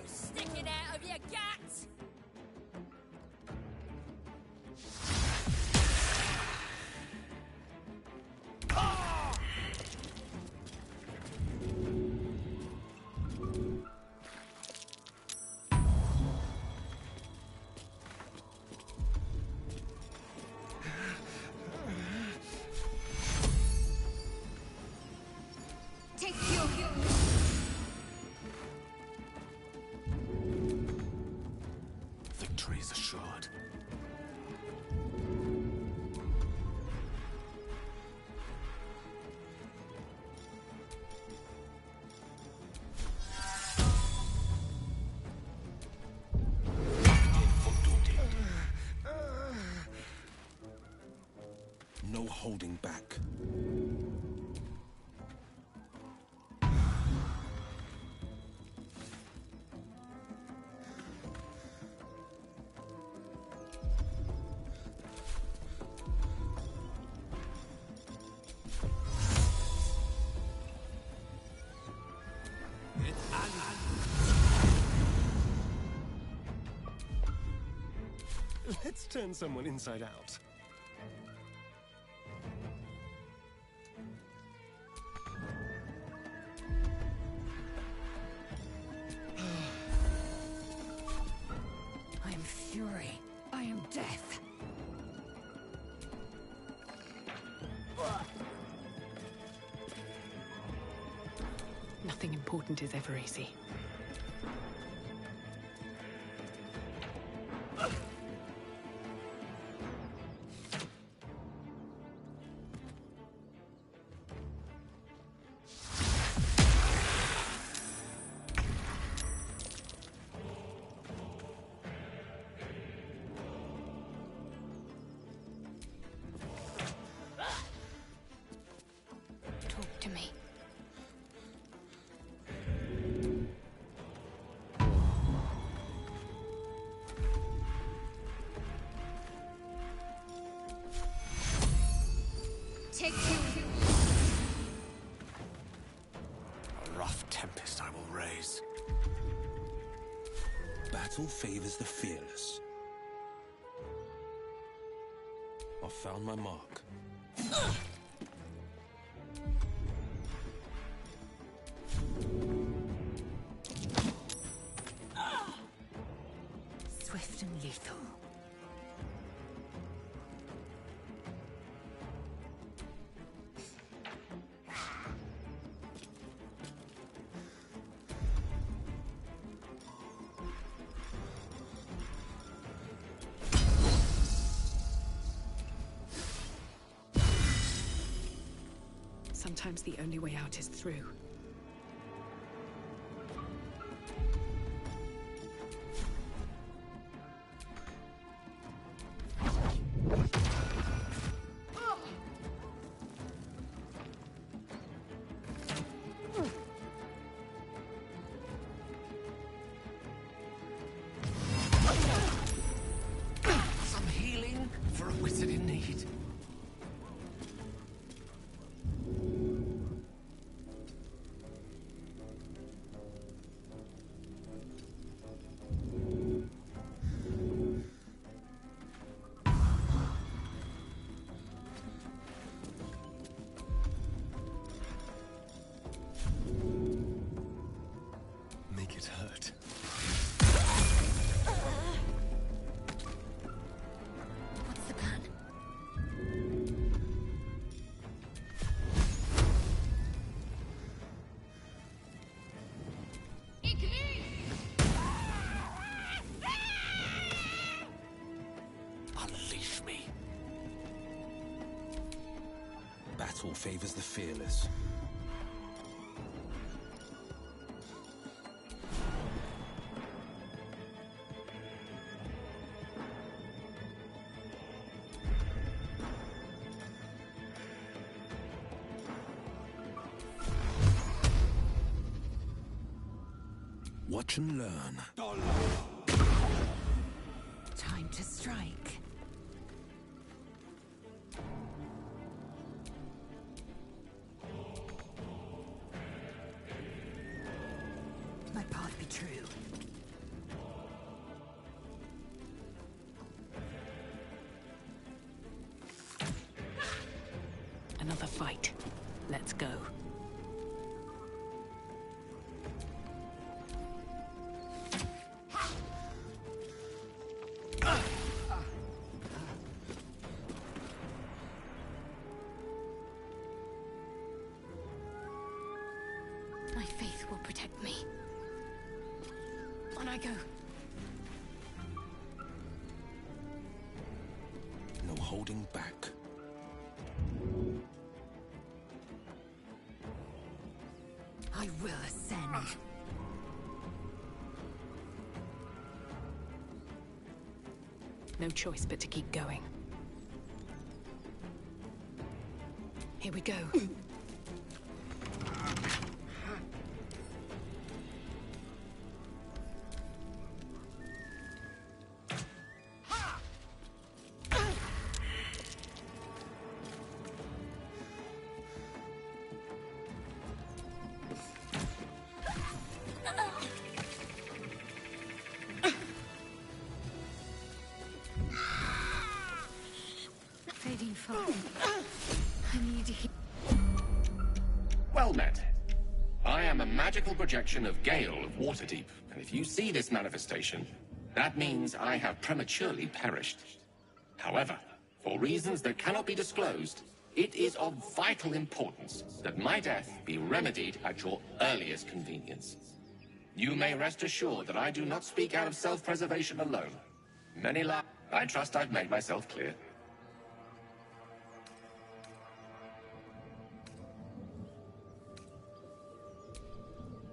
Sticking out of your guts! Take your Victory is assured. No holding back. Let's turn someone inside out. I am fury. I am death. Nothing important is ever easy. Talk to me. Take you. A rough tempest I will raise. Battle favors the fearless. I've found my mark. Swift and lethal. Sometimes the only way out is through. Some healing for a wizard in need. Battle favors the fearless. Watch and learn. Time to strike. My path be true. Another fight. Let's go. My faith will protect me. On I go. No holding back. I will ascend. No choice but to keep going. Here we go. Fading fast. I need heat. Well met. I am a magical projection of Gale of Waterdeep, and if you see this manifestation, that means I have prematurely perished. However, for reasons that cannot be disclosed, it is of vital importance that my death be remedied at your earliest convenience. You may rest assured that I do not speak out of self-preservation alone. Many lie. I trust I've made myself clear.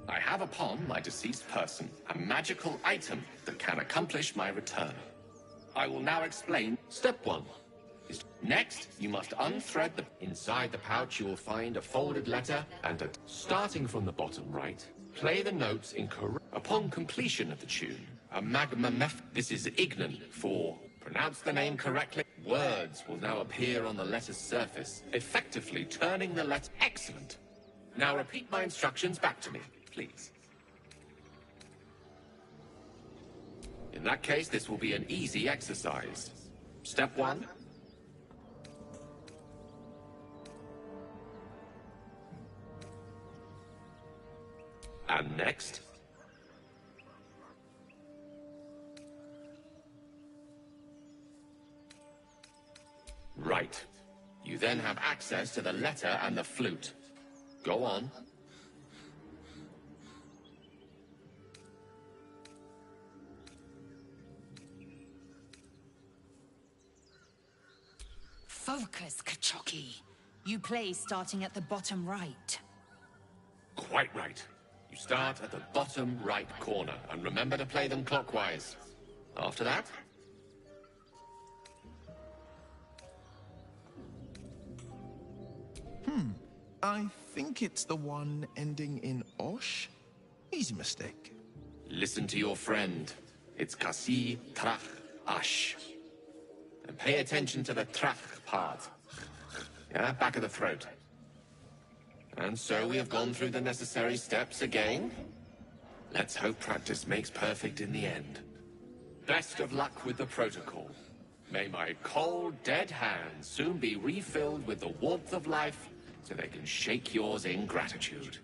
I have upon my deceased person a magical item that can accomplish my return. I will now explain. Step 1. Next, you must unthread the... Inside the pouch you will find a folded letter and a... Starting from the bottom right, play the notes in correct... Upon completion of the tune, a magma meth... This is Ignan for... Pronounce the name correctly. Words will now appear on the letter's surface, effectively turning the letter... Excellent. Now repeat my instructions back to me, please. In that case, this will be an easy exercise. Step 1. And next. Right. You then have access to the letter and the flute. Go on. Focus, Kachoki. You play starting at the bottom right. Quite right. You start at the bottom right corner, and remember to play them clockwise. After that? I think it's the one ending in Osh. Easy mistake. Listen to your friend. It's Kasi Trach Ash. And pay attention to the Trach part. Yeah, back of the throat. And so we have gone through the necessary steps again. Let's hope practice makes perfect in the end. Best of luck with the protocol. May my cold, dead hands soon be refilled with the warmth of life so they can shake yours in gratitude.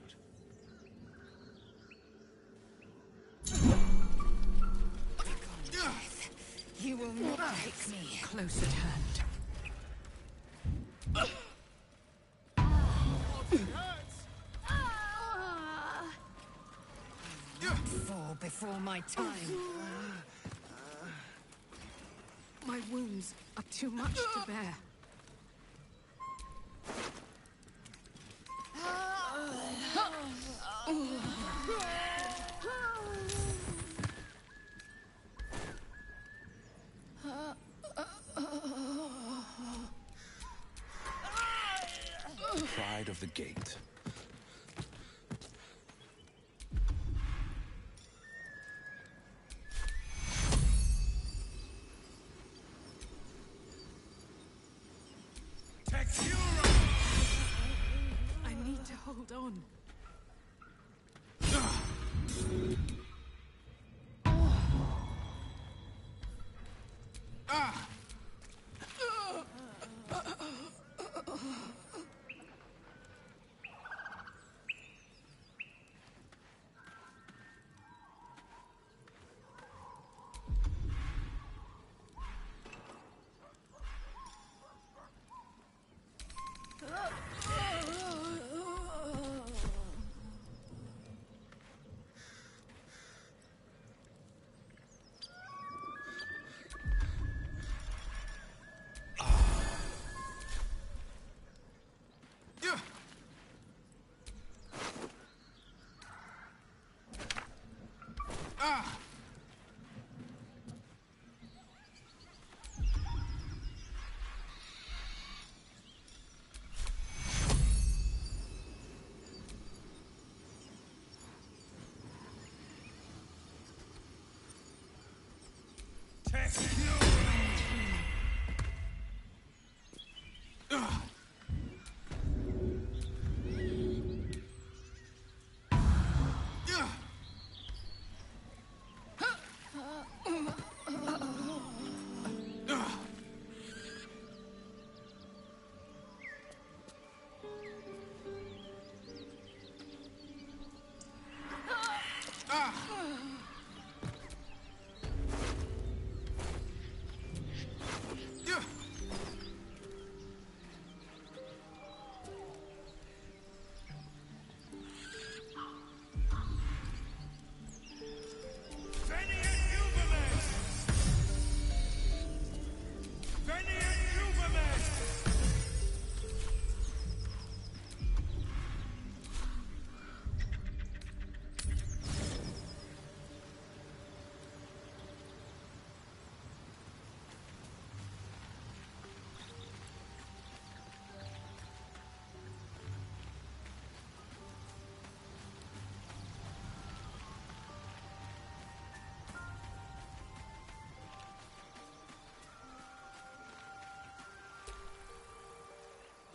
You will not take me. Close at hand. Fall before my time. My wounds are too much to bear. the gate. I need to hold on.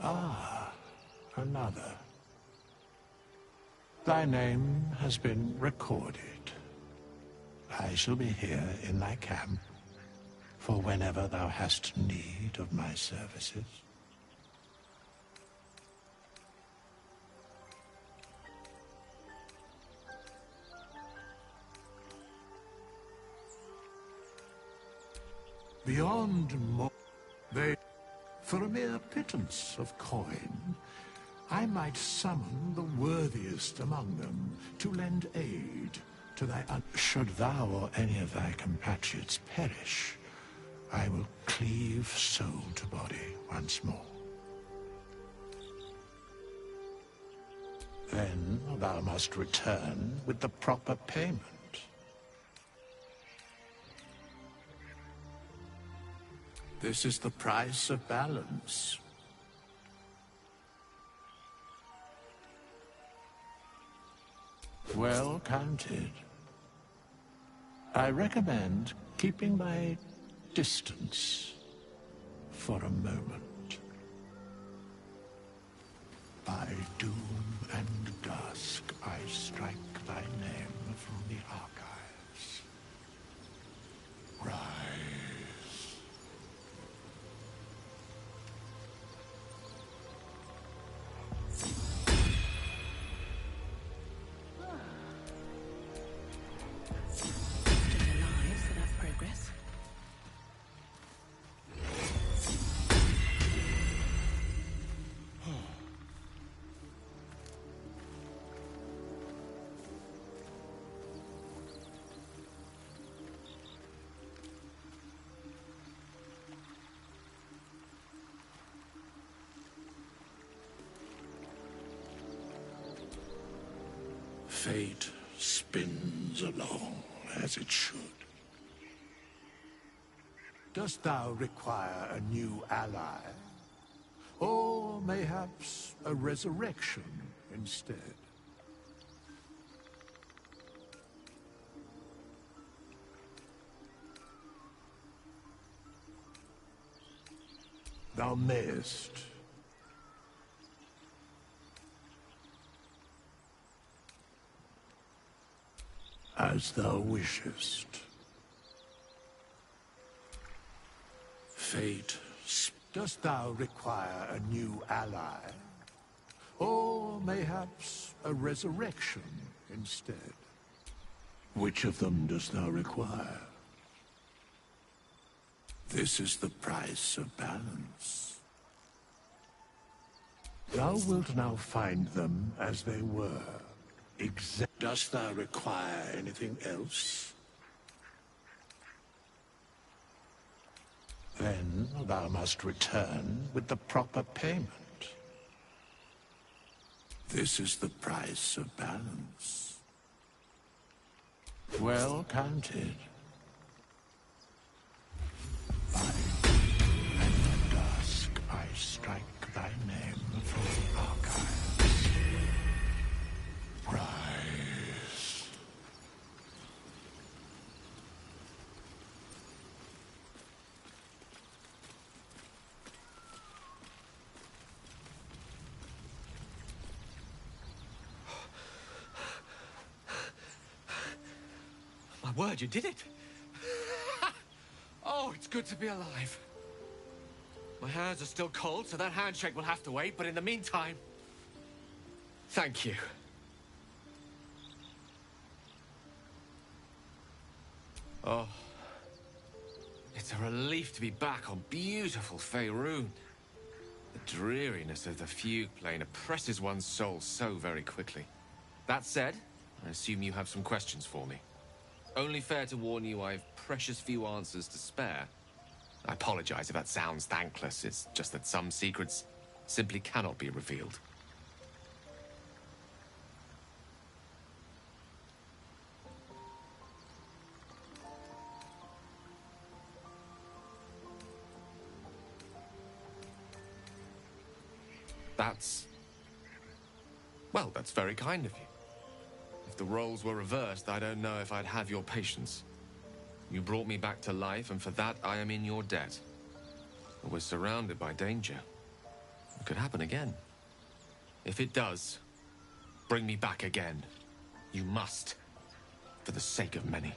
Ah, another. Thy name has been recorded. I shall be here in thy camp for whenever thou hast need of my services. Beyond more, for a mere pittance of coin, I might summon the worthiest among them to lend aid to thy should thou or any of thy compatriots perish, I will cleave soul to body once more. Then thou must return with the proper payment. This is the price of balance. Well counted. I recommend keeping my distance for a moment. By doom and dusk I strike thy name from the archives. Rise. Progress. Fate spins along as it should. Dost thou require a new ally? Or mayhaps a resurrection instead. Thou mayest. As thou wishest. Fate, dost thou require a new ally? Or mayhaps a resurrection instead? Which of them dost thou require? This is the price of balance. Thou wilt now find them as they were. Dost thou require anything else? Then thou must return with the proper payment. This is the price of balance. Well counted. And at dusk I strike thy name from the archives. Rise. My word, you did it! Oh, it's good to be alive. My hands are still cold, so that handshake will have to wait, but in the meantime, thank you. Oh, it's a relief to be back on beautiful Faerun. The dreariness of the fugue plane oppresses one's soul so very quickly. That said, I assume you have some questions for me. Only fair to warn you I've precious few answers to spare. I apologize if that sounds thankless. It's just that some secrets simply cannot be revealed. Well, that's very kind of you. If the roles were reversed, I don't know if I'd have your patience. You brought me back to life, and for that, I am in your debt. But we're surrounded by danger. It could happen again. If it does, bring me back again. You must, for the sake of many.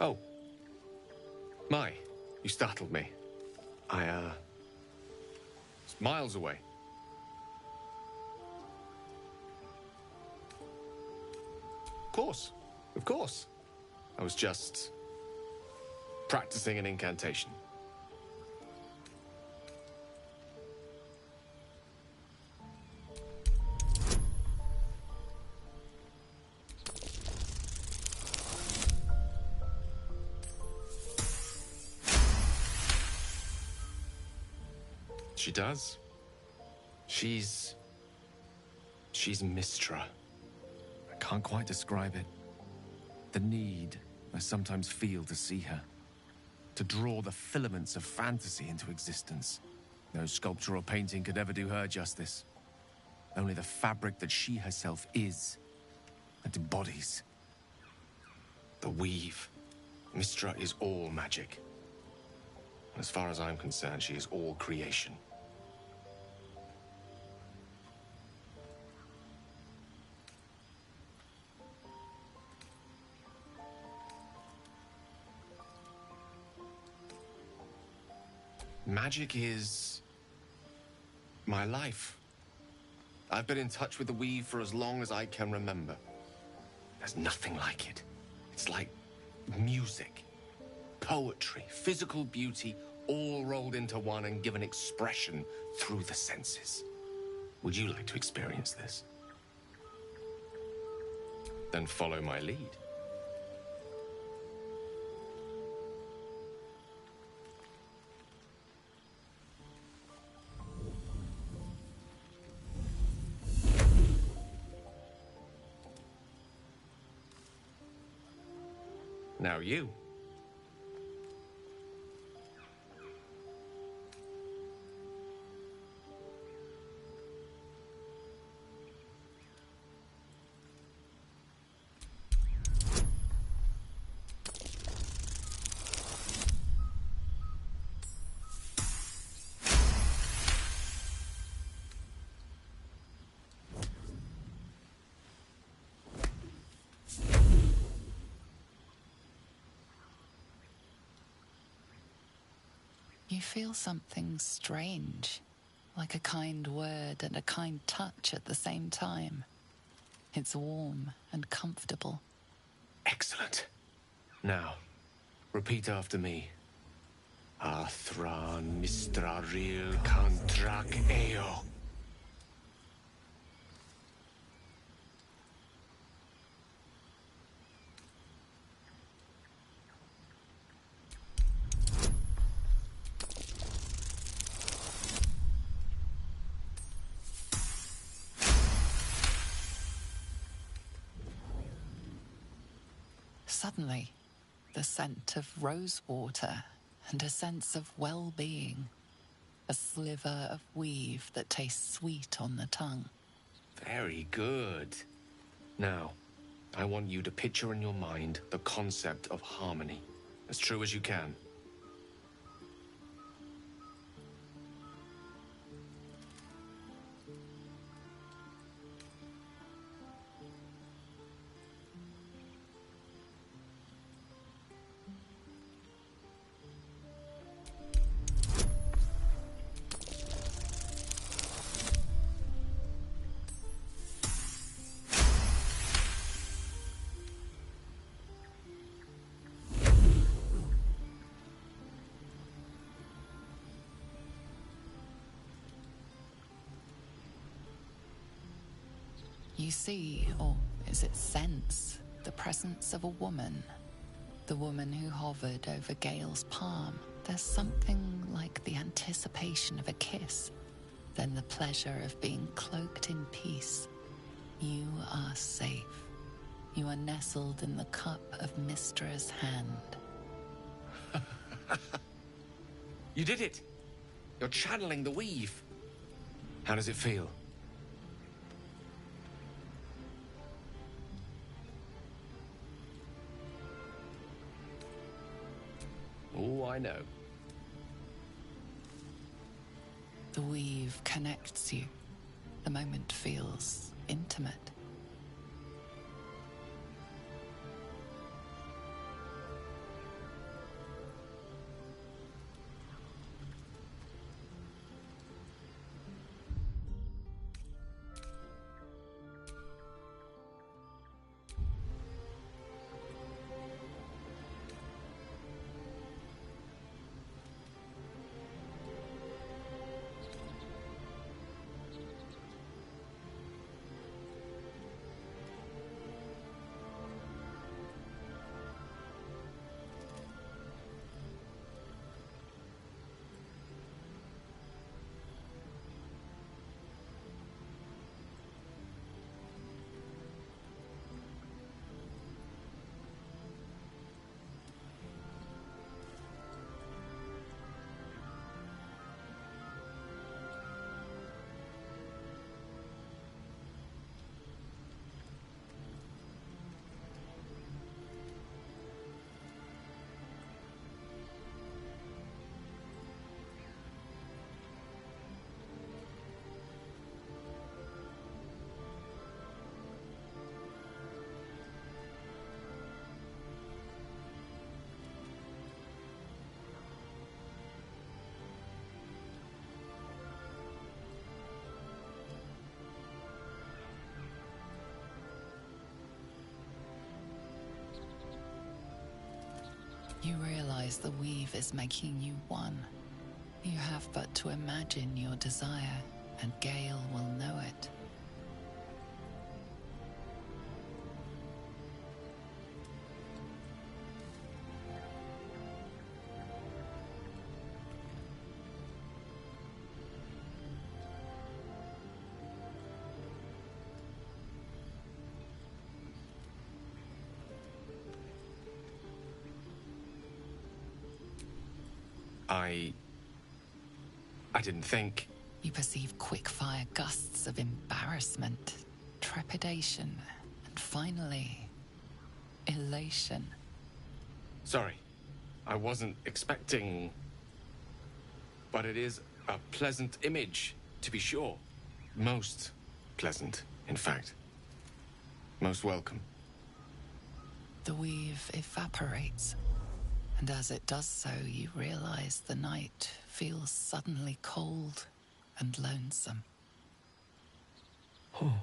Oh. My, you startled me. It's miles away. Of course. I was just practicing an incantation. She does. She's Mistra. I can't quite describe it. The need I sometimes feel to see her. To draw the filaments of fantasy into existence. No sculpture or painting could ever do her justice. Only the fabric that she herself is and embodies. The weave. Mistra is all magic. As far as I'm concerned, she is all creation. Magic is my life. I've been in touch with the weave for as long as I can remember. There's nothing like it. It's like music, poetry, physical beauty, all rolled into one and given expression through the senses. Would you like to experience this? Then follow my lead. Now you. You feel something strange, like a kind word and a kind touch at the same time. It's warm and comfortable. Excellent. Now, repeat after me. Athran mistraril kantrak eo. Suddenly, the scent of rosewater and a sense of well-being. A sliver of weave that tastes sweet on the tongue. Very good. Now, I want you to picture in your mind the concept of harmony, as true as you can. You see, or is it sense, the presence of a woman. The woman who hovered over Gale's palm. There's something like the anticipation of a kiss, then the pleasure of being cloaked in peace. You are safe. You are nestled in the cup of Mystra's hand. You did it! You're channeling the weave. How does it feel? Oh, I know. The weave connects you. The moment feels intimate. You realize the weave is making you one. You have but to imagine your desire, and Gale will know it. I didn't think. You perceive quick-fire gusts of embarrassment, trepidation, and finally, elation. Sorry, I wasn't expecting. But it is a pleasant image, to be sure. Most pleasant, in fact. Most welcome. The weave evaporates, and as it does so, you realize the night feels suddenly cold and lonesome. Oh.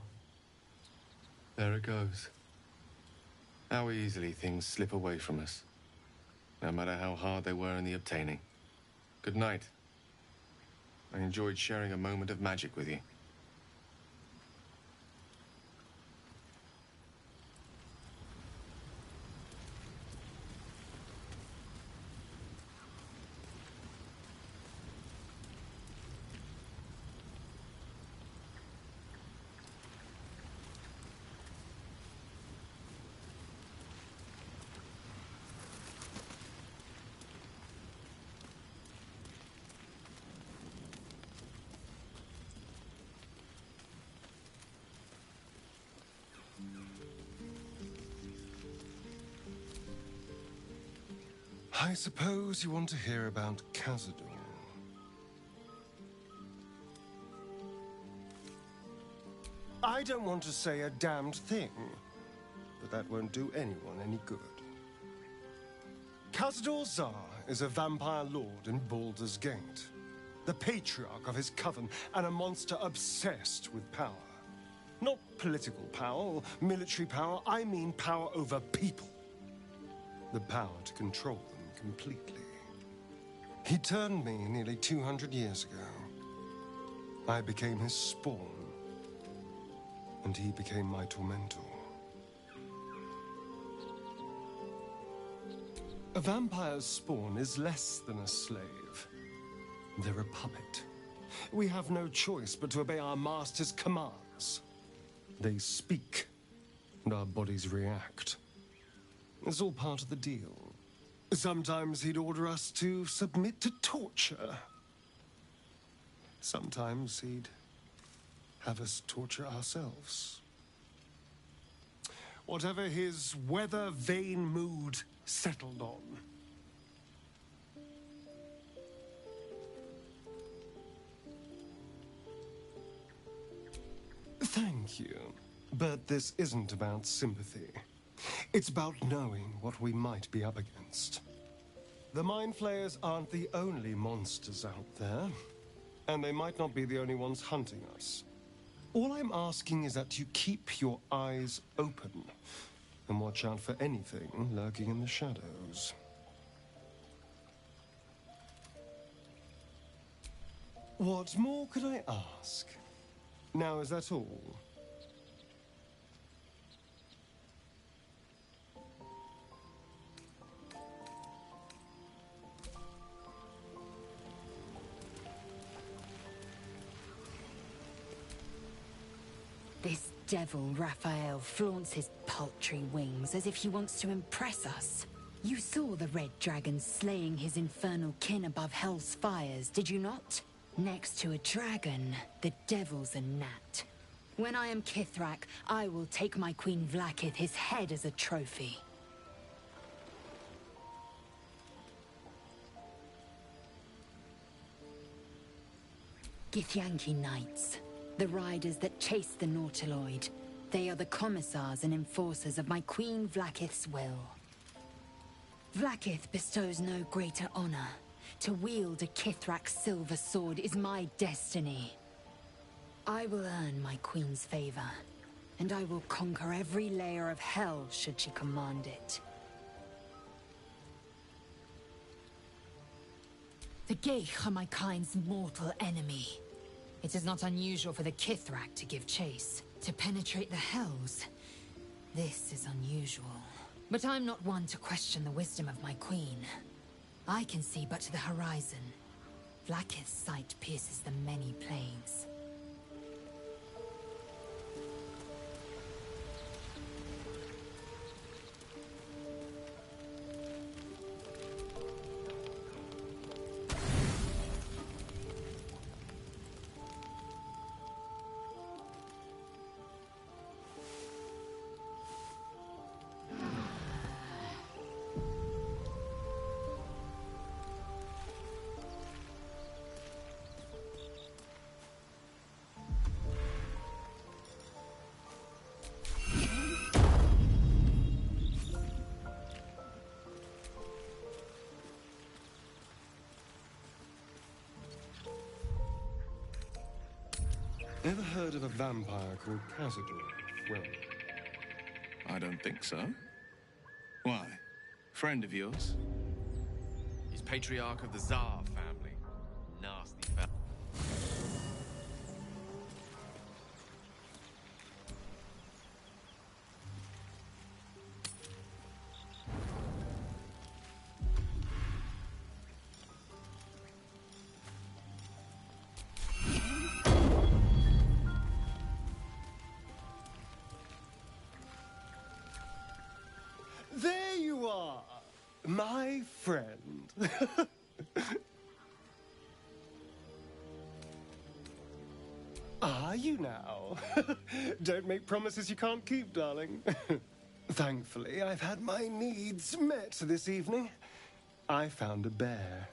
There it goes. How easily things slip away from us, no matter how hard they were in the obtaining. Good night. I enjoyed sharing a moment of magic with you. I suppose you want to hear about Cazador. I don't want to say a damned thing, but that won't do anyone any good. Cazador Zar is a vampire lord in Baldur's Gate, the patriarch of his coven, and a monster obsessed with power. Not political power or military power, I mean power over people. The power to control them completely. He turned me nearly 200 years ago. I became his spawn, and he became my tormentor. A vampire's spawn is less than a slave. They're a puppet. We have no choice but to obey our master's commands. They speak, and our bodies react. It's all part of the deal. Sometimes he'd order us to submit to torture. Sometimes he'd have us torture ourselves. Whatever his weather-vane mood settled on. Thank you. But this isn't about sympathy. It's about knowing what we might be up against. The Mind Flayers aren't the only monsters out there, and they might not be the only ones hunting us. All I'm asking is that you keep your eyes open and watch out for anything lurking in the shadows. What more could I ask? Now, is that all? This devil, Raphael, flaunts his paltry wings as if he wants to impress us. You saw the red dragon slaying his infernal kin above hell's fires, did you not? Next to a dragon, the devil's a gnat. When I am Kithrak, I will take my Queen Vlaakith his head as a trophy. Githyanki Knights. The riders that chase the Nautiloid. They are the commissars and enforcers of my Queen Vlaakith's will. Vlaakith bestows no greater honor. To wield a Kithrak silver sword is my destiny. I will earn my Queen's favor, and I will conquer every layer of hell should she command it. The Geich are my kind's mortal enemy. It is not unusual for the Kithrak to give chase, to penetrate the Hells. This is unusual. But I'm not one to question the wisdom of my queen. I can see but to the horizon. Vlaakith's sight pierces the many planes. Ever heard of a vampire called Cazador? Well, I don't think so. Why? Friend of yours? He's patriarch of the Tsar family. Nasty fella. there you are, my friend. Are you now? Don't make promises you can't keep, darling. Thankfully, I've had my needs met this evening. I found a bear.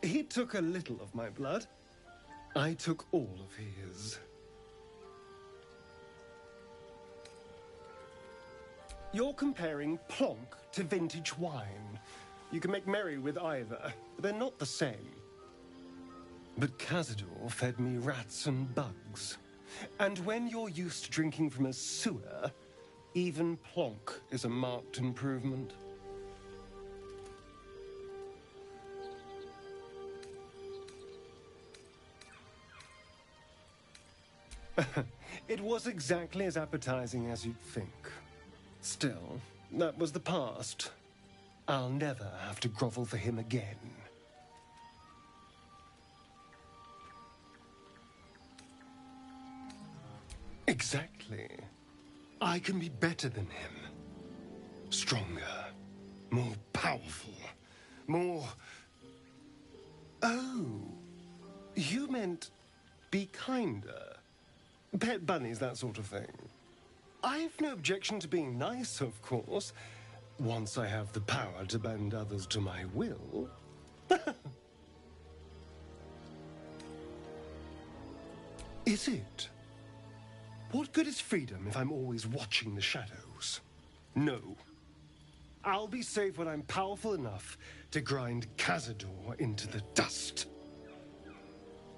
He took a little of my blood. I took all of his. You're comparing plonk to vintage wine. You can make merry with either, but they're not the same. But Cazador fed me rats and bugs. And when you're used to drinking from a sewer, even plonk is a marked improvement. It was exactly as appetizing as you'd think. Still, that was the past. I'll never have to grovel for him again. Exactly. I can be better than him. Stronger. More powerful. More... Oh. You meant be kinder. Pet bunnies, that sort of thing. I've no objection to being nice, of course, once I have the power to bend others to my will. Is it? What good is freedom if I'm always watching the shadows? No. I'll be safe when I'm powerful enough to grind Cazador into the dust.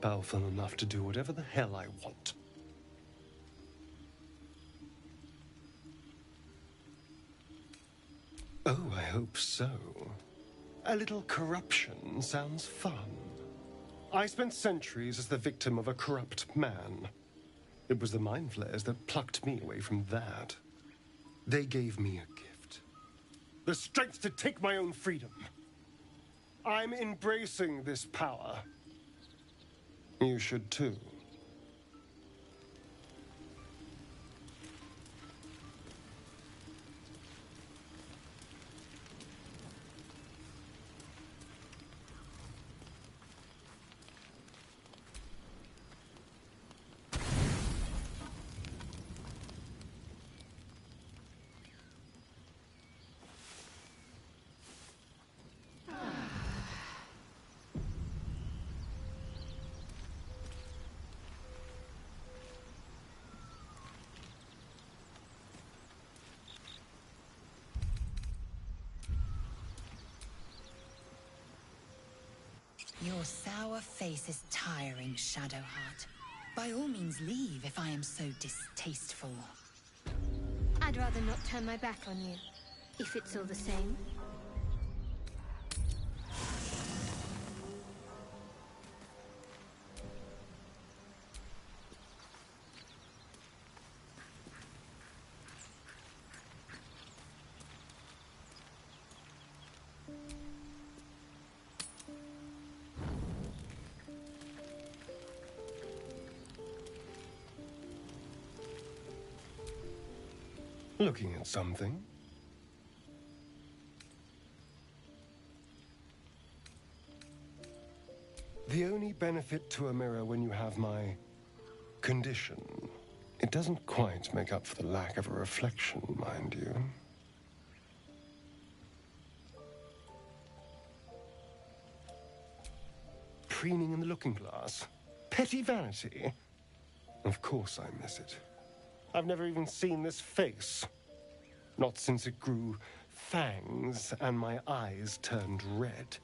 Powerful enough to do whatever the hell I want. Oh, I hope so. A little corruption sounds fun. I spent centuries as the victim of a corrupt man. It was the mind flayers that plucked me away from that. They gave me a gift. The strength to take my own freedom. I'm embracing this power. You should too. Your sour face is tiring, Shadowheart. By all means leave if I am so distasteful. I'd rather not turn my back on you, if it's all the same. Looking at something? The only benefit to a mirror when you have my condition, it doesn't quite make up for the lack of a reflection, mind you. Preening in the looking glass? Petty vanity? Of course I miss it. I've never even seen this face. Not since it grew fangs and my eyes turned red.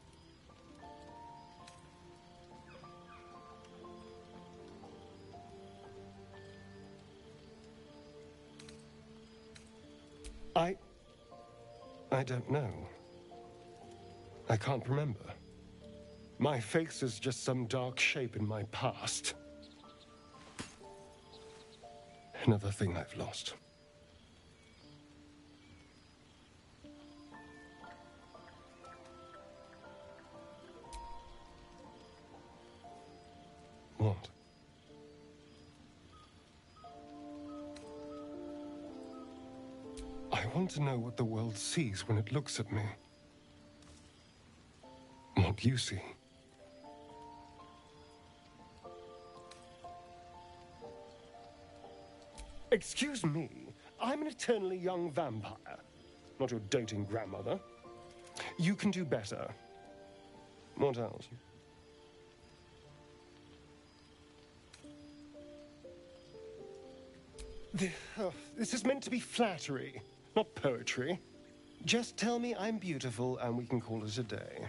I don't know. I can't remember. My face is just some dark shape in my past. Another thing I've lost. What? I want to know what the world sees when it looks at me. What you see. Excuse me, I'm an eternally young vampire, not your doting grandmother. You can do better. What else? This is meant to be flattery, not poetry. Just tell me I'm beautiful and we can call it a day.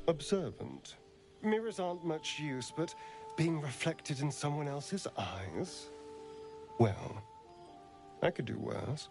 Observant. Mirrors aren't much use, but being reflected in someone else's eyes? Well, I could do worse.